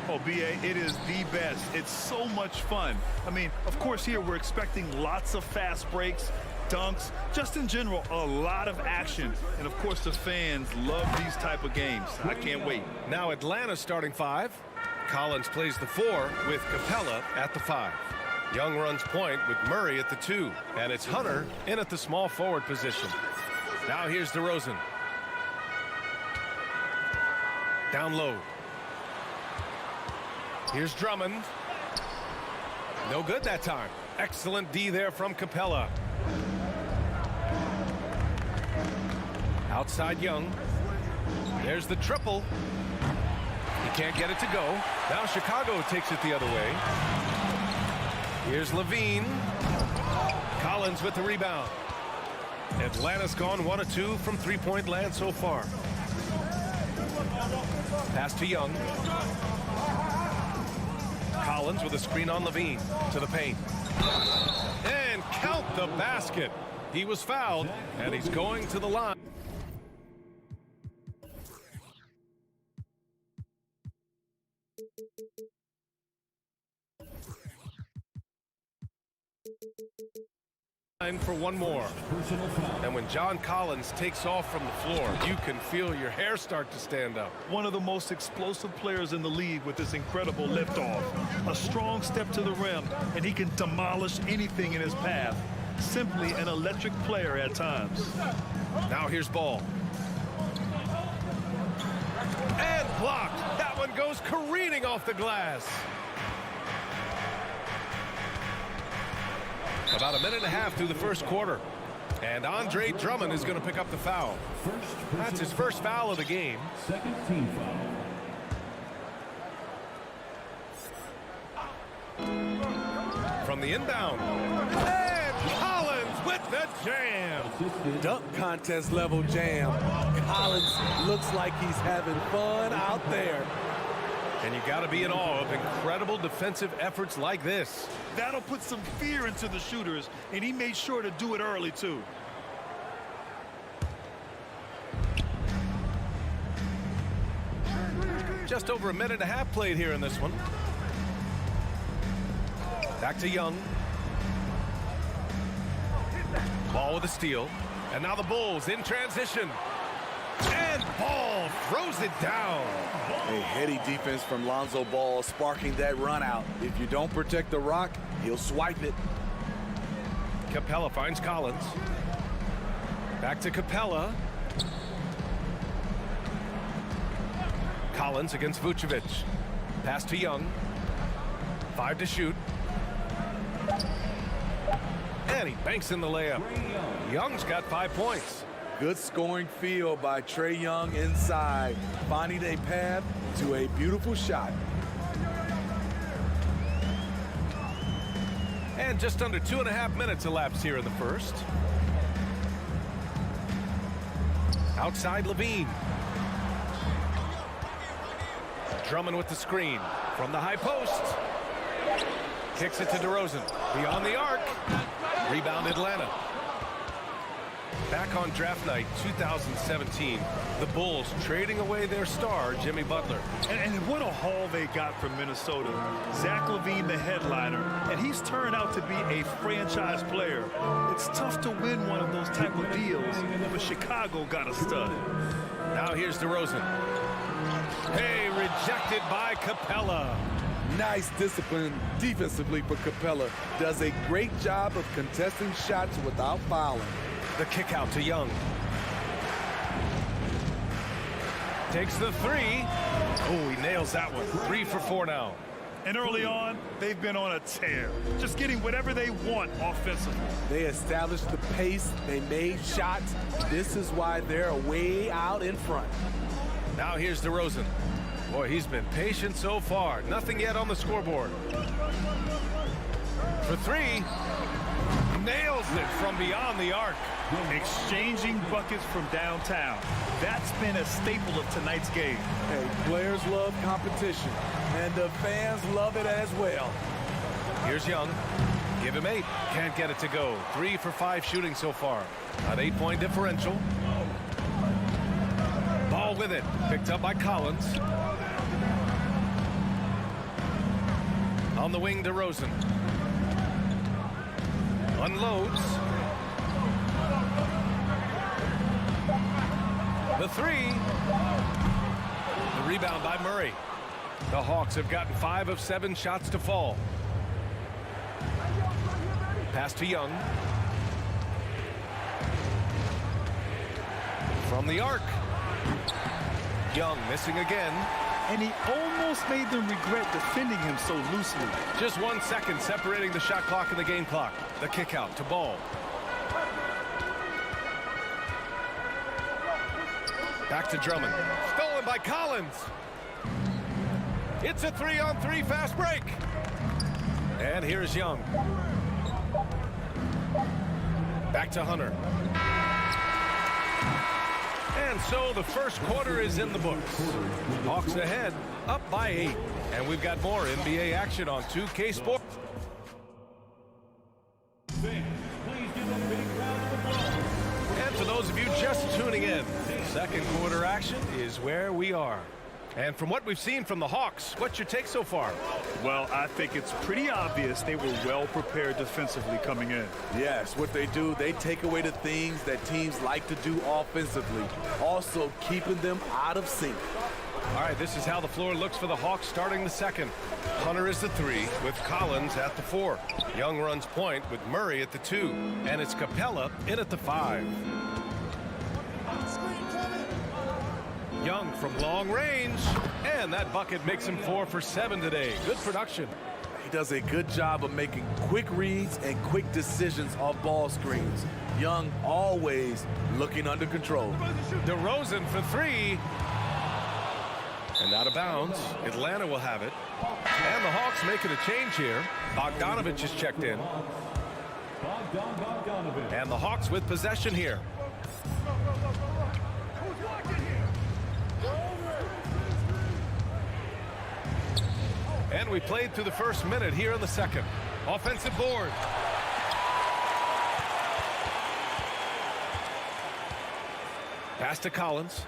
Oh, B.A., it is the best. It's so much fun. I mean, of course, here we're expecting lots of fast breaks, dunks, just in general, a lot of action. And, of course, the fans love these type of games. I can't wait. Now Atlanta starting 5. Collins plays the 4 with Capella at the 5. Young runs point with Murray at the 2. And it's Hunter in at the small forward position. Now here's DeRozan. Down low. Here's Drummond. No good that time. Excellent D there from Capella. Outside Young. There's the triple. He can't get it to go. Now Chicago takes it the other way. Here's Levine. Collins with the rebound. Atlanta's gone 1 of 2 from three-point land so far. Pass to Young. Collins with a screen on Levine to the paint. And count the basket. He was fouled, and he's going to the line. For one more. And when John Collins takes off from the floor, you can feel your hair start to stand up. One of the most explosive players in the league with this incredible liftoff. A strong step to the rim, and he can demolish anything in his path. Simply an electric player at times. Now here's Ball. And blocked. That one goes careening off the glass. About a minute and a half through the first quarter. And Andre Drummond is going to pick up the foul. That's his first foul of the game. Second team foul. From the inbound. And Collins with the jam. Dunk contest level jam. Collins looks like he's having fun out there. And you got to be in awe of incredible defensive efforts like this. That'll put some fear into the shooters, and he made sure to do it early, too. Just over a minute and a half played here in this one. Back to Young. Ball with a steal. And now the Bulls in transition. And Ball throws it down. A heady defense from Lonzo Ball sparking that run out. If you don't protect the rock, he'll swipe it. Capella finds Collins. Back to Capella. Collins against Vucevic. Pass to Young. 5 to shoot. And he banks in the layup. Young's got 5 points. Good scoring feel by Trae Young inside, finding a path to a beautiful shot. And just under 2.5 minutes elapsed here in the first. Outside Levine. Drummond with the screen from the high post. Kicks it to DeRozan. Beyond the arc. Rebound Atlanta. Back on draft night 2017, the Bulls trading away their star, Jimmy Butler. And what a haul they got from Minnesota. Zach LaVine, the headliner, and he's turned out to be a franchise player. It's tough to win one of those type of deals, but Chicago got a stud. Now here's DeRozan. Hey, rejected by Capella. Nice discipline defensively for Capella. Does a great job of contesting shots without fouling. The kick out to Young. Takes the 3. Oh, he nails that one. 3 for 4 now. And early on, they've been on a tear. Just getting whatever they want offensively. They established the pace. They made shots. This is why they're way out in front. Now here's DeRozan. Boy, he's been patient so far. Nothing yet on the scoreboard. For 3. Nails it from beyond the arc. Exchanging buckets from downtown. That's been a staple of tonight's game. Hey, players love competition, and the fans love it as well. Here's Young. Give him 8. Can't get it to go. 3 for 5 shooting so far. An 8-point differential. with it. Picked up by Collins. On the wing, DeRozan. Unloads. The three. The rebound by Murray. The Hawks have gotten 5 of 7 shots to fall. Pass to Young. From the arc. Young missing again. And he almost made them regret defending him so loosely. Just 1 second separating the shot clock and the game clock. The kick out to Ball. Back to Drummond. Stolen by Collins. It's a 3-on-3 fast break. And here's Young. Back to Hunter. And so the first quarter is in the books. Hawks ahead, up by 8. And we've got more NBA action on 2K Sports. And for those of you just tuning in, second quarter action is where we are. And from what we've seen from the Hawks, what's your take so far? Well, I think it's pretty obvious they were well prepared defensively coming in. Yes, what they do, they take away the things that teams like to do offensively, also keeping them out of sync. All right, this is how the floor looks for the Hawks starting the second. Hunter is the 3 with Collins at the 4. Young runs point with Murray at the 2. And it's Capella in at the 5. Young from long range, and that bucket makes him 4 for 7 today. Good production. He does a good job of making quick reads and quick decisions off ball screens. Young always looking under control. DeRozan for 3. And out of bounds. Atlanta will have it. And the Hawks making a change here. Bogdanovich is checked in. And the Hawks with possession here. And we played through the first minute here in the second. Offensive board. Pass to Collins.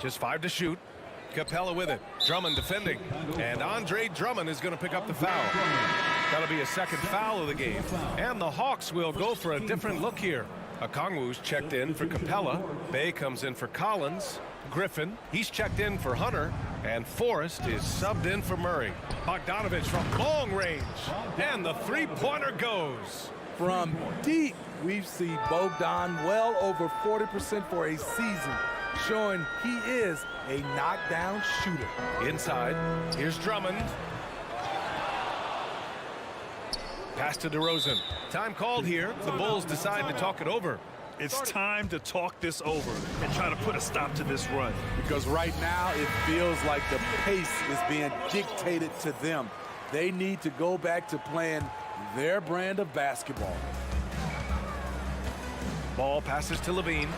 Just 5 to shoot. Capella with it. Drummond defending. And Andre Drummond is going to pick up the foul. That'll be a second foul of the game. And the Hawks will go for a different look here. Okongwu's checked in for Capella. Bay comes in for Collins. Griffin, he's checked in for Hunter. And Forrest is subbed in for Murray. Bogdanovich from long range. And the three-pointer goes. From deep, we see Bogdan well over 40% for a season, showing he is a knockdown shooter. Inside, here's Drummond. Pass to DeRozan. Time called here. The Bulls decide to talk it over. It's time to talk this over and try to put a stop to this run. Because right now it feels like the pace is being dictated to them. They need to go back to playing their brand of basketball. Ball passes to Levine.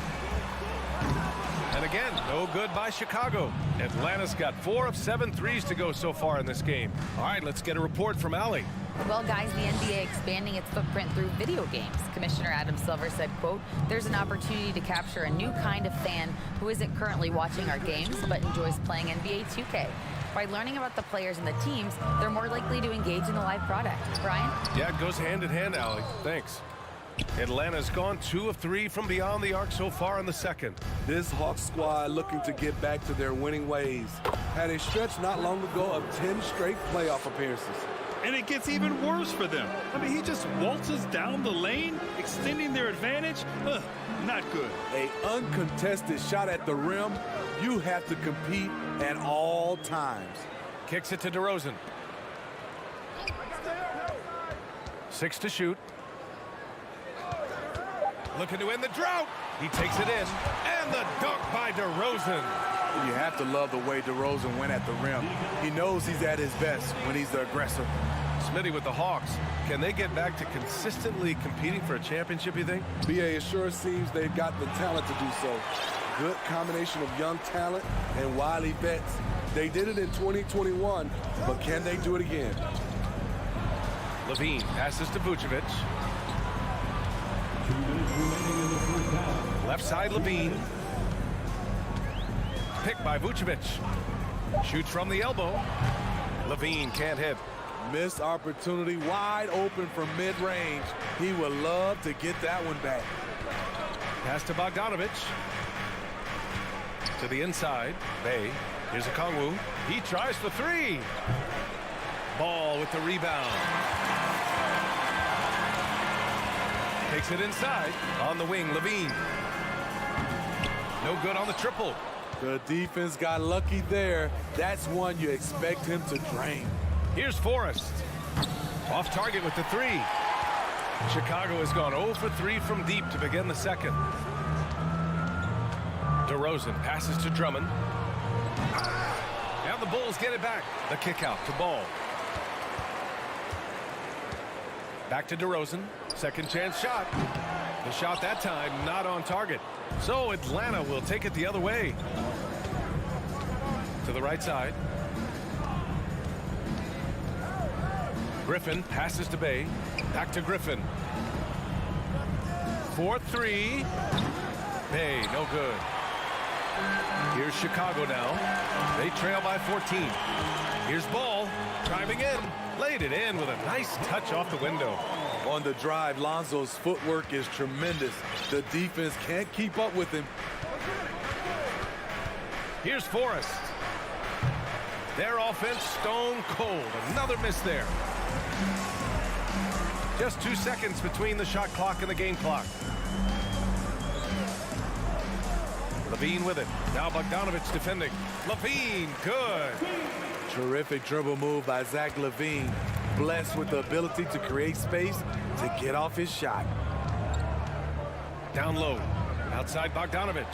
And again, no good by Chicago. Atlanta's got 4 of 7 threes to go so far in this game. All right, let's get a report from Allie. Well, guys, the NBA expanding its footprint through video games. Commissioner Adam Silver said, quote, "There's an opportunity to capture a new kind of fan who isn't currently watching our games but enjoys playing NBA 2K. By learning about the players and the teams, they're more likely to engage in the live product." Brian? Yeah, it goes hand in hand, Allie. Thanks. Atlanta's gone 2 of 3 from beyond the arc so far in the second. This Hawks squad looking to get back to their winning ways. Had a stretch not long ago of 10 straight playoff appearances. And it gets even worse for them. I mean, he just waltzes down the lane, extending their advantage. Not good. A uncontested shot at the rim, you have to compete at all times. Kicks it to DeRozan. 6 to shoot. Looking to end the drought. He takes it in. And the dunk by DeRozan. You have to love the way DeRozan went at the rim. He knows he's at his best when he's the aggressor. Smitty with the Hawks. Can they get back to consistently competing for a championship, you think? BA, it sure seems they've got the talent to do so. Good combination of young talent and wily vets. They did it in 2021, but can they do it again? Levine passes to Vucevic. Left side, Levine. Pick by Vucevic. Shoots from the elbow. Levine can't hit. Missed opportunity, wide open from mid-range. He would love to get that one back. Pass to Bogdanovic. To the inside. Bay. Here's a Kongwu. He tries for three. Ball with the rebound. Takes it inside. On the wing, Levine. No good on the triple. The defense got lucky there. That's one you expect him to drain. Here's Forrest. Off target with the three. Chicago has gone 0 for 3 from deep to begin the second. DeRozan passes to Drummond. And the Bulls get it back. The kick out to Ball. Back to DeRozan. Second chance shot. The shot that time not on target. So Atlanta will take it the other way. To the right side. Griffin passes to Bay. Back to Griffin. 4-3. Bay, no good. Here's Chicago now. They trail by 14. Here's Ball. Driving in. Laid it in with a nice touch off the window. On the drive, Lonzo's footwork is tremendous. The defense can't keep up with him. Here's Forrest. Their offense stone cold. Another miss there. Just 2 seconds between the shot clock and the game clock. Levine with it. Now Bogdanovic defending. Levine, good. Terrific dribble move by Zach Levine. Blessed with the ability to create space to get off his shot. Down low. Outside Bogdanovic.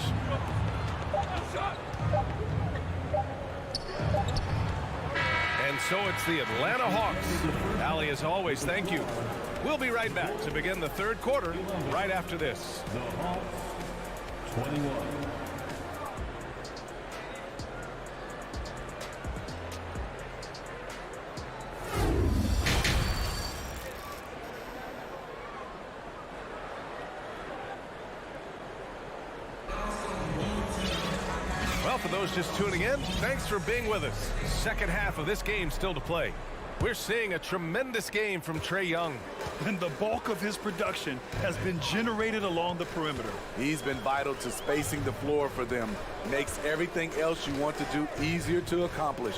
And so it's the Atlanta Hawks. Allie, as always, thank you. We'll be right back to begin the third quarter right after this. The Hawks, 21. Well, for those just tuning in, thanks for being with us. Second half of this game still to play. We're seeing a tremendous game from Trae Young. And the bulk of his production has been generated along the perimeter. He's been vital to spacing the floor for them. Makes everything else you want to do easier to accomplish.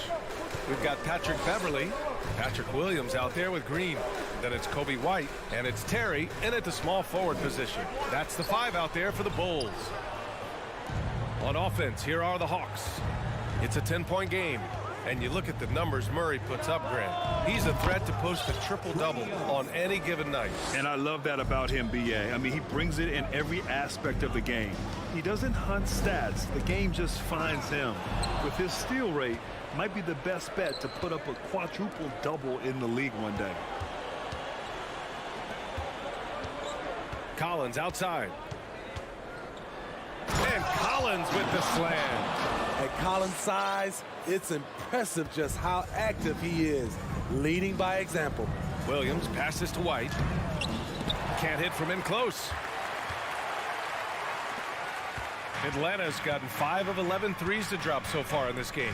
We've got Patrick Beverly, Patrick Williams out there with Green. Then it's Kobe White, and it's Terry in at the small forward position. That's the 5 out there for the Bulls. On offense, here are the Hawks. It's a 10-point game. And you look at the numbers Murray puts up, Grant. He's a threat to post a triple-double on any given night. And I love that about him, B.A. I mean, he brings it in every aspect of the game. He doesn't hunt stats. The game just finds him. With his steal rate, might be the best bet to put up a quadruple-double in the league one day. Collins outside. And Collins with the slam. At Collins' size, it's impressive just how active he is, leading by example. Williams passes to White. Can't hit from in close. Atlanta's gotten 5 of 11 threes to drop so far in this game.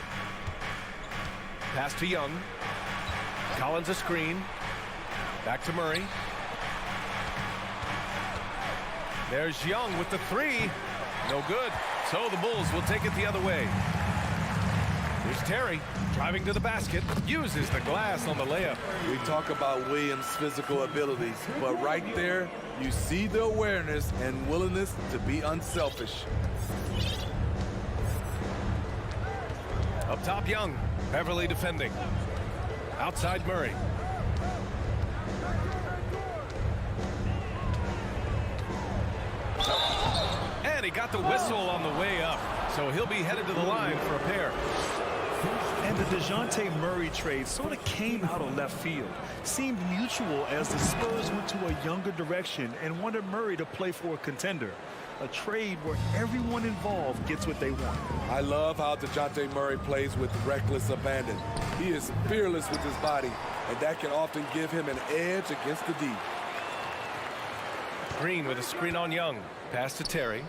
Pass to Young. Collins a screen. Back to Murray. There's Young with the 3. No good. So the Bulls will take it the other way. Here's Terry driving to the basket. Uses the glass on the layup. We talk about Williams' physical abilities, but right there, you see the awareness and willingness to be unselfish. Up top, Young. Beverly defending. Outside, Murray. And he got the whistle on the way up. So he'll be headed to the line for a pair. And the DeJounte Murray trade sort of came out of left field. Seemed mutual as the Spurs went to a younger direction and wanted Murray to play for a contender. A trade where everyone involved gets what they want. I love how DeJounte Murray plays with reckless abandon. He is fearless with his body, and that can often give him an edge against the D. Green with a screen on Young. Pass to Terry.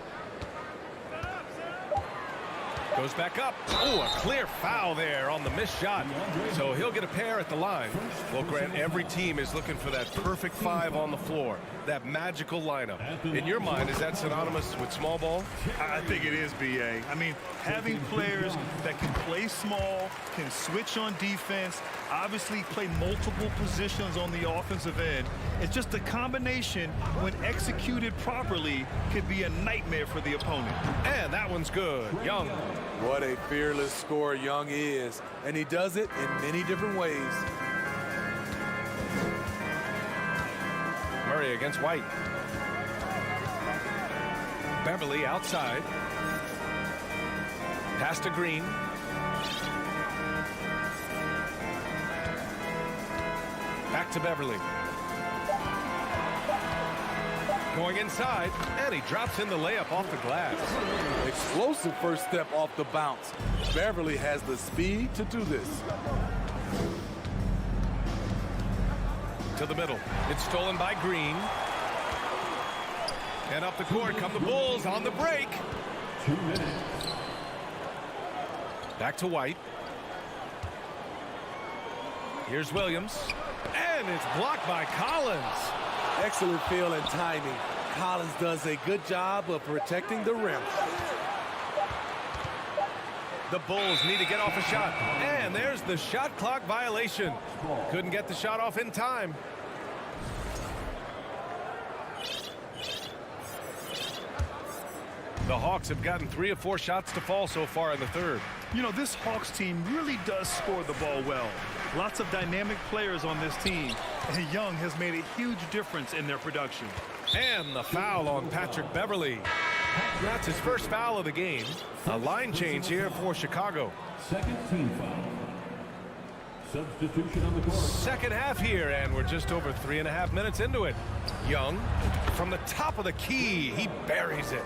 Goes back up. Oh, a clear foul there on the missed shot. So he'll get a pair at the line. Well, Grant, every team is looking for that perfect 5 on the floor, that magical lineup. In your mind, is that synonymous with small ball? I think it is, B.A. I mean, having players that can play small, can switch on defense, obviously play multiple positions on the offensive end. It's just a combination, when executed properly, could be a nightmare for the opponent. And that one's good. Young. What a fearless scorer Young is, and he does it in many different ways. Murray against White. Beverly outside. Pass to Green. Back to Beverly. Going inside, and he drops in the layup off the glass. Explosive first step off the bounce. Beverly has the speed to do this. To the middle. It's stolen by Green. And up the court come the Bulls on the break. 2 minutes. Back to White. Here's Williams. And it's blocked by Collins. Excellent feel and timing. Collins does a good job of protecting the rim. The Bulls need to get off a shot. And there's the shot clock violation. Couldn't get the shot off in time. The Hawks have gotten 3 of 4 shots to fall so far in the third. You know, this Hawks team really does score the ball well. Lots of dynamic players on this team, and Young has made a huge difference in their production. And the foul on Patrick Beverly. That's his first foul of the game. A line change here for Chicago. Second team foul. Substitution on the court. Second half here, and we're just over 3.5 minutes into it. Young, from the top of the key, he buries it.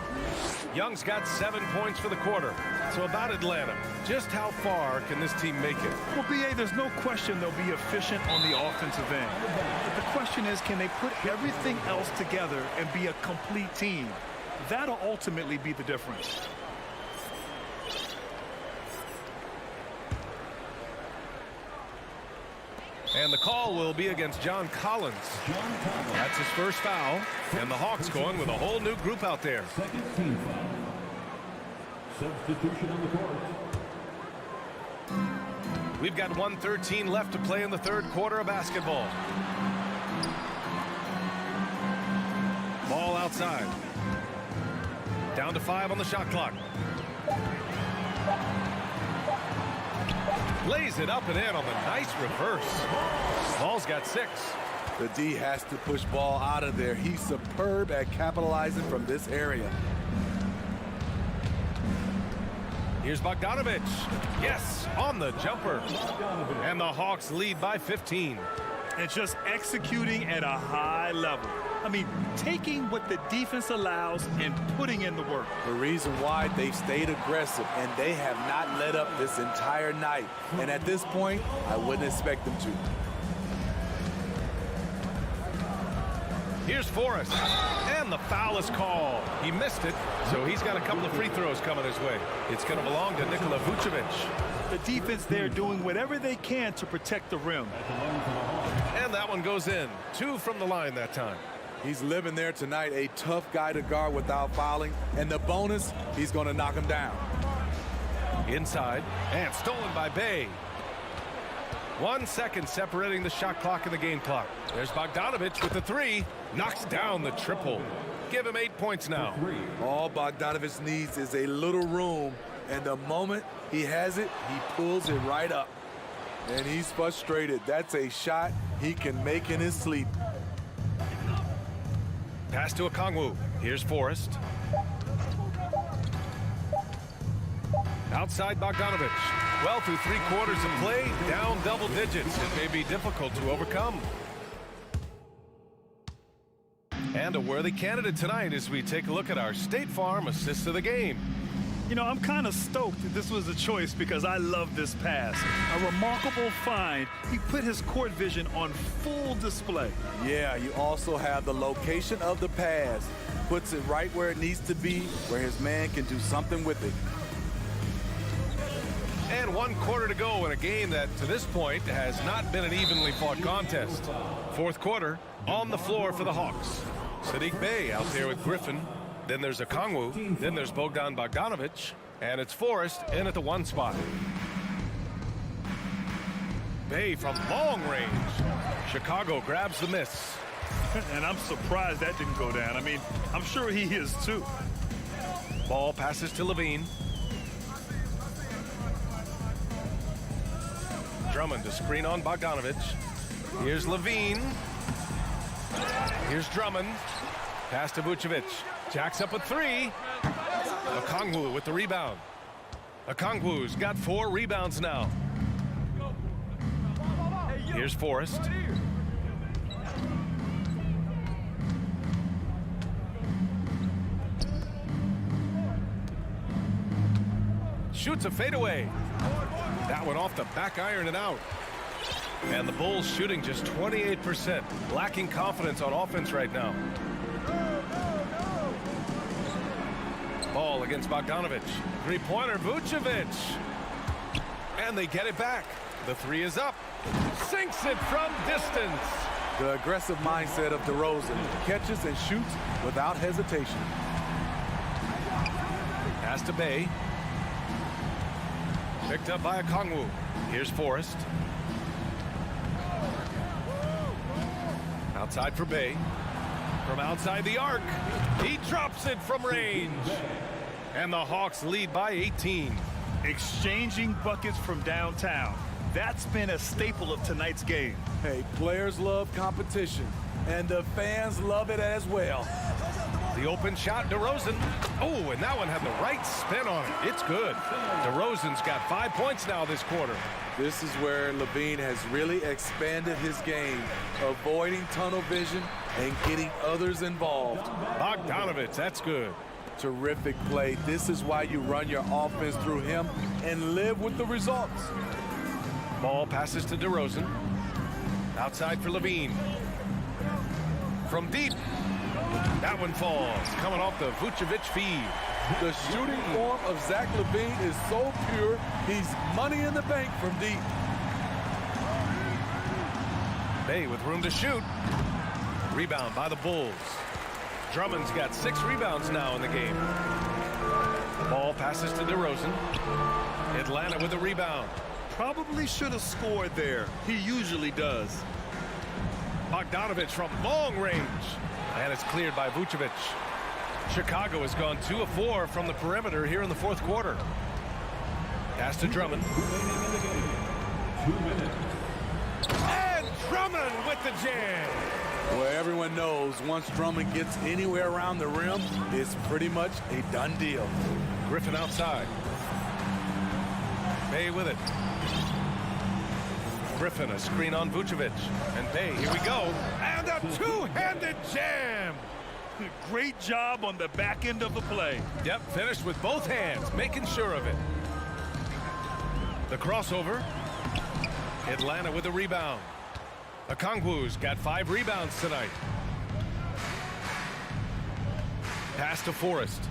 Young's got 7 points for the quarter. So about Atlanta, just how far can this team make it? Well, B.A., there's no question they'll be efficient on the offensive end. But the question is, can they put everything else together and be a complete team? That'll ultimately be the difference. And the call will be against John Collins. That's his first foul. And the Hawks going with a whole new group out there. Second team foul. Substitution on the court. We've got 1:13 left to play in the third quarter of basketball. Ball outside. Down to 5 on the shot clock. Lays it up and in on the nice reverse. Ball's got 6. The D has to push ball out of there. He's superb at capitalizing from this area. Here's Bogdanovich. Yes, on the jumper. And the Hawks lead by 15. And just executing at a high level. I mean, taking what the defense allows and putting in the work. The reason why they stayed aggressive, and they have not let up this entire night. And at this point, I wouldn't expect them to. Here's Forrest. And the foul is called. He missed it, so he's got a couple of free throws coming his way. It's going to belong to Nikola Vucevic. The defense there doing whatever they can to protect the rim. And that one goes in. 2 from the line that time. He's living there tonight, a tough guy to guard without fouling. And the bonus, he's going to knock him down. Inside, and stolen by Bay. 1 second separating the shot clock and the game clock. There's Bogdanovich with the 3. Knocks down the triple. Give him 8 points now. All Bogdanovich needs is a little room. And the moment he has it, he pulls it right up. And he's frustrated. That's a shot he can make in his sleep. Pass to Okongwu. Here's Forrest. Outside Bogdanovich. Well, through 3 quarters of play, down double digits. It may be difficult to overcome. And a worthy candidate tonight as we take a look at our State Farm assist of the game. You know, I'm kind of stoked that this was a choice because I love this pass. A remarkable find. He put his court vision on full display. Yeah, you also have the location of the pass. Puts it right where it needs to be, where his man can do something with it. and 1 quarter to go in a game that, to this point, has not been an evenly fought contest. 4th quarter, on the floor for the Hawks. Saddiq Bey out there with Griffin. Then there's Okongwu. Then there's Bogdan Bogdanovic. And it's Forrest in at the 1 spot. Bey from long range. Chicago grabs the miss. And I'm surprised that didn't go down. I mean, I'm sure he is too. Ball passes to Levine. Drummond to screen on Bogdanovic. Here's Levine. Here's Drummond. Pass to Vucevic. Jacks up a 3. Okongwu with the rebound. Okongwu's got 4 rebounds now. Here's Forrest. Shoots a fadeaway. That one off the back iron and out. And the Bulls shooting just 28%. Lacking confidence on offense right now. Ball against Bogdanovic. 3-pointer, Vucevic. And they get it back. The 3 is up. Sinks it from distance. The aggressive mindset of DeRozan. Catches and shoots without hesitation. Pass to Bey. Picked up by Okongwu. Here's Forrest. Outside for Bey. From outside the arc. He drops it from range. And the Hawks lead by 18. Exchanging buckets from downtown. That's been a staple of tonight's game. Hey, players love competition, and the fans love it as well. The open shot, DeRozan. Oh, and that one had the right spin on it. It's good. DeRozan's got 5 points now this quarter. This is where Levine has really expanded his game, avoiding tunnel vision and getting others involved. Bogdanovic, that's good. Terrific play. This is why you run your offense through him and live with the results. Ball passes to DeRozan. Outside for Levine. From deep. That one falls. Coming off the Vucevic feed. The shooting form of Zach LaVine is so pure, he's money in the bank from deep. Bey with room to shoot. Rebound by the Bulls. Drummond's got 6 rebounds now in the game. Ball passes to DeRozan. Atlanta with a rebound. Probably should have scored there. He usually does. Bogdanovic from long range. And it's cleared by Vucevic. Chicago has gone 2 of 4 from the perimeter here in the 4th quarter. Pass to Drummond. 2 minutes. And Drummond with the jam. Well, everyone knows once Drummond gets anywhere around the rim, it's pretty much a done deal. Griffin outside. Bey with it. Griffin, a screen on Vucevic. And Bey, here we go. And a 2-handed jam. Great job on the back end of the play. Yep, finished with both hands, making sure of it. The crossover. Atlanta with a rebound. Okongwu's got 5 rebounds tonight. Pass to Forrest.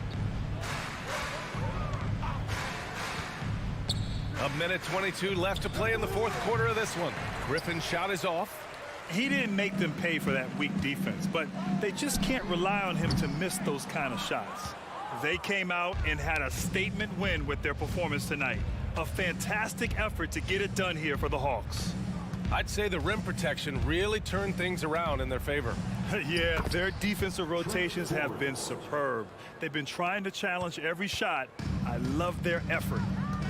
A minute 22 left to play in the 4th quarter of this one. Griffin's shot is off. He didn't make them pay for that weak defense, but they just can't rely on him to miss those kind of shots. They came out and had a statement win with their performance tonight. A fantastic effort to get it done here for the Hawks. I'd say the rim protection really turned things around in their favor. Yeah, their defensive rotations have been superb. They've been trying to challenge every shot. I love their effort.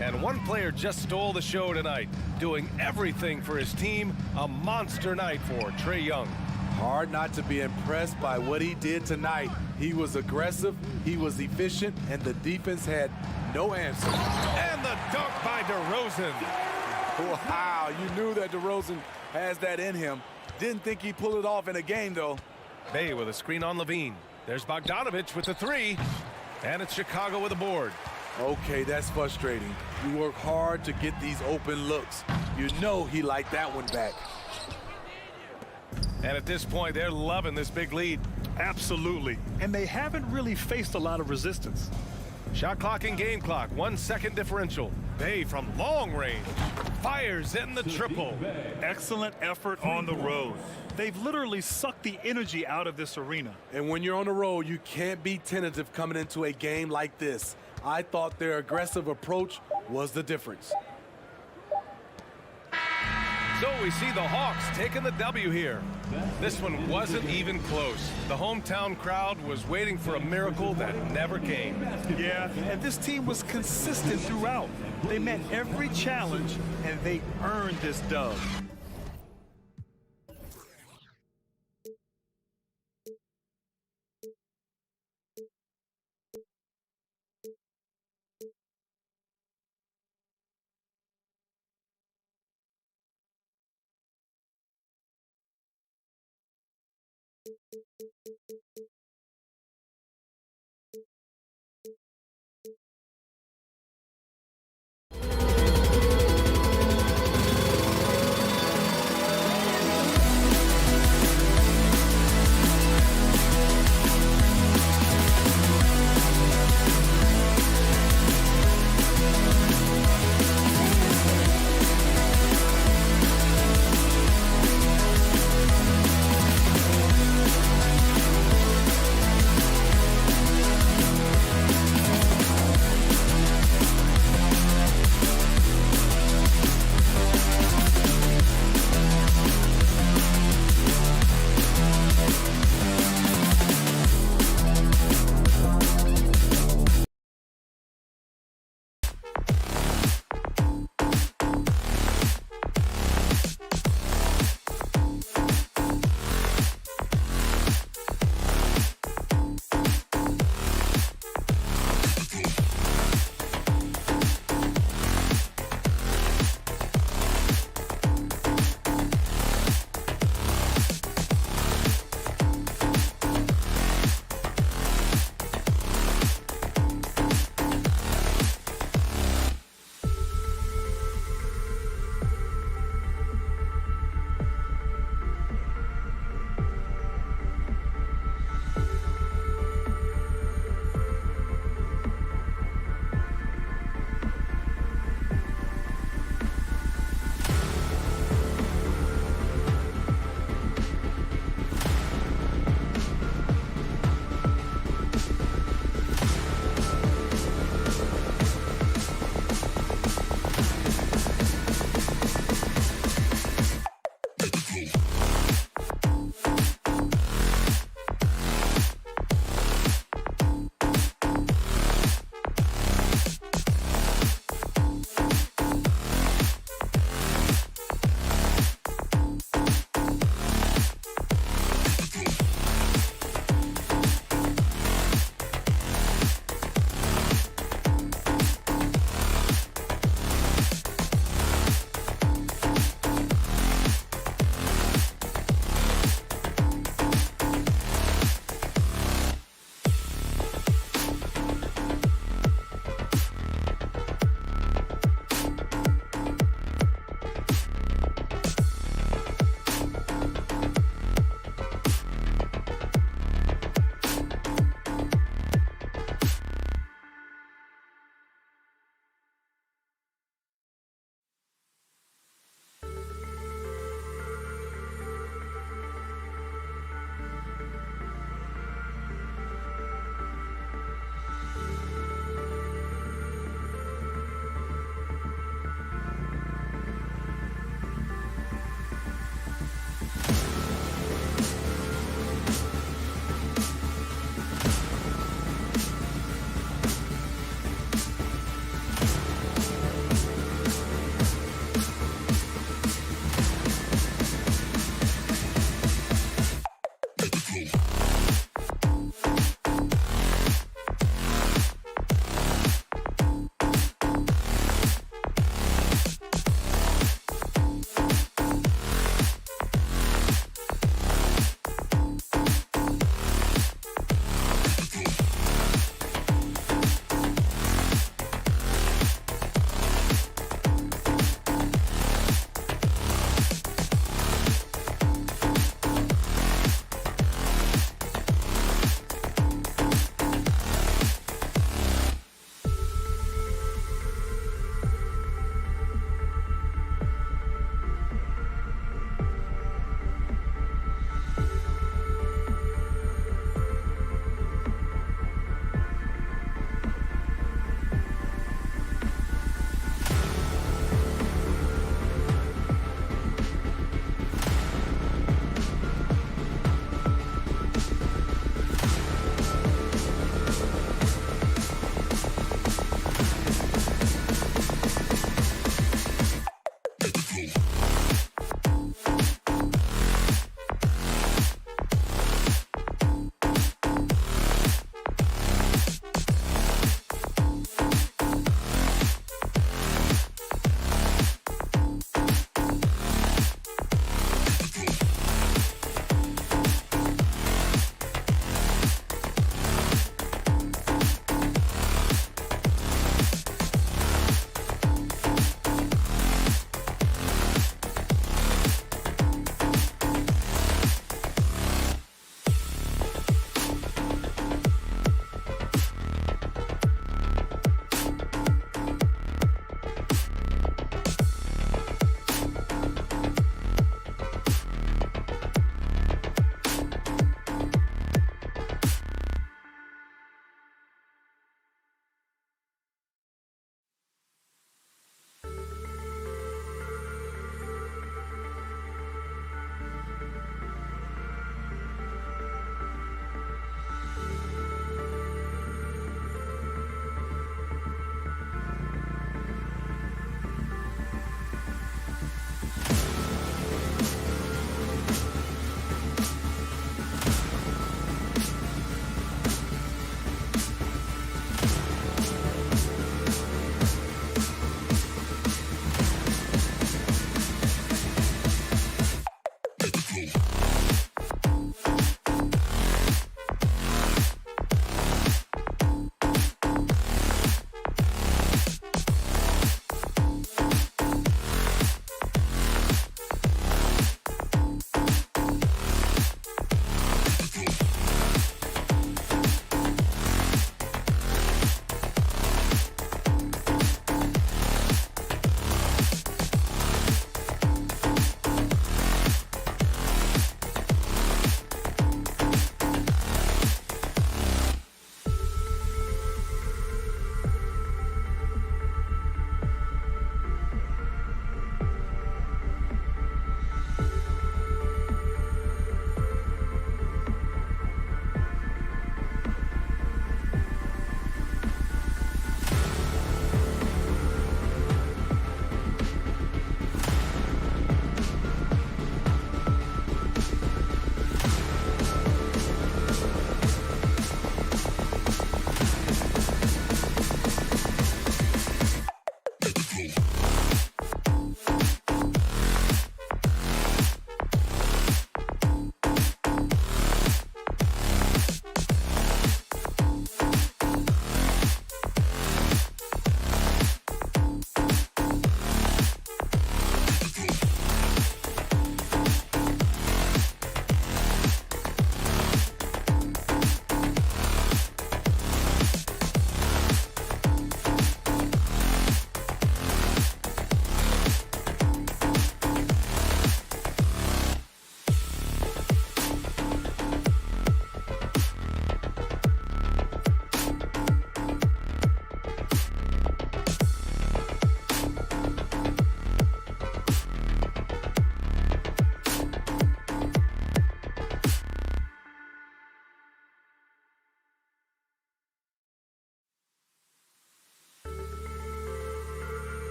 And one player just stole the show tonight, doing everything for his team. A monster night for Trae Young. Hard not to be impressed by what he did tonight. He was aggressive, he was efficient, and the defense had no answer. And the dunk by DeRozan. Wow, you knew that DeRozan has that in him. Didn't think he'd pull it off in a game, though. Bey with a screen on Levine. There's Bogdanovic with the 3. And it's Chicago with a board. Okay, that's frustrating. You work hard to get these open looks. You know he liked that one back. And at this point, they're loving this big lead. Absolutely. And they haven't really faced a lot of resistance. Shot clock and game clock, 1 second differential. Bay from long range fires in the triple. Excellent effort on the road. They've literally sucked the energy out of this arena. And when you're on the road, you can't be tentative coming into a game like this. I thought their aggressive approach was the difference. So we see the Hawks taking the W here. This one wasn't even close. The hometown crowd was waiting for a miracle that never came. Yeah, and this team was consistent throughout. They met every challenge, and they earned this dub.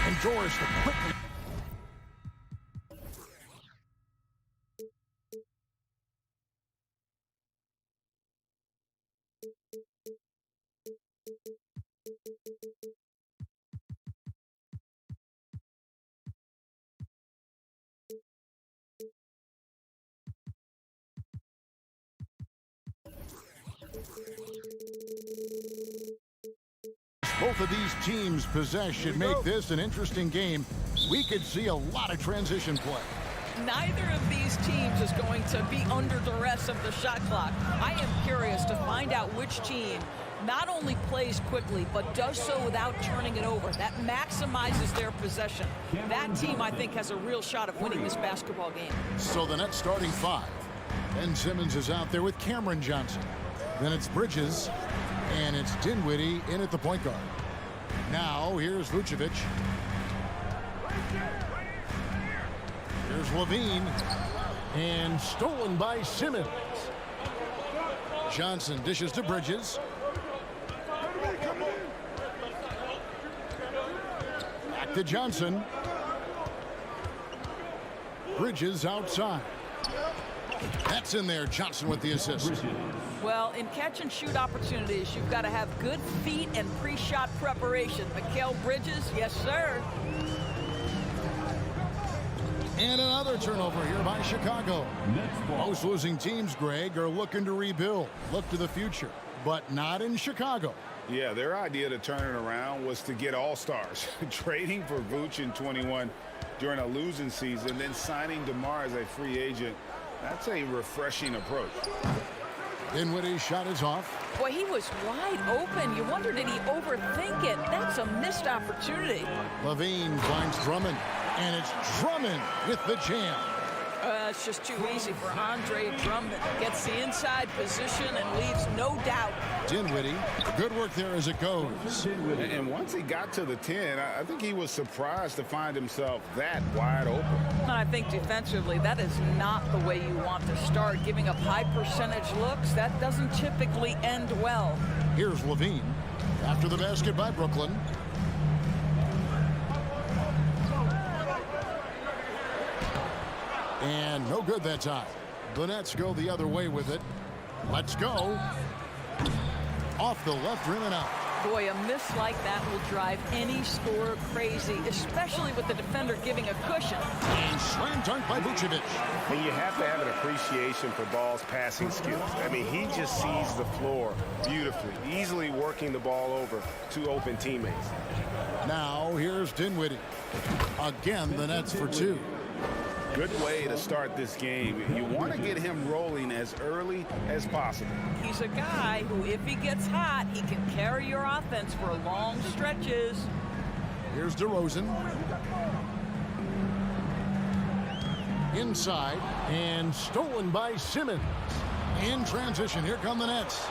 Endures the quick. Both of these teams' possess should make this an interesting game. We could see a lot of transition play. Neither of these teams is going to be under duress of the shot clock. I am curious to find out which team not only plays quickly, but does so without turning it over. That maximizes their possession. That team, I think, has a real shot of winning this basketball game. So the Nets starting five. Ben Simmons is out there with Cameron Johnson. Then it's Bridges, and it's Dinwiddie in at the point guard. Now, here's Vucevic. Here's Levine, and stolen by Simmons. Johnson dishes to Bridges. Back to Johnson. Bridges outside. That's in there. Johnson with the assist. Well, in catch-and-shoot opportunities, you've got to have good feet and pre-shot preparation. Mikal Bridges, yes, sir. And another turnover here by Chicago. Most losing teams, Greg, are looking to rebuild, look to the future, but not in Chicago. Yeah, their idea to turn it around was to get all-stars. Trading for Vooch in 21 during a losing season, then signing DeMar as a free agent. That's a refreshing approach. Dinwiddie's shot is off. Boy, he was wide open. You wonder, did he overthink it? That's a missed opportunity. Levine finds Drummond, and it's Drummond with the jam. It's just too easy for Andre Drummond. Gets the inside position and leaves no doubt. Dinwiddie, good work there as it goes. And once he got to the 10, I think he was surprised to find himself that wide open. And I think defensively, that is not the way you want to start. Giving up high percentage looks, that doesn't typically end well. Here's Levine after the basket by Brooklyn. And no good that time. The Nets go the other way with it. Let's go. Off the left rim and out. Boy, a miss like that will drive any scorer crazy, especially with the defender giving a cushion. And slam dunk by Vucevic. And you have to have an appreciation for Ball's passing skills. I mean, he just sees the floor beautifully, easily working the ball over to open teammates. Now here's Dinwiddie. Again, the Nets for two. Good way to start this game. You want to get him rolling as early as possible. He's a guy who, if he gets hot, he can carry your offense for long stretches. Here's DeRozan. Inside, and stolen by Simmons. In transition, here come the Nets.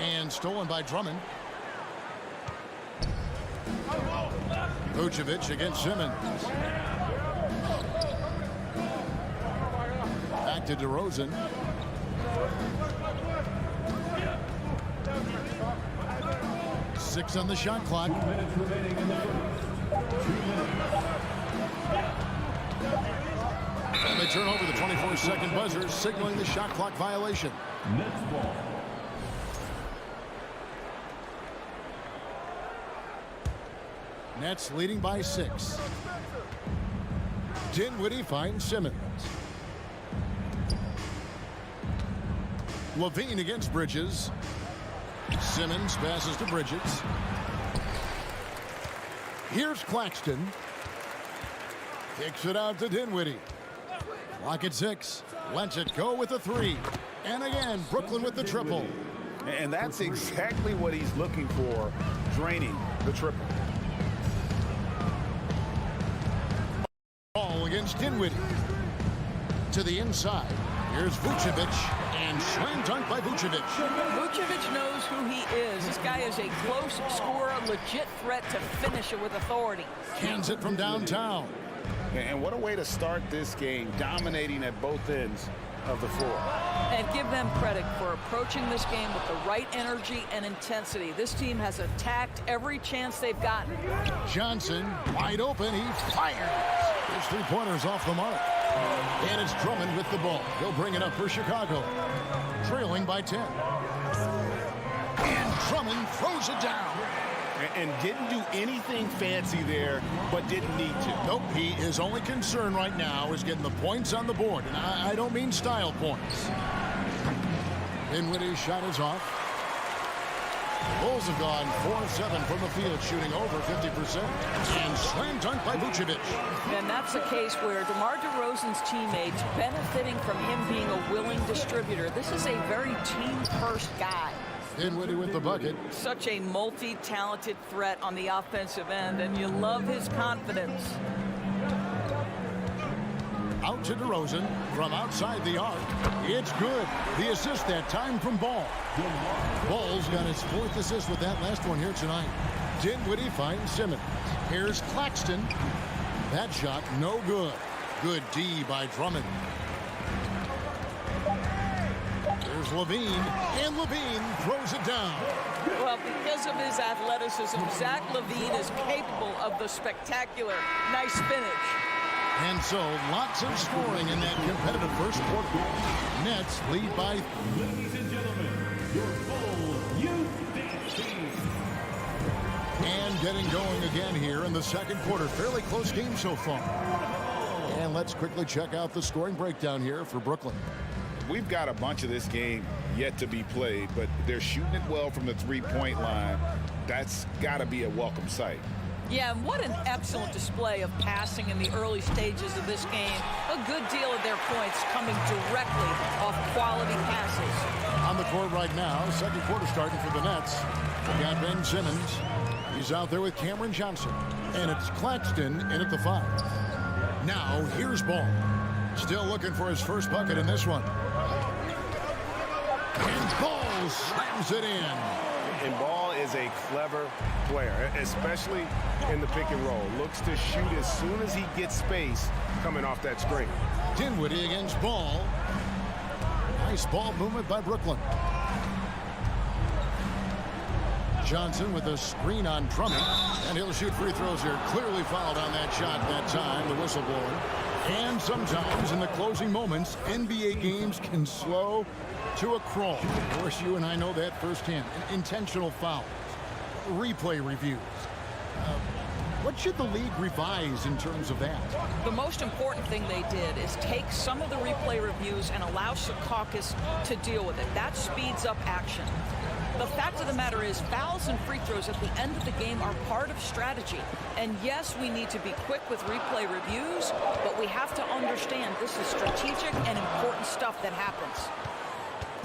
And stolen by Drummond. Vucevic against Simmons. Back to DeRozan. Six on the shot clock. 2 minutes remaining in the first. 2 minutes. And they turn over the 24-second buzzer, signaling the shot clock violation. Next ball. Nets leading by 6. Dinwiddie finds Simmons. Levine against Bridges. Simmons passes to Bridges. Here's Claxton. Kicks it out to Dinwiddie. Clock at 6. Lets it go with a 3. And again, Brooklyn with the triple. And that's exactly what he's looking for, draining the triple. Ball against Dinwiddie. To the inside. Here's Vucevic. And slam dunk by Vucevic. Vucevic knows who he is. This guy is a close scorer, legit threat to finish it with authority. Cans it from downtown. And what a way to start this game, dominating at both ends of the floor. And give them credit for approaching this game with the right energy and intensity. This team has attacked every chance they've gotten. Johnson, wide open, he fires. His 3-pointers off the mark. And it's Drummond with the ball. He'll bring it up for Chicago. Trailing by 10. And Drummond throws it down. And didn't do anything fancy there, but didn't need to. Nope, his only concern right now is getting the points on the board. And I don't mean style points. Dinwiddie's shot is off. Bulls have gone 4-7 from the field, shooting over 50%. And slam dunk by Vucevic. And that's a case where DeMar DeRozan's teammates benefiting from him being a willing distributor. This is a very team-first guy. Dinwiddie with the bucket. Such a multi-talented threat on the offensive end, and you love his confidence. Out to DeRozan from outside the arc. It's good. The assist that time from Ball. Ball's got his 4th assist with that last one here tonight. Dinwiddie finds Simmons. Here's Claxton. That shot no good. Good D by Drummond. Here's Levine, and Levine throws it down. Well, because of his athleticism, Zach LaVine is capable of the spectacular. Nice finish. And so, lots of scoring in that competitive first quarter. Nets lead by... Ladies and gentlemen, your full youth dance team. And getting going again here in the second quarter. Fairly close game so far. And let's quickly check out the scoring breakdown here for Brooklyn. We've got a bunch of this game yet to be played, but they're shooting it well from the 3-point line. That's got to be a welcome sight. Yeah, and what an excellent display of passing in the early stages of this game. A good deal of their points coming directly off quality passes. On the court right now, second quarter starting for the Nets. We got Ben Simmons. He's out there with Cameron Johnson. And it's Claxton in at the 5. Now, here's Ball. Still looking for his first bucket in this one. And Ball slams it in. And Ball is a clever player, especially in the pick and roll. Looks to shoot as soon as he gets space coming off that screen. Dinwiddie against Ball. Nice ball movement by Brooklyn. Johnson with a screen on Drummond. And he'll shoot free throws here. Clearly fouled on that shot that time, the whistle blower. And sometimes in the closing moments, NBA games can slow to a crawl. Of course, you and I know that firsthand. Intentional fouls, replay reviews. What should the league revise in terms of that? The most important thing they did is take some of the replay reviews and allow Secaucus to deal with it. That speeds up action. The fact of the matter is fouls and free throws at the end of the game are part of strategy. And yes, we need to be quick with replay reviews, but we have to understand this is strategic and important stuff that happens.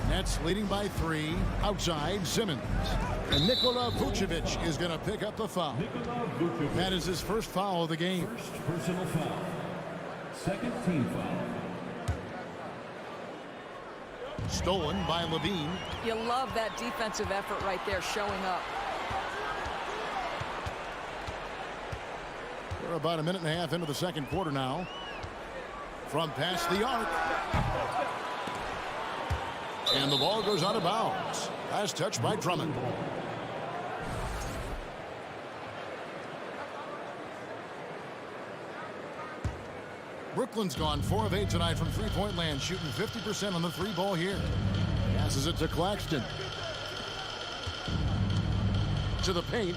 Nets leading by 3. Outside, Simmons. And Nikola Vucevic is going to pick up the foul. That is his first foul of the game. First personal foul. Second team foul. Stolen by Levine. You love that defensive effort right there showing up. We're about a minute and a half into the second quarter now. From past the arc. And the ball goes out of bounds. Last touch by Drummond. Brooklyn's gone 4 of 8 tonight from three-point land, shooting 50% on the three ball here. Passes it to Claxton. To the paint.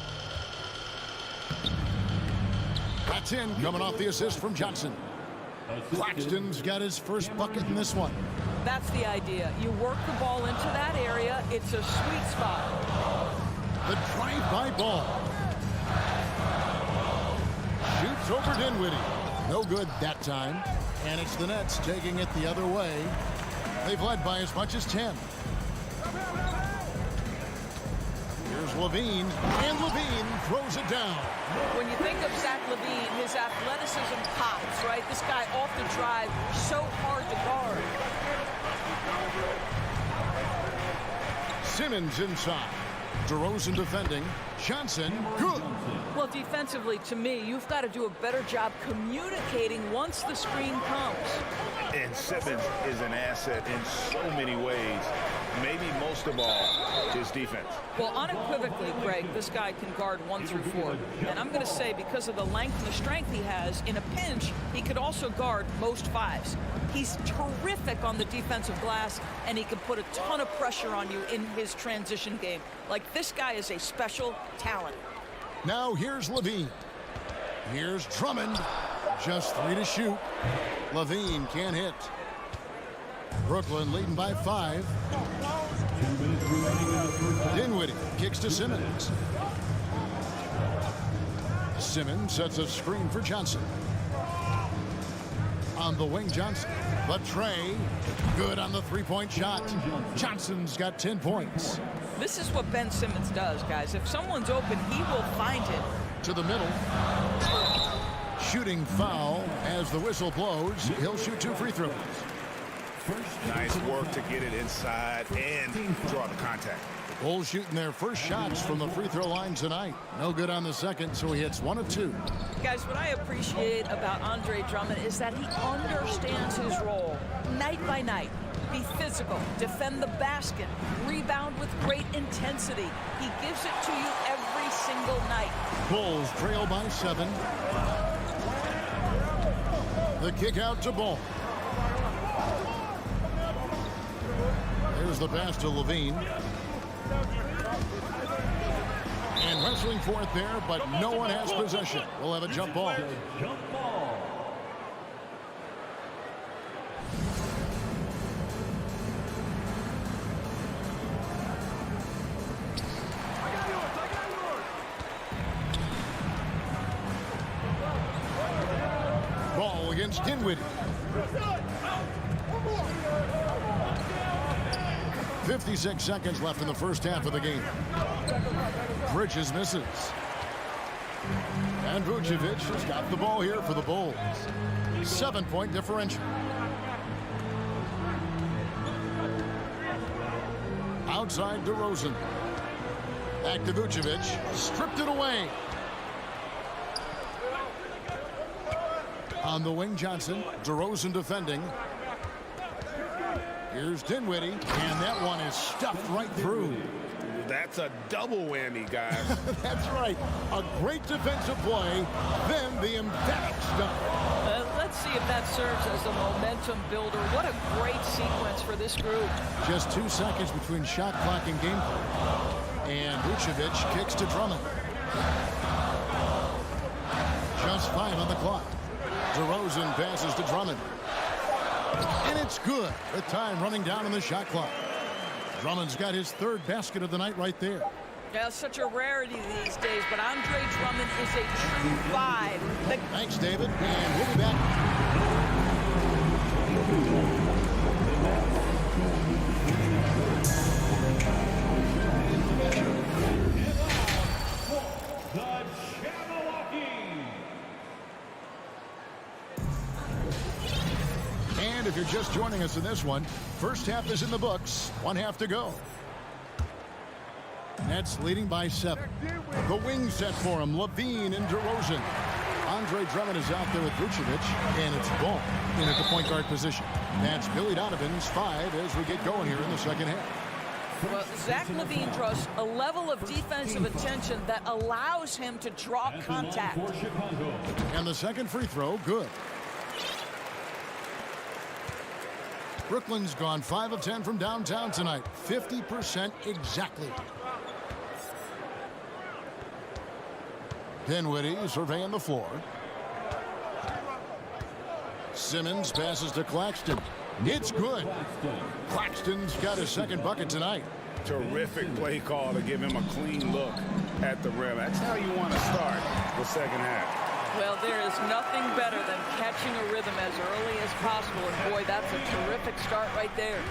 That's in, coming off the assist from Johnson. Claxton's got his first bucket in this one. That's the idea. You work the ball into that area. It's a sweet spot. The drive-by ball. Shoots over Dinwiddie. No good that time. And it's the Nets taking it the other way. They've led by as much as 10. Here's Levine. And Levine throws it down. When you think of Zach Levine, his athleticism pops, right? This guy off the drive, so hard to guard. Simmons inside. DeRozan defending. Johnson, good. Well, defensively, to me, you've got to do a better job communicating once the screen comes. And Simmons is an asset in so many ways. Maybe most of all, his defense. Well, unequivocally, Greg, this guy can guard 1 through 4. And I'm going to say because of the length and the strength he has, in a pinch, he could also guard most 5s. He's terrific on the defensive glass, and he can put a ton of pressure on you in his transition game. Like, this guy is a special talent. Now here's Levine. Here's Drummond. Just 3 to shoot. Levine can't hit. Brooklyn leading by 5. Dinwiddie kicks to Simmons. Simmons sets a screen for Johnson. On the wing, Johnson. But Trey, good on the three-point shot. Johnson's got 10 points. This is what Ben Simmons does, guys. If someone's open, he will find it. To the middle. Shooting foul as the whistle blows. He'll shoot 2 free throws. Nice work to get it inside and draw the contact. Bulls shooting their first shots from the free throw line tonight. No good on the second, so he hits 1 of 2. Guys, what I appreciate about Andre Drummond is that he understands his role night by night. Be physical, defend the basket, rebound with great intensity. He gives it to you every single night. Bulls trail by 7. The kick out to Ball. There's the pass to Levine. And wrestling for it there, but no one has possession. We'll have a jump ball. Ball against Dinwiddie. 56 seconds left in the first half of the game. Bridges misses. And Vucevic has got the ball here for the Bulls. 7-point differential. Outside DeRozan. Back to Vucevic. Stripped it away. On the wing, Johnson. DeRozan defending. Here's Dinwiddie, and that one is stuffed right through. That's a double whammy, guys. That's right. A great defensive play, then the emphatic stuff. Let's see if that serves as a momentum builder. What a great sequence for this group. Just 2 seconds between shot clock and game clock. And Vucevic kicks to Drummond. Just 5 on the clock. DeRozan passes to Drummond. And it's good. The time running down on the shot clock. Drummond's got his 3rd basket of the night right there. Yeah, such a rarity these days, but Andre Drummond is a true 5. Thanks, David. And we'll be back. And if you're just joining us in this one, first half is in the books. 1 half to go. Nets leading by 7. The wing set for him. Levine and DeRozan. Andre Drummond is out there with Vucevic, and it's Ball in at the point guard position. That's Billy Donovan's 5 as we get going here in the second half. Well, Zach Levine draws a level of defensive attention that allows him to draw contact. And the second free throw, good. Brooklyn's gone 5 of 10 from downtown tonight. 50% exactly. Dinwiddie surveying the floor. Simmons passes to Claxton. It's good. Claxton's got his second bucket tonight. Terrific play call to give him a clean look at the rim. That's how you want to start the second half. Well, there is nothing better than catching a rhythm as early as possible. And, boy, that's a terrific start right there.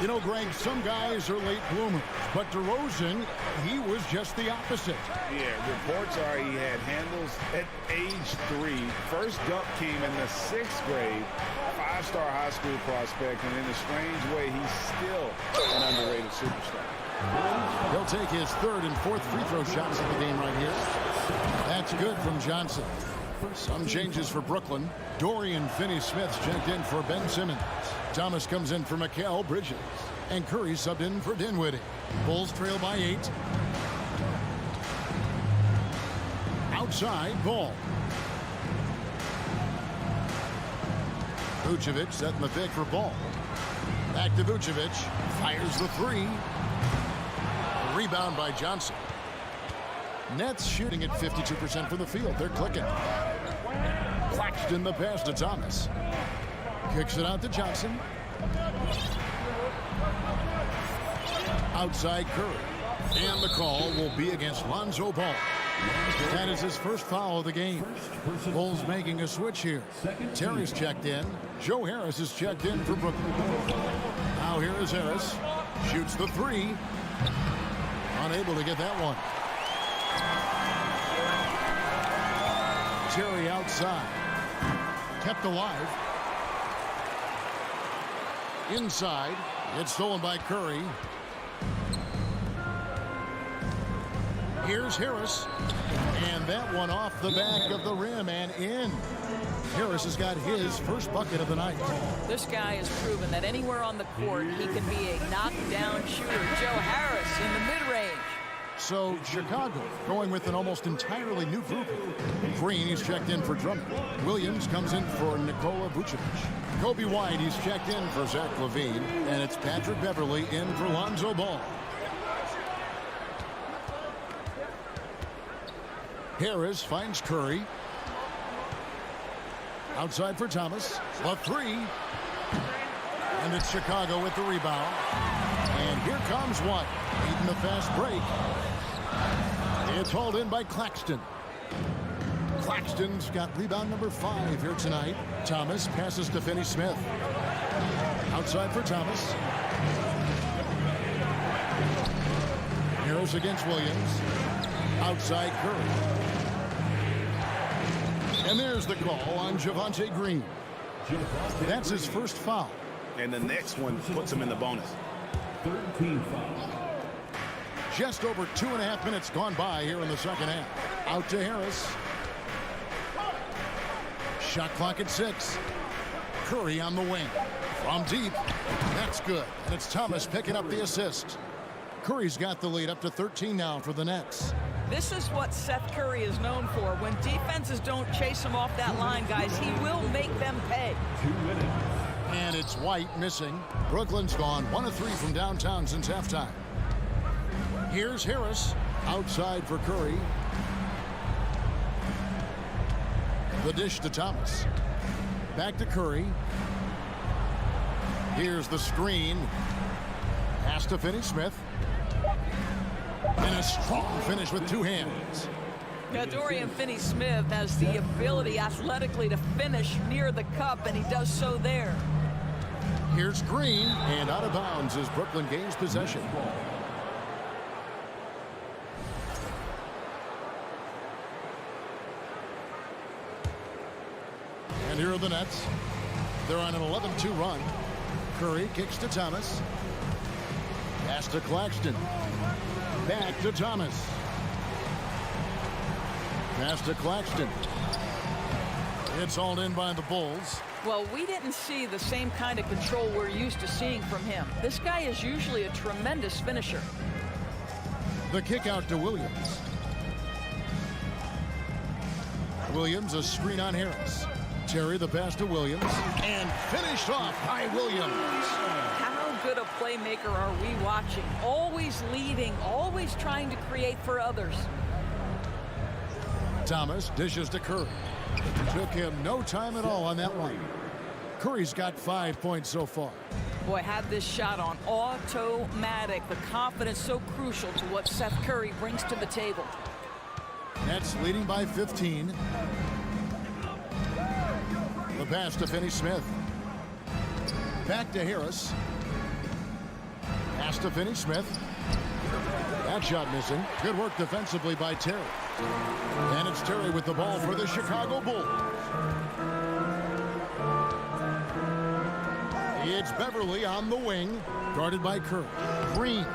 You know, Greg, some guys are late bloomers, but DeRozan, he was just the opposite. Yeah, reports are he had handles at age 3. First dunk came in the 6th grade. 5-star high school prospect, and in a strange way, he's still an underrated superstar. He'll take his 3rd and 4th free throw shots of the game right here. That's good from Johnson. Some changes for Brooklyn. Dorian Finney-Smith's checked in for Ben Simmons. Thomas comes in for Mikal Bridges. And Curry subbed in for Dinwiddie. Bulls trail by 8. Outside, Ball. Vucevic setting the pick for Ball. Back to Vucevic. Fires the 3. Rebound by Johnson. Nets shooting at 52% from the field. They're clicking. Claxton the pass to Thomas. Kicks it out to Johnson. Outside Curry. And the call will be against Lonzo Ball. That is his first foul of the game. Bulls making a switch here. Terry's checked in. Joe Harris is checked in for Brooklyn. Now here is Harris. Shoots the 3. Unable to get that one. Terry outside. Kept alive. Inside. It's stolen by Curry. Here's Harris. And that one off the back of the rim and in. Harris has got his first bucket of the night. This guy has proven that anywhere on the court, he can be a knockdown shooter. Joe Harris in the mid-range. So Chicago going with an almost entirely new group. Green, he's checked in for Drummond. Williams comes in for Nikola Vucevic. Kobe White, he's checked in for Zach LaVine. And it's Patrick Beverley in for Lonzo Ball. Harris finds Curry. Outside for Thomas. The 3. And it's Chicago with the rebound. And here comes one. Beating the fast break. It's hauled in by Claxton. Claxton's got rebound number 5 here tonight. Thomas passes to Finney-Smith. Outside for Thomas. Harris against Williams. Outside Curry. And there's the call on Javonte Green. That's his first foul. And the next one puts him in the bonus. 13 fouls. Just over 2.5 minutes gone by here in the second half. Out to Harris. Shot clock at 6. Curry on the wing. From deep. That's good. And it's Thomas picking up the assist. Curry's got the lead up to 13 now for the Nets. This is what Seth Curry is known for. When defenses don't chase him off that line, guys, he will make them pay. 2 minutes. And it's White missing. Brooklyn's gone 1 of 3 from downtown since halftime. Here's Harris. Outside for Curry. The dish to Thomas. Back to Curry. Here's the screen. Pass to Finney-Smith. And a strong finish with 2 hands. Now, Dorian Finney-Smith has the ability athletically to finish near the cup, and he does so there. Here's Green, and out of bounds as Brooklyn gains possession. And here are the Nets. They're on an 11-2 run. Curry kicks to Thomas. Pass to Claxton. Back to Thomas. Pass to Claxton. It's hauled in by the Bulls. Well, we didn't see the same kind of control we're used to seeing from him. This guy is usually a tremendous finisher. The kick out to Williams. Williams, a screen on Harris. Terry the pass to Williams. And finished off by Williams. playmaker are we watching? Always leading, always trying to create for others. Thomas dishes to Curry. Took him no time at all on that one. Curry's got 5 points so far. Boy, had this shot on automatic. The confidence so crucial to what Seth Curry brings to the table. Nets leading by 15. The pass to Finney-Smith. Back to Harris. Pass to Finney-Smith. That shot missing. Good work defensively by Terry. And it's Terry with the ball for the Chicago Bulls. It's Beverly on the wing, guarded by Curry. Green.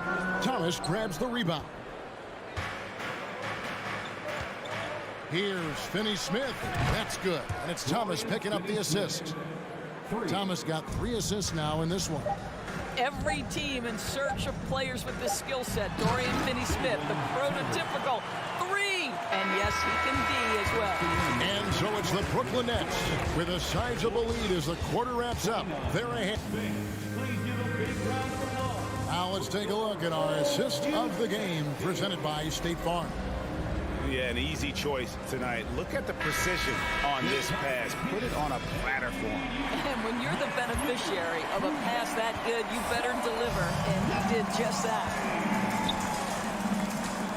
Thomas grabs the rebound. Here's Finney-Smith. That's good. And it's Thomas picking up the assist. Thomas got 3 assists now in this one. Every team in search of players with this skill set. Dorian Finney-Smith, the prototypical 3. And yes, he can D as well. And so it's the Brooklyn Nets with a sizable lead as the quarter wraps up. They're ahead. Now let's take a look at our assist of the game presented by State Farm. Yeah, an easy choice tonight. Look at the precision on this pass. Put it on a platter for him. And when you're the beneficiary of a pass that good, you better deliver. And he did just that.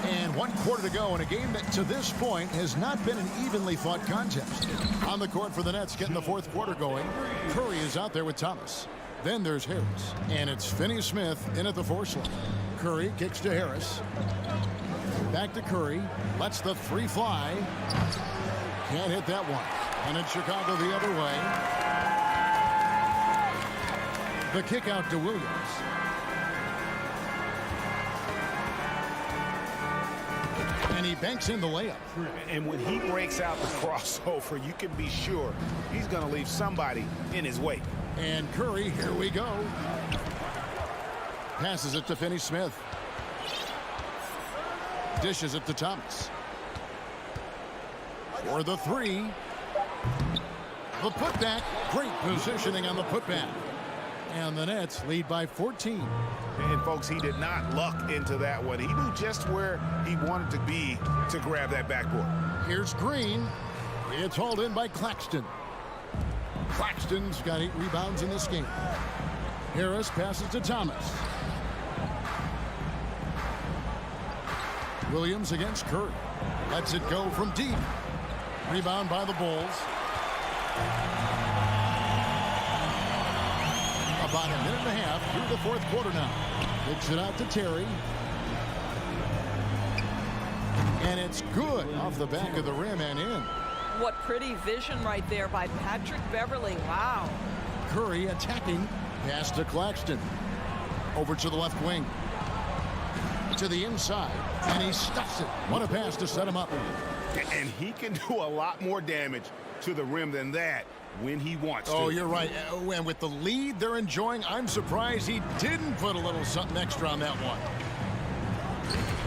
And 1 quarter to go in a game that to this point has not been an evenly fought contest. On the court for the Nets getting the 4th quarter going. Curry is out there with Thomas. Then there's Harris. And it's Finney-Smith in at the 4th slot. Curry kicks to Harris. Back to Curry. Lets the 3 fly. Can't hit that one. And it's Chicago the other way. The kick out to Williams. And he banks in the layup. And when he breaks out the crossover, you can be sure he's going to leave somebody in his wake. And Curry, here we go. Passes it to Finney-Smith. Dishes it to Thomas. For the 3. The putback. Great positioning on the putback. And the Nets lead by 14. And folks, he did not luck into that one. He knew just where he wanted to be to grab that backboard. Here's Green. It's hauled in by Claxton. Claxton's got 8 rebounds in this game. Harris passes to Thomas. Williams against Curry. Lets it go from deep. Rebound by the Bulls. About a minute and a half through the 4th quarter now. Kicks it out to Terry. And it's good off the back of the rim and in. What pretty vision right there by Patrick Beverly. Wow. Curry attacking. Pass to Claxton. Over to the left wing. To the inside. And he stuffs it. What a pass to set him up. And he can do a lot more damage to the rim than that when he wants to. Oh, you're right. And with the lead they're enjoying, I'm surprised he didn't put a little something extra on that one.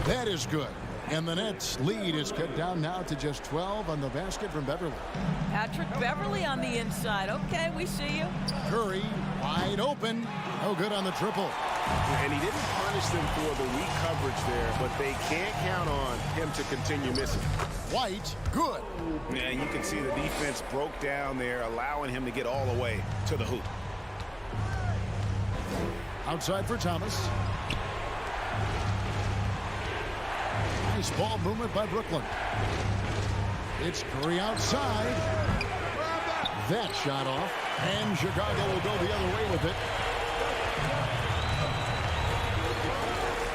That is good. And the Nets lead is cut down now to just 12 on the basket from Beverly. Patrick Beverly on the inside. Okay, we see you. Curry wide open. No good on the triple. And he didn't punish them for the weak coverage there, but they can't count on him to continue missing. White, good. And you can see the defense broke down there, allowing him to get all the way to the hoop. Outside for Thomas. Nice ball movement by Brooklyn. It's Curry outside. That shot off. And Chicago will go the other way with it.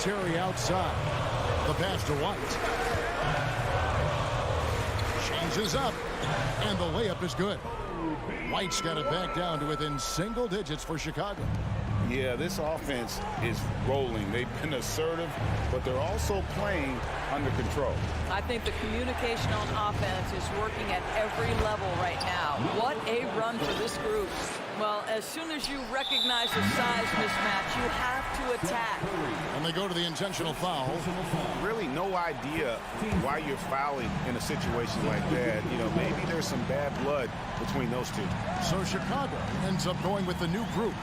Terry outside. The pass to White. Changes up. And the layup is good. White's got it back down to within single digits for Chicago. Yeah, this offense is rolling. They've been assertive, but they're also playing under control. I think the communication on offense is working at every level right now. What a run for this group. Well, as soon as you recognize a size mismatch, you have to attack. And they go to the intentional foul. Really no idea why you're fouling in a situation like that. You know, maybe there's some bad blood between those two. So Chicago ends up going with the new group.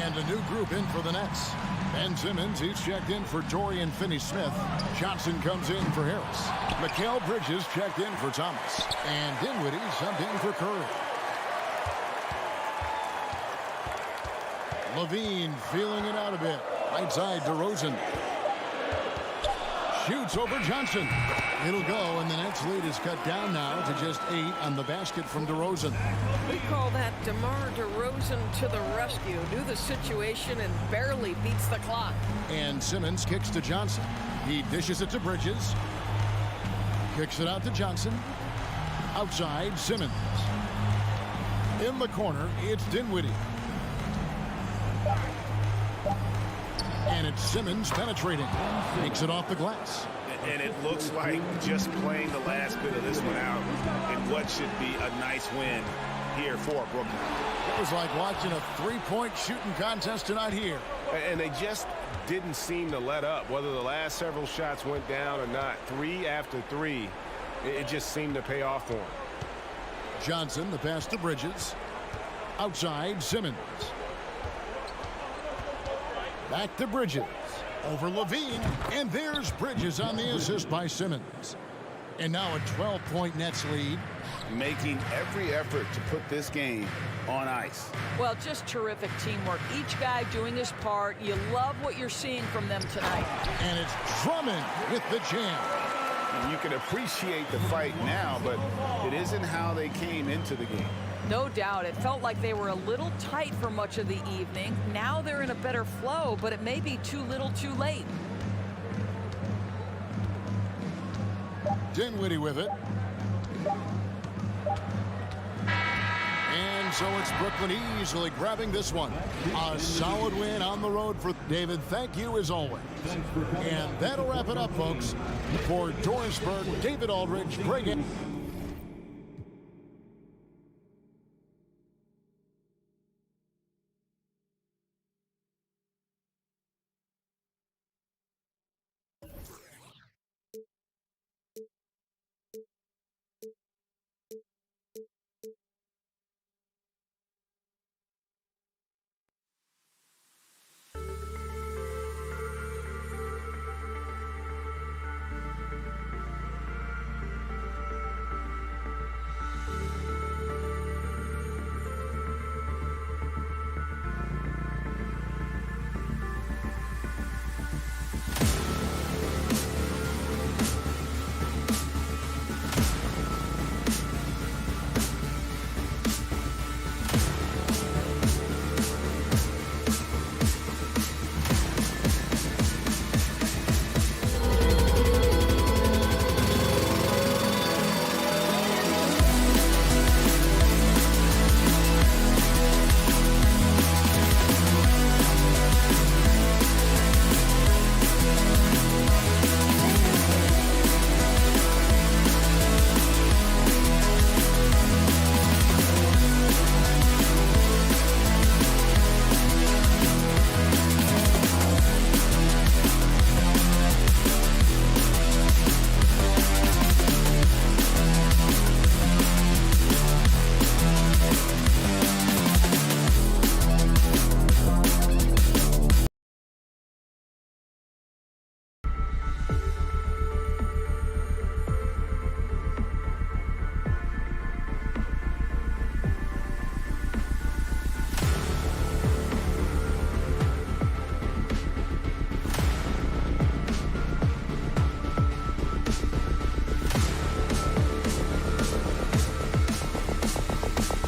And a new group in for the Nets. Ben Simmons, he's checked in for Dorian Finney-Smith. Johnson comes in for Harris. Mikal Bridges checked in for Thomas. And Dinwiddie subbed in for Curry. Levine feeling it out a bit. Right side, DeRozan. Shoots over Johnson. It'll go, and the Nets lead is cut down now to just 8 on the basket from DeRozan. We call that DeMar DeRozan to the rescue. Knew the situation and barely beats the clock. And Simmons kicks to Johnson. He dishes it to Bridges. Kicks it out to Johnson. Outside, Simmons. In the corner, it's Dinwiddie. And it's Simmons penetrating. Makes it off the glass. And it looks like just playing the last bit of this one out in what should be a nice win here for Brooklyn. It was like watching a three-point shooting contest tonight here. And they just didn't seem to let up, whether the last several shots went down or not. 3 after 3, it just seemed to pay off for them. Johnson, the pass to Bridges. Outside, Simmons. Back to Bridges. Over Levine. And there's Bridges on the assist by Simmons. And now a 12-point Nets lead. Making every effort to put this game on ice. Well, just terrific teamwork. Each guy doing his part. You love what you're seeing from them tonight. And it's Drummond with the jam. And you can appreciate the fight now, but it isn't how they came into the game. No doubt. It felt like they were a little tight for much of the evening. Now they're in a better flow, but it may be too little too late. Dinwiddie with it. And so it's Brooklyn easily grabbing this one. A solid win on the road for David. Thank you as always. And that'll wrap it up, folks. For Dorisburg, David Aldridge, Greg.